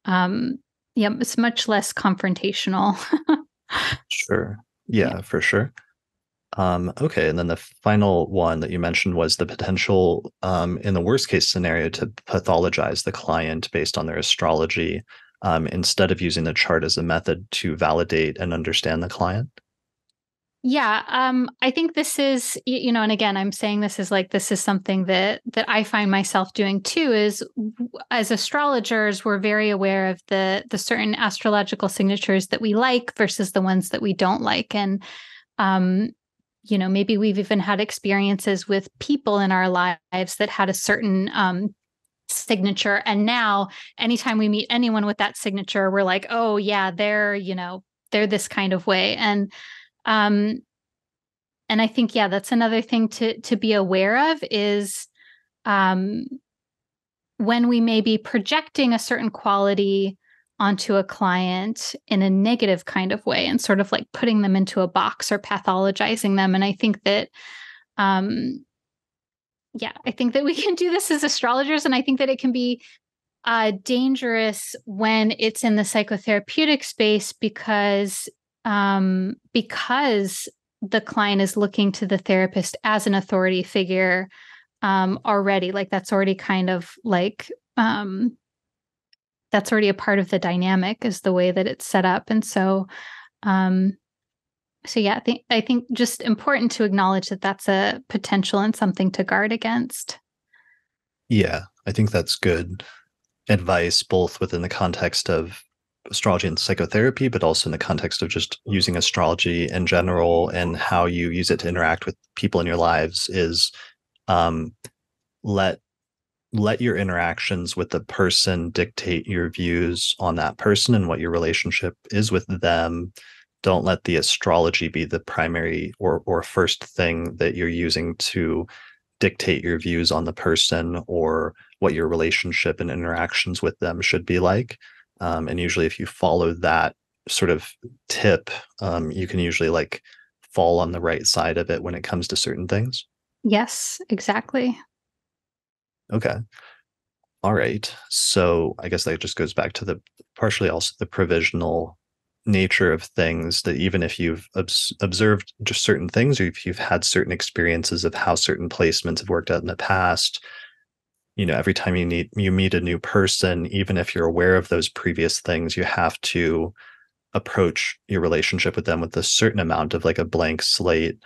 Um, yeah, it's much less confrontational. Sure. Yeah. Yeah, for sure. Okay, and then the final one that you mentioned was the potential, in the worst case scenario, to pathologize the client based on their astrology, instead of using the chart as a method to validate and understand the client. Yeah, I think this is, and again, I'm saying this is like, this is something that I find myself doing too, is as astrologers, we're very aware of the certain astrological signatures that we like versus the ones that we don't like. And um, maybe we've even had experiences with people in our lives that had a certain signature. And now anytime we meet anyone with that signature, we're like, oh yeah, they're this kind of way. Um, and I think, yeah, that's another thing to be aware of is um, when we may be projecting a certain quality onto a client in a negative kind of way and sort of like putting them into a box or pathologizing them. And I think that, yeah, I think that we can do this as astrologers. And I think that it can be dangerous when it's in the psychotherapeutic space because the client is looking to the therapist as an authority figure already. Like that's already kind of like that's already a part of the dynamic, is the way that it's set up. And um, so yeah, I think just important to acknowledge that that's a potential and something to guard against. Yeah, I think that's good advice, both within the context of astrology and psychotherapy, but also in the context of just using astrology in general and how you use it to interact with people in your lives. Is um, let let your interactions with the person dictate your views on that person and what your relationship is with them. Don't let the astrology be the primary or first thing that you're using to dictate your views on the person or what your relationship and interactions with them should be like. And usually, if you follow that sort of tip, you can usually like fall on the right side of it when it comes to certain things. Yes, exactly. Okay. All right. So I guess that just goes back to the partially also the provisional nature of things, that even if you've observed just certain things, or if you've had certain experiences of how certain placements have worked out in the past, every time you meet a new person, even if you're aware of those previous things, you have to approach your relationship with them with a certain amount of like a blank slate,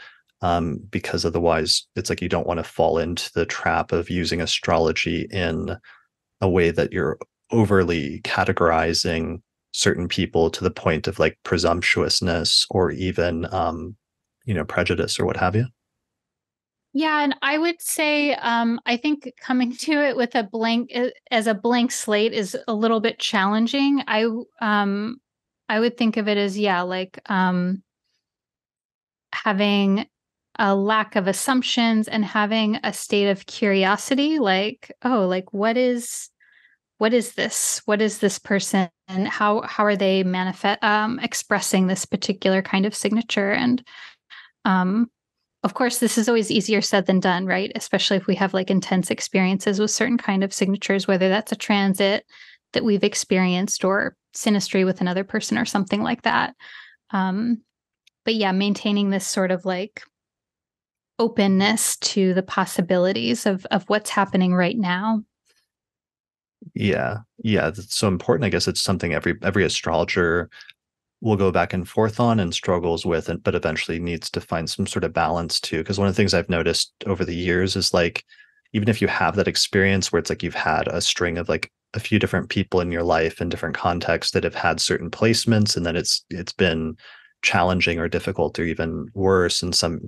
because otherwise it's like you don't want to fall into the trap of using astrology in a way that you're overly categorizing certain people to the point of like presumptuousness or even prejudice or what have you. Yeah, and I would say I think coming to it with a blank as a blank slate is a little bit challenging. I would think of it as, yeah, like having a lack of assumptions and having a state of curiosity, like, oh, like what is this? What is this person? And how are they expressing this particular kind of signature? And um of course, this is always easier said than done, right? Especially if we have like intense experiences with certain kind of signatures, whether that's a transit that we've experienced or synastry with another person or something like that. But yeah, maintaining this sort of like openness to the possibilities of what's happening right now. Yeah. Yeah. That's so important. I guess it's something every astrologer will go back and forth on and struggles with it, but eventually needs to find some sort of balance too. Because one of the things I've noticed over the years is like, even if you have that experience where it's like you've had a string of like a few different people in your life in different contexts that have had certain placements, and then it's been challenging or difficult or even worse in some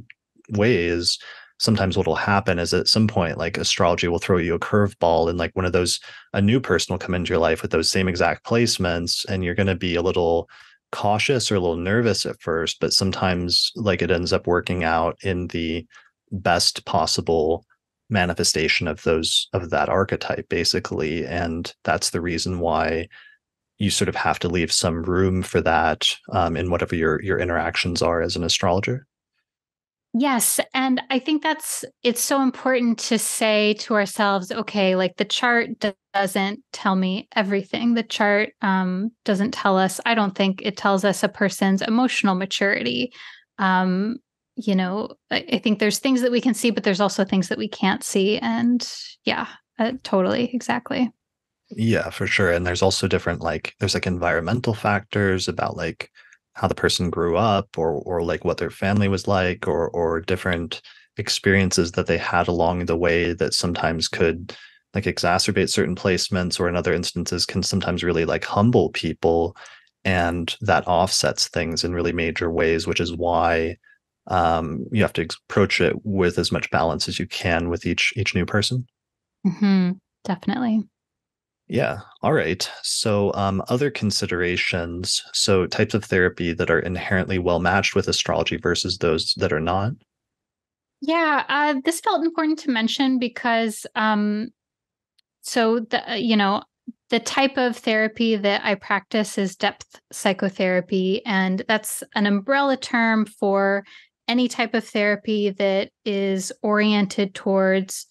ways. Sometimes what will happen is at some point, like astrology will throw you a curveball, and like one of those, a new person will come into your life with those same exact placements, and you're going to be a little cautious or a little nervous at first, but sometimes like it ends up working out in the best possible manifestation of that archetype basically. And that's the reason why you sort of have to leave some room for that in whatever your interactions are as an astrologer. Yes. And I think it's so important to say to ourselves, okay, like the chart doesn't tell me everything. The chart doesn't tell us, I don't think it tells us a person's emotional maturity. Um, I think there's things that we can see, but there's also things that we can't see. And yeah, totally. Exactly. Yeah, for sure. And there's also different like there's like environmental factors about like how the person grew up or like what their family was like or different experiences that they had along the way that sometimes could like exacerbate certain placements or in other instances can sometimes really like humble people, and that offsets things in really major ways, which is why you have to approach it with as much balance as you can with each new person. Hmm. Definitely. Yeah. All right. So, other considerations. So, types of therapy that are inherently well matched with astrology versus those that are not. Yeah, this felt important to mention because so the type of therapy that I practice is depth psychotherapy, and that's an umbrella term for any type of therapy that is oriented towards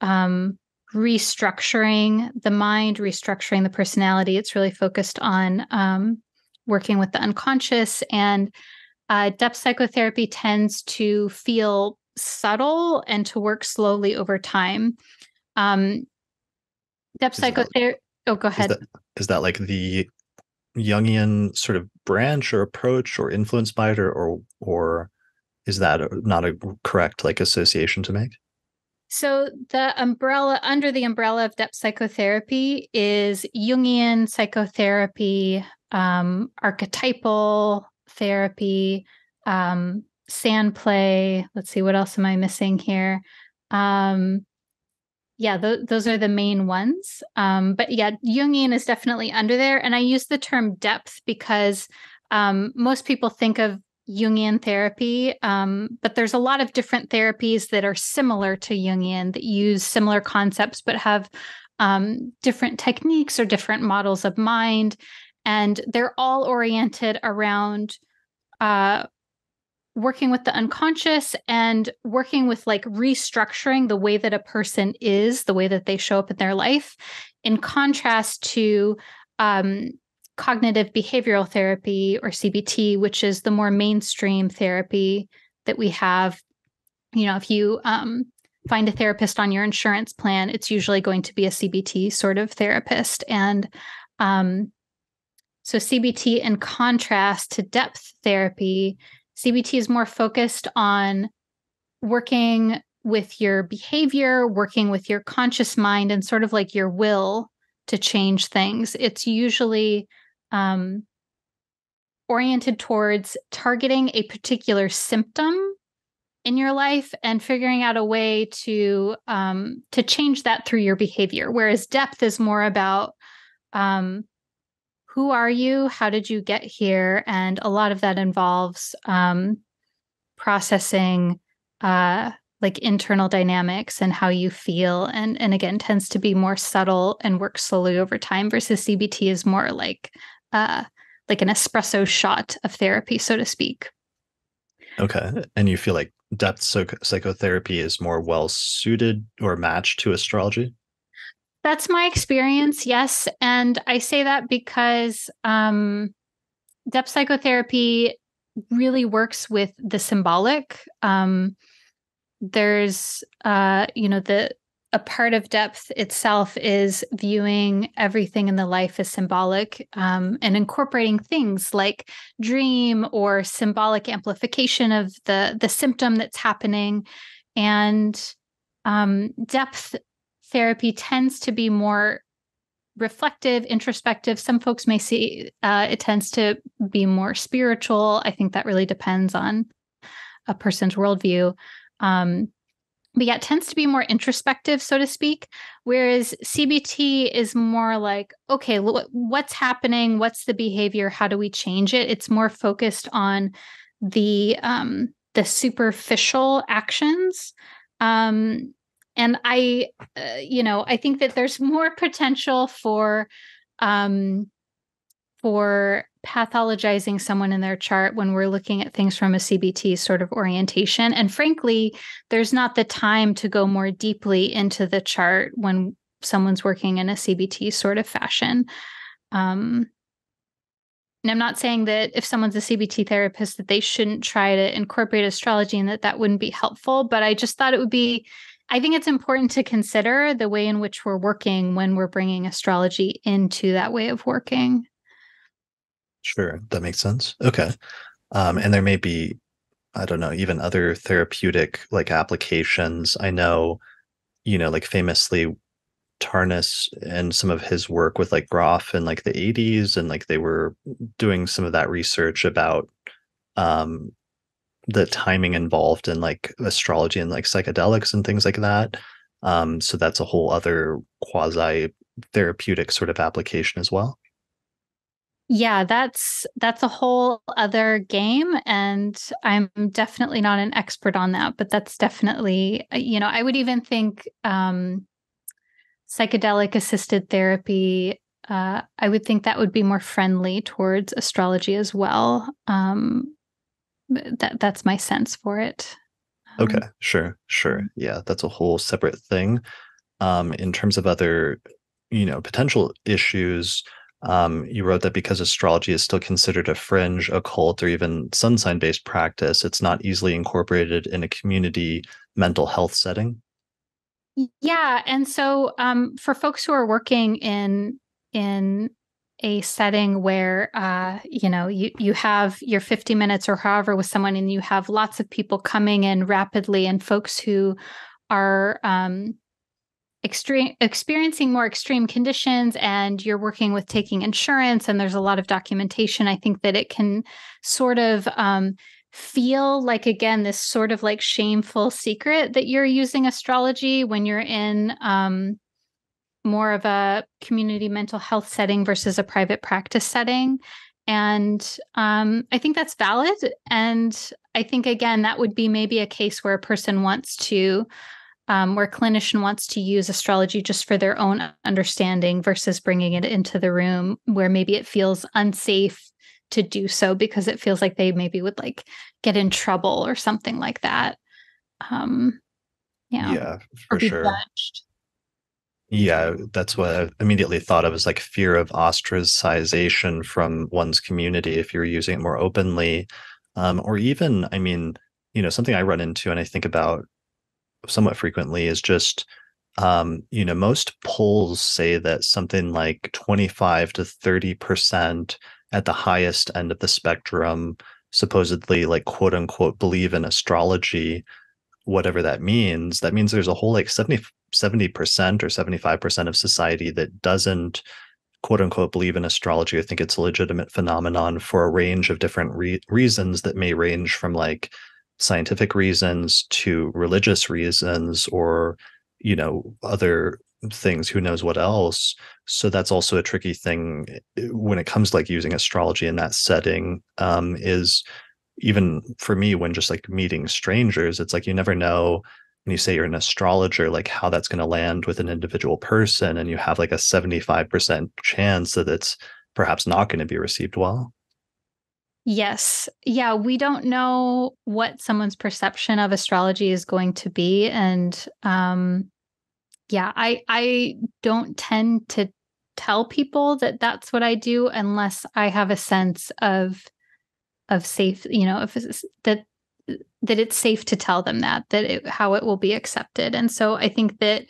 um, restructuring the mind, restructuring the personality. It's really focused on working with the unconscious, and depth psychotherapy tends to feel subtle and to work slowly over time. Um, Depth Is that psychotherapy. Oh, go is ahead. that is that like the Jungian sort of branch or approach or influenced by it, or is that not a correct like association to make? So under the umbrella of depth psychotherapy is Jungian psychotherapy, archetypal therapy, sand play. Let's see, what else am I missing here? Um, yeah, those are the main ones. But yeah, Jungian is definitely under there. And I use the term depth because most people think of Jungian therapy, but there's a lot of different therapies that are similar to Jungian that use similar concepts but have different techniques or different models of mind. And they're all oriented around uh, working with the unconscious and working with like restructuring the way that a person is, the way that they show up in their life, in contrast to um, cognitive behavioral therapy or CBT, which is the more mainstream therapy that we have. If you find a therapist on your insurance plan, it's usually going to be a CBT sort of therapist. And um, so CBT, in contrast to depth therapy, CBT is more focused on working with your behavior, working with your conscious mind, and sort of like your will to change things. It's usually um, oriented towards targeting a particular symptom in your life and figuring out a way to change that through your behavior. Whereas depth is more about um, who are you? How did you get here? And a lot of that involves processing like internal dynamics and how you feel. And again, tends to be more subtle and works slowly over time versus CBT is more like an espresso shot of therapy, so to speak. Okay. And you feel like depth psychotherapy is more well suited or matched to astrology? That's my experience, yes. And I say that because depth psychotherapy really works with the symbolic. There's, the a part of depth itself is viewing everything in the life as symbolic, and incorporating things like dream or symbolic amplification of the symptom that's happening. And depth therapy tends to be more reflective, introspective. Some folks may see it tends to be more spiritual. I think that really depends on a person's worldview. Um, but yeah, it tends to be more introspective, so to speak. Whereas CBT is more like, okay, what's happening? What's the behavior? How do we change it? It's more focused on the superficial actions. Um, and I think that there's more potential um, for pathologizing someone in their chart when we're looking at things from a CBT sort of orientation. And frankly, there's not the time to go more deeply into the chart when someone's working in a CBT sort of fashion. Um, and I'm not saying that if someone's a CBT therapist that they shouldn't try to incorporate astrology and that wouldn't be helpful, but I just thought it would be I think it's important to consider the way in which we're working when we're bringing astrology into that way of working. Sure, that makes sense. Okay. And there may be, I don't know, even other therapeutic like applications. I know, like famously Tarnas and some of his work with like Groff in like the 80s, and like they were doing some of that research about um the timing involved in like astrology and like psychedelics and things like that. So that's a whole other quasi therapeutic sort of application as well. Yeah, that's a whole other game, and I'm definitely not an expert on that, but that's definitely, I would even think psychedelic assisted therapy, I would think that would be more friendly towards astrology as well. That's my sense for it. Okay, Um, sure, sure. Yeah, that's a whole separate thing. In terms of other, potential issues, you wrote that because astrology is still considered a fringe, occult, or even sun sign based practice, it's not easily incorporated in a community mental health setting. Yeah, and so for folks who are working in a setting where you have your 50 minutes or however with someone, and you have lots of people coming in rapidly, and folks who are experiencing more extreme conditions, and you're working with taking insurance, and there's a lot of documentation. I think that it can sort of feel like, again, this sort of like shameful secret that you're using astrology when you're in more of a community mental health setting versus a private practice setting. And I think that's valid. And I think, again, that would be maybe a case where a person wants to, where a clinician wants to use astrology just for their own understanding versus bringing it into the room where maybe it feels unsafe to do so because it feels like they maybe would like get in trouble or something like that. Um, yeah, Yeah, or for be sure. judged. Yeah, that's what I immediately thought of as like fear of ostracization from one's community if you're using it more openly. Or even, I mean, something I run into and I think about somewhat frequently is just, most polls say that something like 25 to 30% at the highest end of the spectrum supposedly like quote unquote believe in astrology, whatever that means. That means there's a whole like 70% or 75% of society that doesn't quote unquote believe in astrology. I think it's a legitimate phenomenon for a range of different reasons that may range from like scientific reasons to religious reasons or, other things, who knows what else. So that's also a tricky thing when it comes to like using astrology in that setting, is even for me when just like meeting strangers, it's like you never know when you say you're an astrologer, like how that's going to land with an individual person. And you have like a 75% chance that it's perhaps not going to be received well. Yes. Yeah, we don't know what someone's perception of astrology is going to be. And yeah, I don't tend to tell people that that's what I do unless I have a sense of safe, that it's safe to tell them how it will be accepted. And so I think that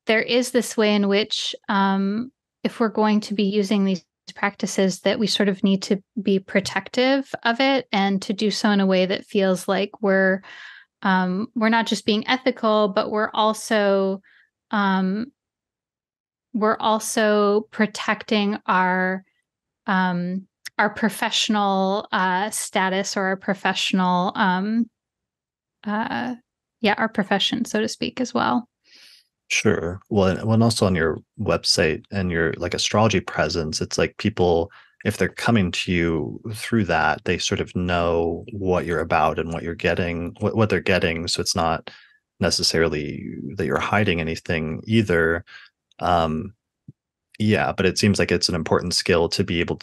there is this way in which, if we're going to be using these practices, that we sort of need to be protective of it and to do so in a way that feels like we're not just being ethical, but um, we're also protecting our professional status, or our professional our profession, so to speak, as well. Sure. Well, and also on your website and your like astrology presence, it's like people, if they're coming to you through that, they sort of know what you're about and what you're getting, what they're getting. So it's not necessarily that you're hiding anything either. Um, yeah, but it seems like it's an important skill to be able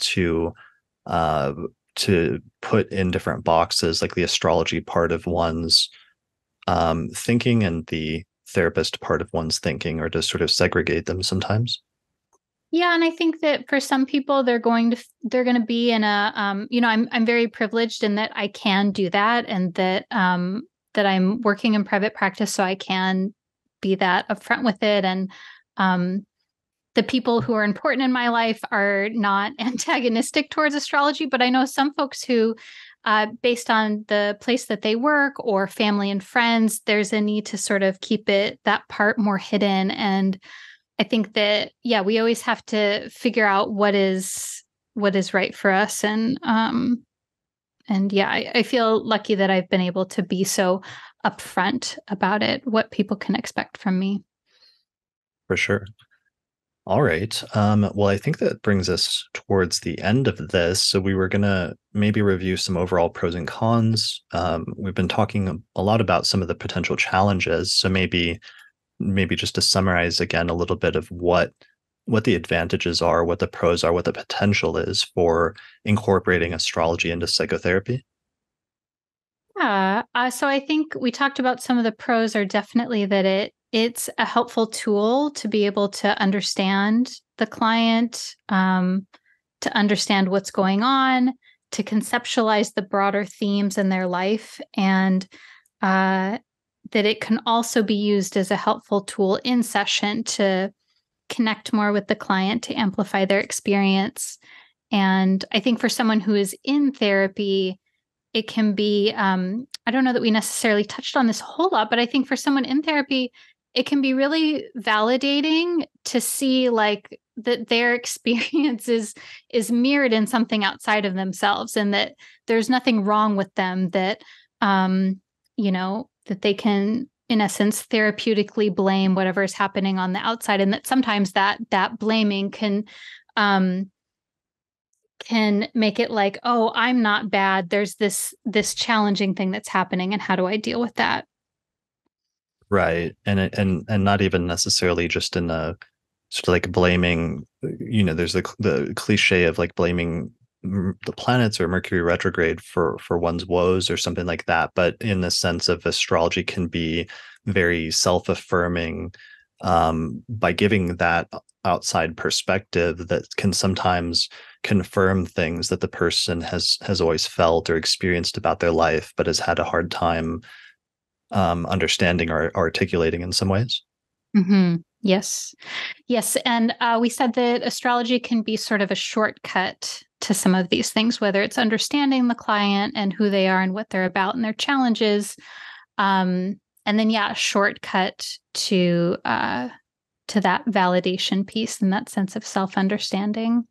uh, to put in different boxes, like the astrology part of one's thinking and the therapist part of one's thinking, or to sort of segregate them sometimes. Yeah, and I think that for some people, they're going to be in a I'm very privileged in that I can do that, and that I'm working in private practice, so I can be that upfront with it. And um, the people who are important in my life are not antagonistic towards astrology, but I know some folks who, based on the place that they work or family and friends, there's a need to sort of keep that part more hidden. And I think that, yeah, we always have to figure out what is right for us. And yeah, I feel lucky that I've been able to be so upfront about it, what people can expect from me. For sure. All right. Well, I think that brings us towards the end of this. So we were gonna maybe review some overall pros and cons. We've been talking a lot about some of the potential challenges. So maybe just to summarize again a little bit of what the advantages are, what the pros are, what the potential is for incorporating astrology into psychotherapy. Yeah. So I think we talked about some of the pros are definitely that it's a helpful tool to be able to understand the client, to understand what's going on, to conceptualize the broader themes in their life, and that it can also be used as a helpful tool in session to connect more with the client, to amplify their experience. And I think for someone who is in therapy, it can be, I don't know that we necessarily touched on this a whole lot, but I think for someone in therapy, it can be really validating to see like that their experience is mirrored in something outside of themselves, and that there's nothing wrong with them, that that they can, in essence, therapeutically blame whatever is happening on the outside, and that sometimes that blaming um can make it like, oh, I'm not bad, there's this challenging thing that's happening, and how do I deal with that? Right. And not even necessarily just in a sort of like blaming, there's the cliche of like blaming the planets or Mercury retrograde for one's woes or something like that. But in the sense of astrology can be very self-affirming, by giving that outside perspective that can sometimes confirm things that the person has always felt or experienced about their life, but has had a hard time understanding or articulating in some ways. Yes. Yes. And we said that astrology can be sort of a shortcut to some of these things, whether it's understanding the client and who they are and what they're about and their challenges. And then, yeah, a shortcut to that validation piece and that sense of self-understanding.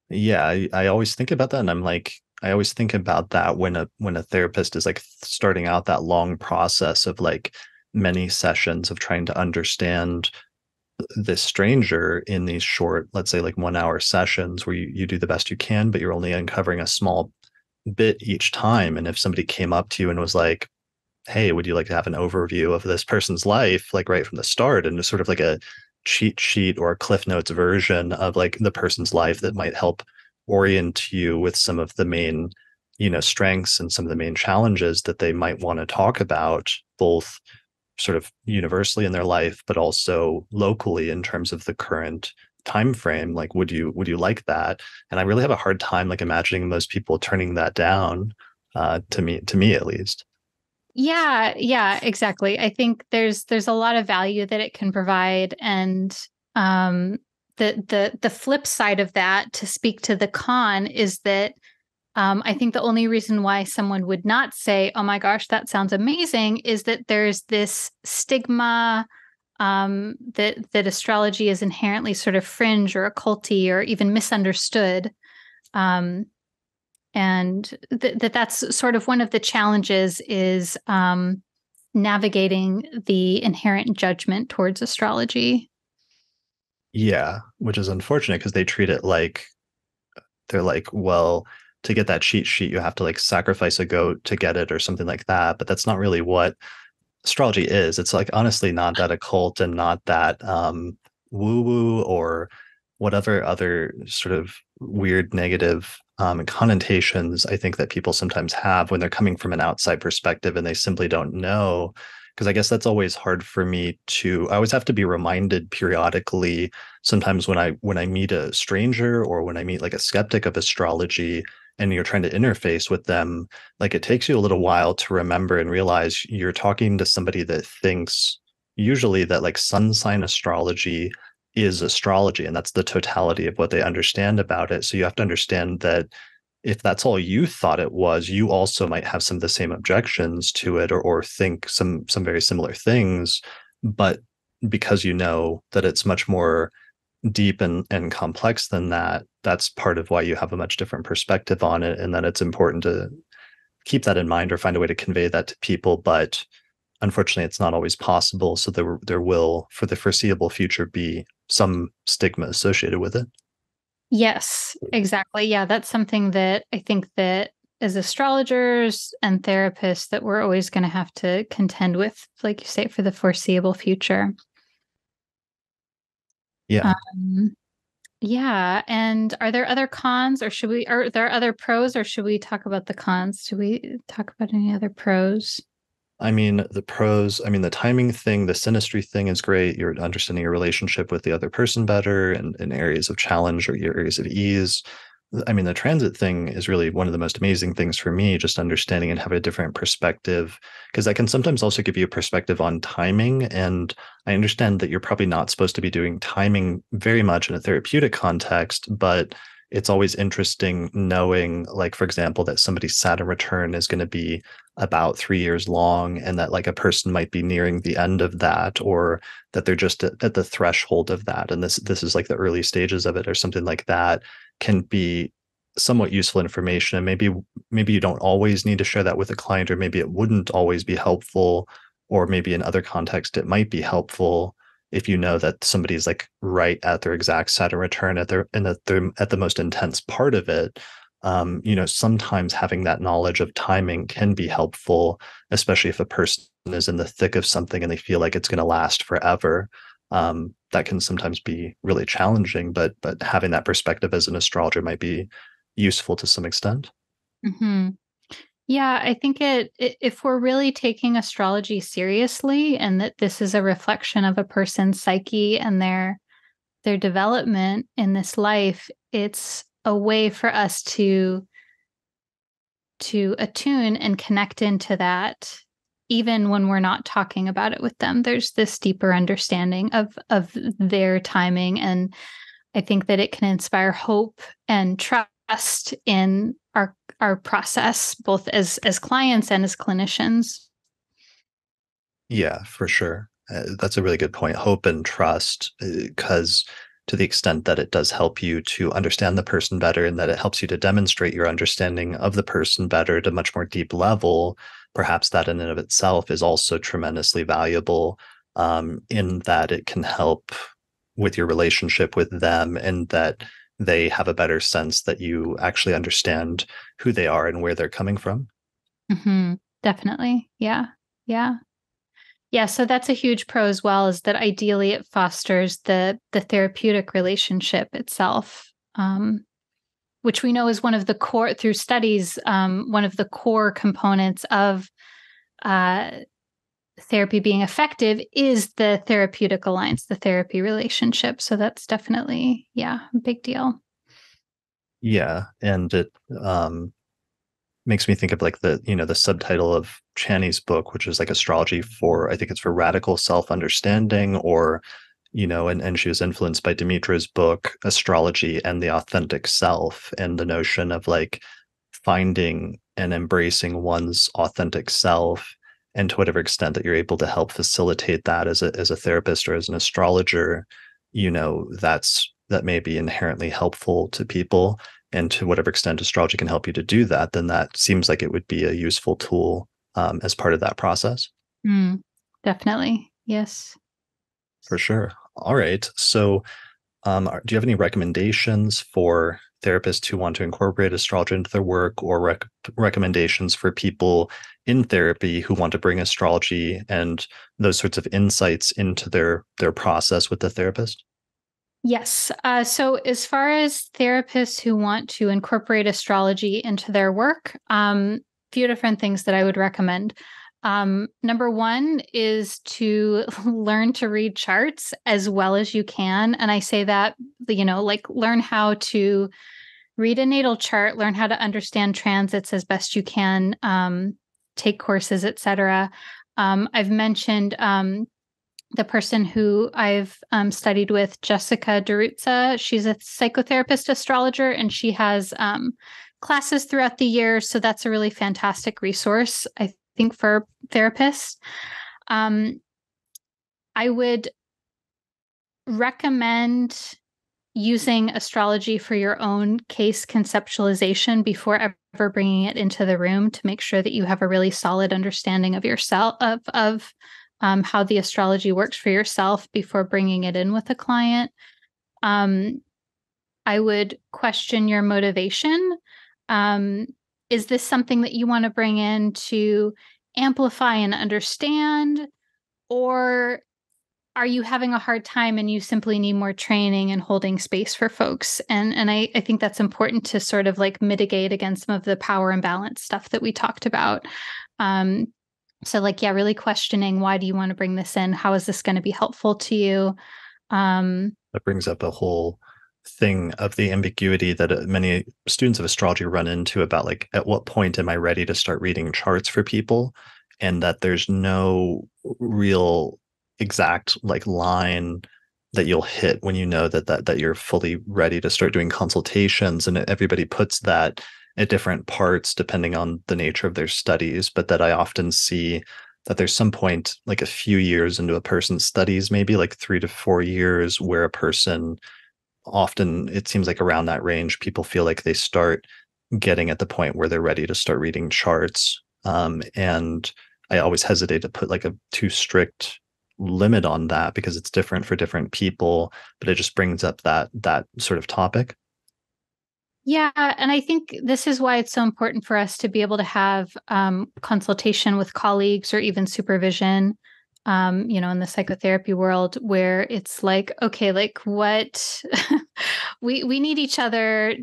Yeah, I always think about that, and I'm like, I always think about that when a therapist is like starting out that long process of like many sessions of trying to understand this stranger in these short, let's say like 1 hour sessions where you do the best you can, but you're only uncovering a small bit each time. And if somebody came up to you and was like, hey, would you like to have an overview of this person's life, like right from the start, and just sort of like a cheat sheet or a Cliff Notes version of like the person's life that might help orient you with some of the main, strengths and some of the main challenges that they might want to talk about, both sort of universally in their life, but also locally in terms of the current time frame. Like, would you like that? And I really have a hard time like imagining most people turning that down, to me at least. Yeah, yeah, exactly. I think there's a lot of value that it can provide, and um, the flip side of that, to speak to the con, is that I think the only reason why someone would not say, "Oh my gosh, that sounds amazing," is that there's this stigma that astrology is inherently sort of fringe or occulty or even misunderstood. Um, and that's sort of one of the challenges, is navigating the inherent judgment towards astrology. Yeah, which is unfortunate because they treat it like they're like, well, to get that cheat sheet, you have to like sacrifice a goat to get it or something like that. But that's not really what astrology is. It's like honestly not that occult and not that woo woo or whatever other sort of weird negative connotations I think that people sometimes have when they're coming from an outside perspective and they simply don't know. Because I guess that's always hard for me to. I always have to be reminded periodically. Sometimes when I meet a stranger or when I meet like a skeptic of astrology, and you're trying to interface with them, like it takes you a little while to remember and realize you're talking to somebody that thinks usually that like sun sign astrology is astrology and that's the totality of what they understand about it. So you have to understand that if that's all you thought it was, you also might have some of the same objections to it, or think some very similar things. But because you know that it's much more deep and complex than that, that's part of why you have a much different perspective on it. And then it's important to keep that in mind or find a way to convey that to people. But unfortunately, it's not always possible. So there will, for the foreseeable future, be some stigma associated with it. Yes, exactly. Yeah, that's something that I think that as astrologers and therapists that we're always going to have to contend with, like you say, for the foreseeable future. Yeah. Um, yeah, and are there other cons, or are there other pros, or should we talk about the cons? Should we talk about any other pros? I mean, the pros, I mean, the timing thing, the synastry thing is great. You're understanding your relationship with the other person better and in areas of challenge or your areas of ease. I mean, the transit thing is really one of the most amazing things for me, just understanding and have a different perspective, because that can sometimes also give you a perspective on timing. And I understand that you're probably not supposed to be doing timing very much in a therapeutic context, but it's always interesting knowing, like, for example, that somebody's Saturn return is going to be about 3 years long, and that like a person might be nearing the end of that, or that they're just at the threshold of that. And this is like the early stages of it or something like that can be somewhat useful information. And maybe you don't always need to share that with a client, or maybe it wouldn't always be helpful, or maybe in other contexts it might be helpful if you know that somebody's like right at their exact Saturn return at their and that they're at the most intense part of it. Sometimes having that knowledge of timing can be helpful, especially if a person is in the thick of something and they feel like it's going to last forever. That can sometimes be really challenging, but having that perspective as an astrologer might be useful to some extent. Hmm. Yeah, I think if we're really taking astrology seriously, and that this is a reflection of a person's psyche and their development in this life, it's a way for us to attune and connect into that, even when we're not talking about it with them. There's this deeper understanding of their timing, and I think that it can inspire hope and trust in our process, both as clients and as clinicians. Yeah, for sure. That's a really good point. Hope and trust, because to the extent that it does help you to understand the person better and that it helps you to demonstrate your understanding of the person better at a much more deep level, perhaps that in and of itself is also tremendously valuable, in that it can help with your relationship with them and that they have a better sense that you actually understand who they are and where they're coming from. Hmm. Definitely. Yeah. Yeah. Yeah. So that's a huge pro as well, is that ideally it fosters the therapeutic relationship itself. which we know is one of the core, through studies, one of the core components of uh, therapy being effective is the therapeutic alliance, the therapy relationship. So that's definitely, yeah, a big deal. Yeah, and it makes me think of like the subtitle of Chani's book, which is like astrology for, I think it's for radical self-understanding, or and she was influenced by Demetra's book, Astrology and the Authentic Self, and the notion of like finding and embracing one's authentic self, and to whatever extent that you're able to help facilitate that as a therapist or as an astrologer, that may be inherently helpful to people. And to whatever extent astrology can help you to do that, then that seems like it would be a useful tool as part of that process. Mm, definitely. Yes. For sure. All right. So, do you have any recommendations for therapists who want to incorporate astrology into their work, or recommendations for people in therapy who want to bring astrology and those sorts of insights into their process with the therapist? Yes. So, as far as therapists who want to incorporate astrology into their work, few different things that I would recommend. Number one is to learn to read charts as well as you can. And I say that, like learn how to read a natal chart, learn how to understand transits as best you can, take courses, etc. I've mentioned the person who I've studied with, Jessica Derutza. She's a psychotherapist astrologer, and she has classes throughout the year. So that's a really fantastic resource, I think, for therapists. I would recommend using astrology for your own case conceptualization before ever bringing it into the room, to make sure that you have a really solid understanding of yourself, of how the astrology works for yourself before bringing it in with a client. I would question your motivation. Is this something that you want to bring in to amplify and understand? Or are you having a hard time and you simply need more training and holding space for folks? And I think that's important to sort of like mitigate against some of the power imbalance stuff that we talked about. So like, yeah, really questioning, why do you want to bring this in? How is this going to be helpful to you? That brings up a whole thing of the ambiguity that many students of astrology run into about like, at what point am I ready to start reading charts for people? And that there's no real exact like line that you'll hit when you know that you're fully ready to start doing consultations, and everybody puts that at different parts depending on the nature of their studies. But that I often see that there's some point, like a few years into a person's studies, maybe like 3 to 4 years, where a person, often it seems like around that range, people feel like they start getting at the point where they're ready to start reading charts. And I always hesitate to put like a too strict limit on that, because it's different for different people, but it just brings up that sort of topic. Yeah, and I think this is why it's so important for us to be able to have consultation with colleagues, or even supervision, in the psychotherapy world, where it's like, okay, like what we need each other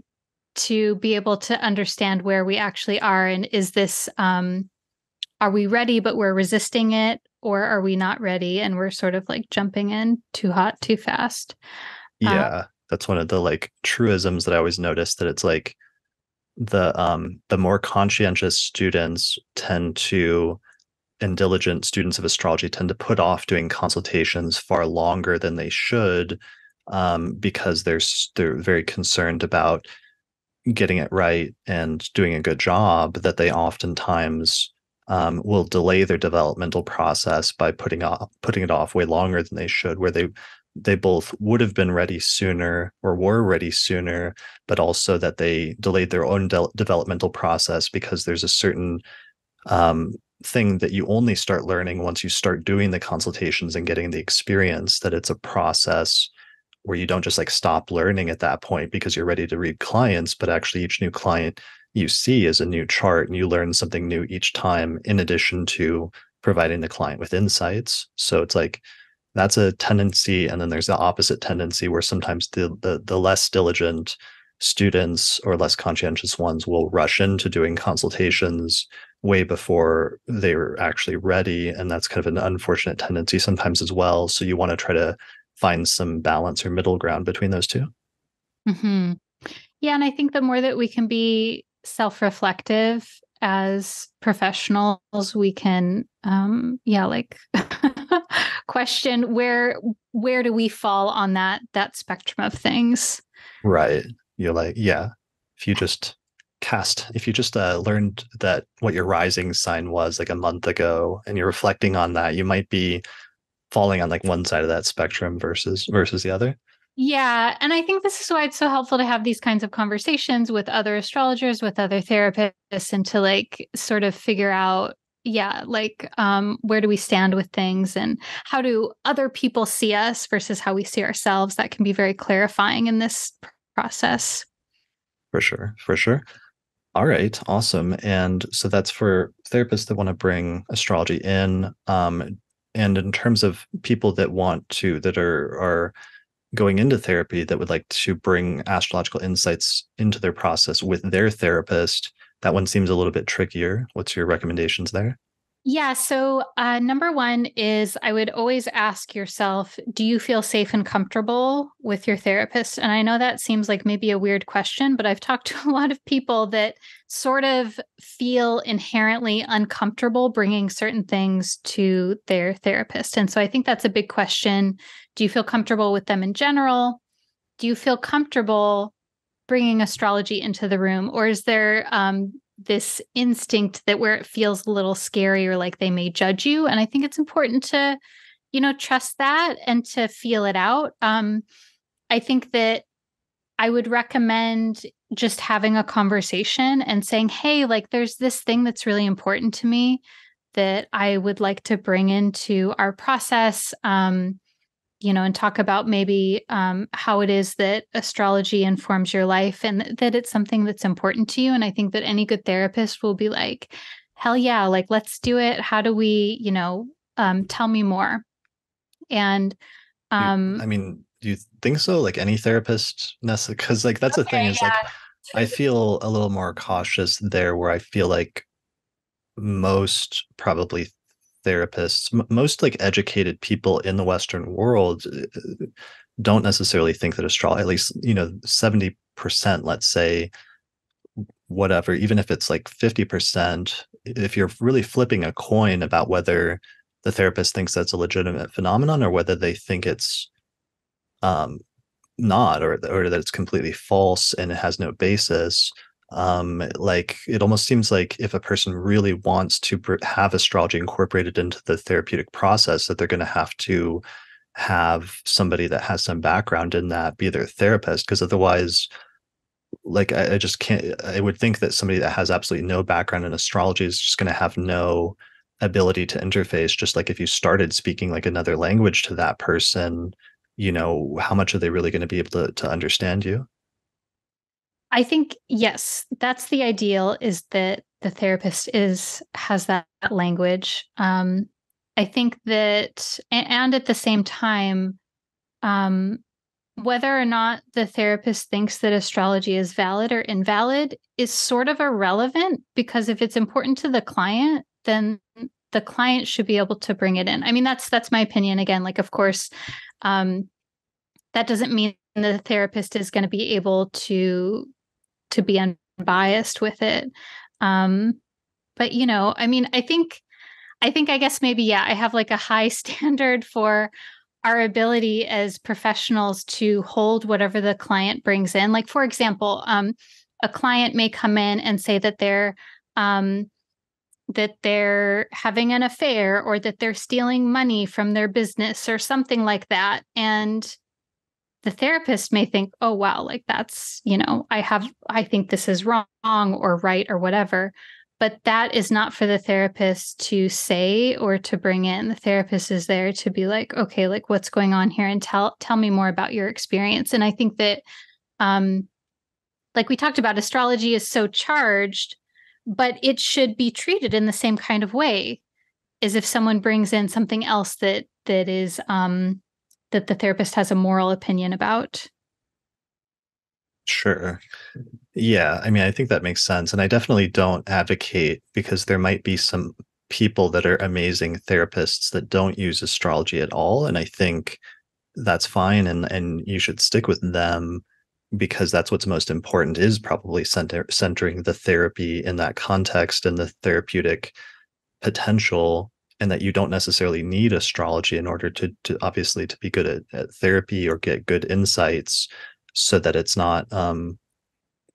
to be able to understand where we actually are, and is this are we ready but we're resisting it, or are we not ready and we're sort of like jumping in too hot, too fast? Uh, Yeah, that's one of the like truisms that I always notice, that it's like the more conscientious students tend to, and diligent students of astrology tend to put off doing consultations far longer than they should, because they're very concerned about getting it right and doing a good job, that they oftentimes will delay their developmental process by putting it off way longer than they should, where they both would have been ready sooner or were ready sooner, but also that they delayed their own developmental process, because there's a certain thing that you only start learning once you start doing the consultations and getting the experience, that it's a process where you don't just like stop learning at that point because you're ready to read clients, but actually each new client you see is a new chart, and you learn something new each time, in addition to providing the client with insights. So it's like, that's a tendency. And then there's the opposite tendency, where sometimes the less diligent students or less conscientious ones will rush into doing consultations way before they're actually ready. And that's kind of an unfortunate tendency sometimes as well. So you want to try to find some balance or middle ground between those two. Hmm. Yeah. And I think the more that we can be self-reflective as professionals, we can, like question where do we fall on that spectrum of things. Right. You're like, yeah, if you just learned that what your rising sign was like a month ago and you're reflecting on that, you might be falling on like one side of that spectrum versus the other. Yeah. And I think this is why it's so helpful to have these kinds of conversations with other astrologers, with other therapists, and to like sort of figure out, where do we stand with things and how do other people see us versus how we see ourselves? That can be very clarifying in this process. For sure. For sure. All right, awesome. And so that's for therapists that want to bring astrology in. And in terms of people that are going into therapy that would like to bring astrological insights into their process with their therapist, that one seems a little bit trickier. What's your recommendations there? Yeah. So, number one is I would always ask yourself, do you feel safe and comfortable with your therapist? And I know that seems like maybe a weird question, but I've talked to a lot of people that sort of feel inherently uncomfortable bringing certain things to their therapist. And so I think that's a big question. Do you feel comfortable with them in general? Do you feel comfortable bringing astrology into the room? Or is there this instinct that where it feels a little scary or like they may judge you? And I think it's important to, trust that and to feel it out. I think that I would recommend just having a conversation and saying, hey, like there's this thing that's really important to me that I would like to bring into our process. And talk about maybe how it is that astrology informs your life and that it's something that's important to you. And I think that any good therapist will be like, hell yeah, like, let's do it. How do we, tell me more? And I mean, do you think so? Like any therapist necessarily? Because like that's the thing okay, is like yeah. I feel a little more cautious there where I feel like most probably therapists, most like educated people in the Western world don't necessarily think that astrology, at least, 70%, let's say, whatever, even if it's like 50%, if you're really flipping a coin about whether the therapist thinks that's a legitimate phenomenon or whether they think it's um, not, or that it's completely false and it has no basis. Like it almost seems like if a person really wants to have astrology incorporated into the therapeutic process, that they're going to have somebody that has some background in that be their therapist, because otherwise, like I just can't. I would think that somebody that has absolutely no background in astrology is just going to have no ability to interface. Just like if you started speaking like another language to that person, how much are they really going to be able to understand you? I think, yes, that's the ideal is that the therapist has that language. I think that, and at the same time, um, whether or not the therapist thinks that astrology is valid or invalid is sort of irrelevant because if it's important to the client, then the client should be able to bring it in. I mean, that's my opinion. Again, like, of course, um, that doesn't mean the therapist is going to be able to be unbiased with it. Um, but I mean, I guess maybe, yeah, I have like a high standard for our ability as professionals to hold whatever the client brings in. Like, for example, a client may come in and say um, that they're having an affair or that they're stealing money from their business or something like that. And the therapist may think, oh, wow, like that's, I think this is wrong or right or whatever. But that is not for the therapist to say or to bring in. The therapist is there to be like, okay, like what's going on here and tell me more about your experience. And I think that, um, like we talked about, astrology is so charged, but it should be treated in the same kind of way as if someone brings in something else that is that the therapist has a moral opinion about. Sure. Yeah, I mean, I think that makes sense. And I definitely don't advocate because there might be some people that are amazing therapists that don't use astrology at all. And I think that's fine and you should stick with them because that's what's most important is probably centering the therapy in that context and the therapeutic potential and that you don't necessarily need astrology in order to obviously to be good at therapy or get good insights so that it's not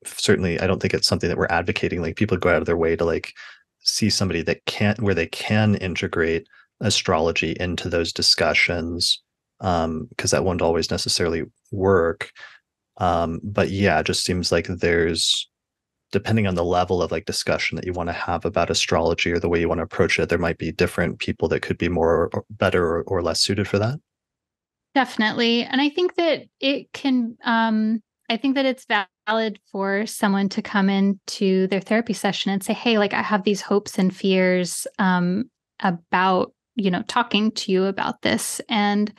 certainly I don't think it's something that we're advocating like people go out of their way to like see somebody that can't where they can integrate astrology into those discussions because that won't always necessarily work but yeah it just seems like there's depending on the level of like discussion that you want to have about astrology or the way you want to approach it there might be different people that could be more or better or less suited for that. Definitely. And I think that I think that it's valid for someone to come into their therapy session and say, hey, like I have these hopes and fears about, talking to you about this. And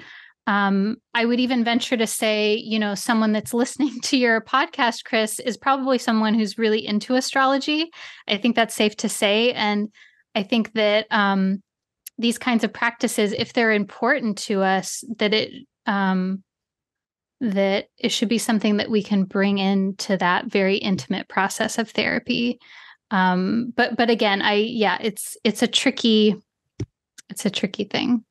I would even venture to say, someone that's listening to your podcast, Chris, is probably someone who's really into astrology. I think that's safe to say. And I think that these kinds of practices, if they're important to us, that it should be something that we can bring into that very intimate process of therapy. But again, it's a tricky thing.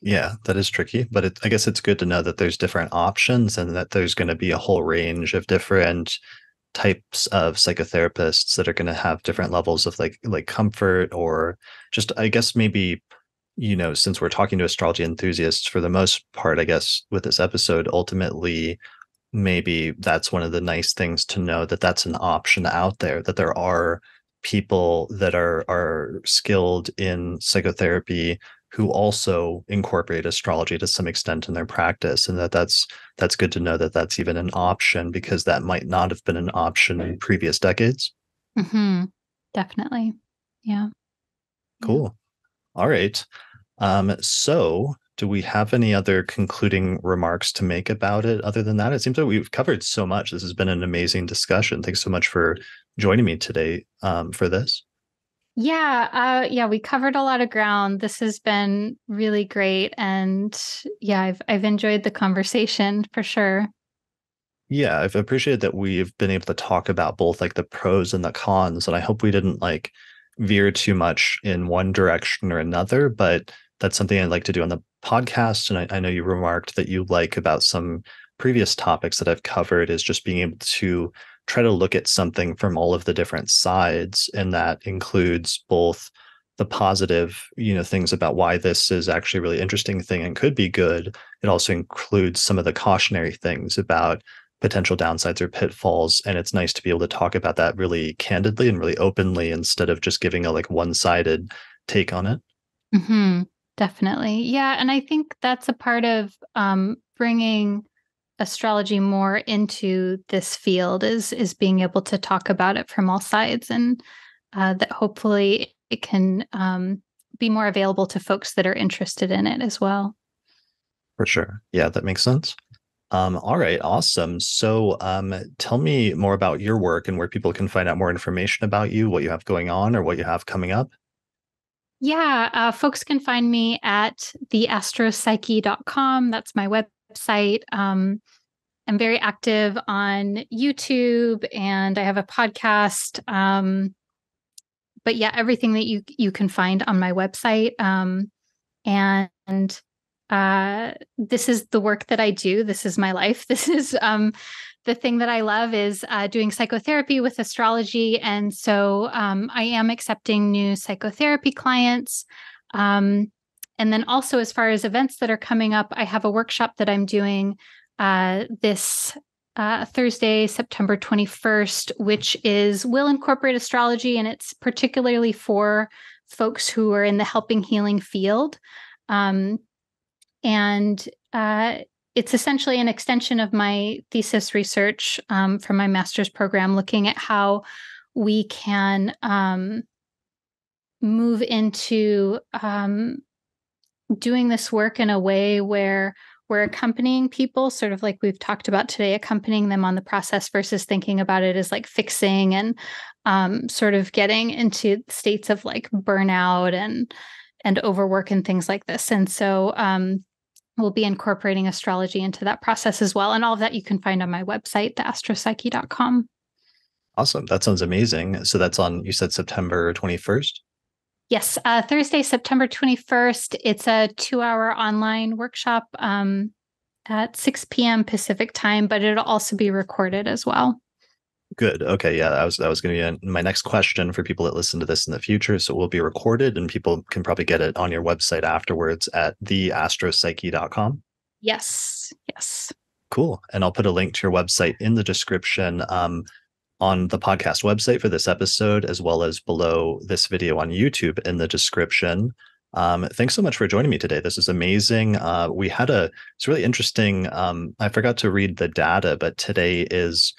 Yeah, that is tricky, but I guess it's good to know that there's different options and that there's going to be a whole range of different types of psychotherapists that are going to have different levels of like comfort or just I guess maybe since we're talking to astrology enthusiasts for the most part, I guess with this episode, ultimately maybe that's one of the nice things to know that that's an option out there, that there are people that are skilled in psychotherapy who also incorporate astrology to some extent in their practice and that's good to know that that's even an option because that might not have been an option in previous decades. Mm-hmm. Definitely. Yeah. Yeah. Cool. All right. So do we have any other concluding remarks to make about it other than that? It seems like we've covered so much. This has been an amazing discussion. Thanks so much for joining me today for this. Yeah, we covered a lot of ground. This has been really great. And yeah, I've enjoyed the conversation for sure. Yeah, I've appreciated that we've been able to talk about both like the pros and the cons, and I hope we didn't like veer too much in one direction or another, but that's something I'd like to do on the podcast. And I know you remarked that you like about some previous topics that I've covered is just being able to try to look at something from all of the different sides, and that includes both the positive, things about why this is actually a really interesting thing and could be good. It also includes some of the cautionary things about potential downsides or pitfalls. And it's nice to be able to talk about that really candidly and really openly instead of just giving a like one-sided take on it. Hmm. Definitely. Yeah. And I think that's a part of bringing astrology more into this field is being able to talk about it from all sides and that hopefully it can be more available to folks that are interested in it as well. For sure. Yeah, that makes sense. All right, awesome. So tell me more about your work and where people can find out more information about you, what you have going on or what you have coming up. Yeah, folks can find me at theastropsyche.com. That's my website. I'm very active on YouTube and I have a podcast. But yeah, everything that you can find on my website. And this is the work that I do. This is my life. This is the thing that I love is doing psychotherapy with astrology. And so I am accepting new psychotherapy clients. And then also, as far as events that are coming up, I have a workshop that I'm doing this Thursday, September 21st, which will incorporate astrology, and it's particularly for folks who are in the helping healing field. And it's essentially an extension of my thesis research from my master's program, looking at how we can move into doing this work in a way where we're accompanying people, sort of like we've talked about today, accompanying them on the process versus thinking about it as like fixing and sort of getting into states of like burnout and overwork and things like this. And so we'll be incorporating astrology into that process as well. And all of that you can find on my website, theastropsyche.com. Awesome. That sounds amazing. So that's on, you said September 21st? Yes, Thursday, September 21st. It's a 2-hour online workshop at 6 p.m. Pacific time, but it'll also be recorded as well. Good. Okay. Yeah, that was going to be my next question for people that listen to this in the future. So it will be recorded and people can probably get it on your website afterwards at theastropsyche.com. Yes. Yes. Cool. And I'll put a link to your website in the description on the podcast website for this episode, as well as below this video on YouTube in the description. Thanks so much for joining me today. This is amazing. It's really interesting. I forgot to read the data, but today is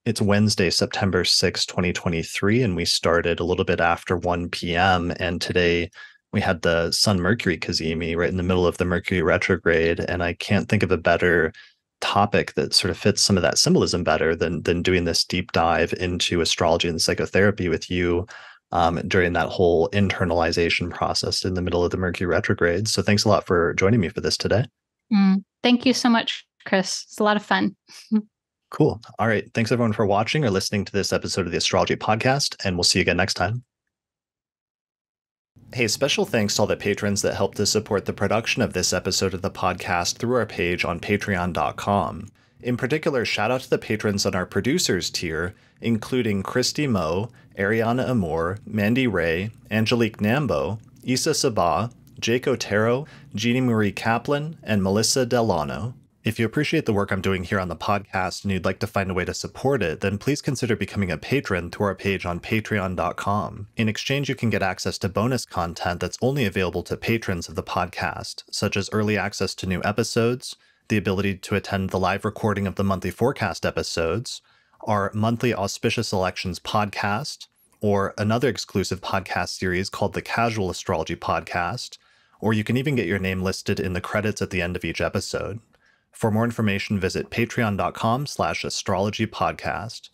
it's Wednesday, September 6, 2023, and we started a little bit after 1 p.m. And today we had the Sun-Mercury cazimi right in the middle of the Mercury retrograde, and I can't think of a better topic that sort of fits some of that symbolism better than doing this deep dive into astrology and psychotherapy with you during that whole internalization process in the middle of the Mercury retrograde. So thanks a lot for joining me for this today. Thank you so much, Chris. It's a lot of fun. Cool. All right. Thanks everyone for watching or listening to this episode of the Astrology Podcast, and we'll see you again next time. Hey, special thanks to all the patrons that helped to support the production of this episode of the podcast through our page on patreon.com. In particular, shout out to the patrons on our producers tier, including Christy Moe, Ariana Amour, Mandy Ray, Angelique Nambo, Issa Sabah, Jake Otero, Jeannie Marie Kaplan, and Melissa Delano. If you appreciate the work I'm doing here on the podcast and you'd like to find a way to support it, then please consider becoming a patron through our page on patreon.com. In exchange, you can get access to bonus content that's only available to patrons of the podcast, such as early access to new episodes, the ability to attend the live recording of the monthly forecast episodes, our monthly auspicious elections podcast, or another exclusive podcast series called the Casual Astrology Podcast, or you can even get your name listed in the credits at the end of each episode. For more information, visit patreon.com/astrologypodcast.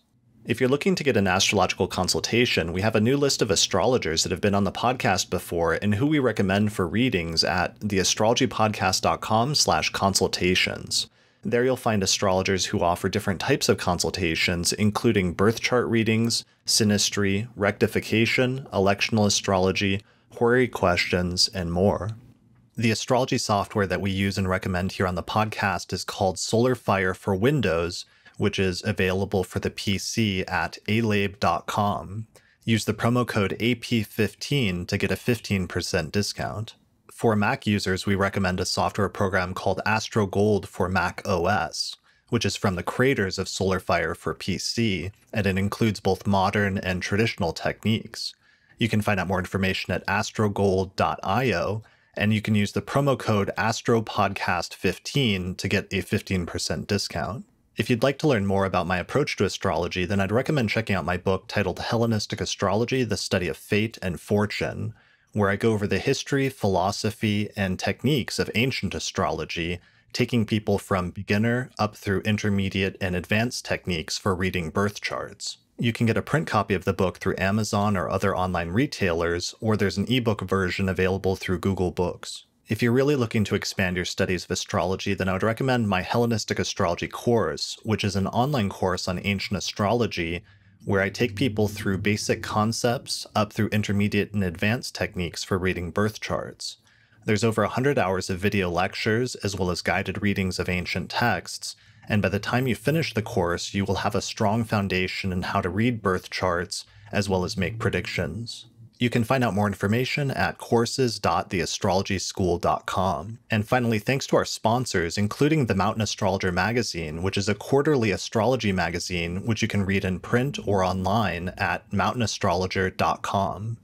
If you're looking to get an astrological consultation, we have a new list of astrologers that have been on the podcast before and who we recommend for readings at theastrologypodcast.com/consultations. There you'll find astrologers who offer different types of consultations, including birth chart readings, synastry, rectification, electional astrology, horary questions, and more. The astrology software that we use and recommend here on the podcast is called Solar Fire for Windows, which is available for the PC at alabe.com. Use the promo code AP15 to get a 15% discount. For Mac users, we recommend a software program called Astro Gold for Mac OS, which is from the creators of Solar Fire for PC, and it includes both modern and traditional techniques. You can find out more information at astrogold.io, and you can use the promo code ASTROPODCAST15 to get a 15% discount. If you'd like to learn more about my approach to astrology, then I'd recommend checking out my book titled Hellenistic Astrology, The Study of Fate and Fortune, where I go over the history, philosophy, and techniques of ancient astrology, taking people from beginner up through intermediate and advanced techniques for reading birth charts. You can get a print copy of the book through Amazon or other online retailers, or there's an ebook version available through Google Books. If you're really looking to expand your studies of astrology, then I would recommend my Hellenistic Astrology course, which is an online course on ancient astrology, where I take people through basic concepts up through intermediate and advanced techniques for reading birth charts. There's over 100 hours of video lectures, as well as guided readings of ancient texts, and by the time you finish the course, you will have a strong foundation in how to read birth charts, as well as make predictions. You can find out more information at courses.theastrologyschool.com. And finally, thanks to our sponsors, including the Mountain Astrologer magazine, which is a quarterly astrology magazine, which you can read in print or online at mountainastrologer.com.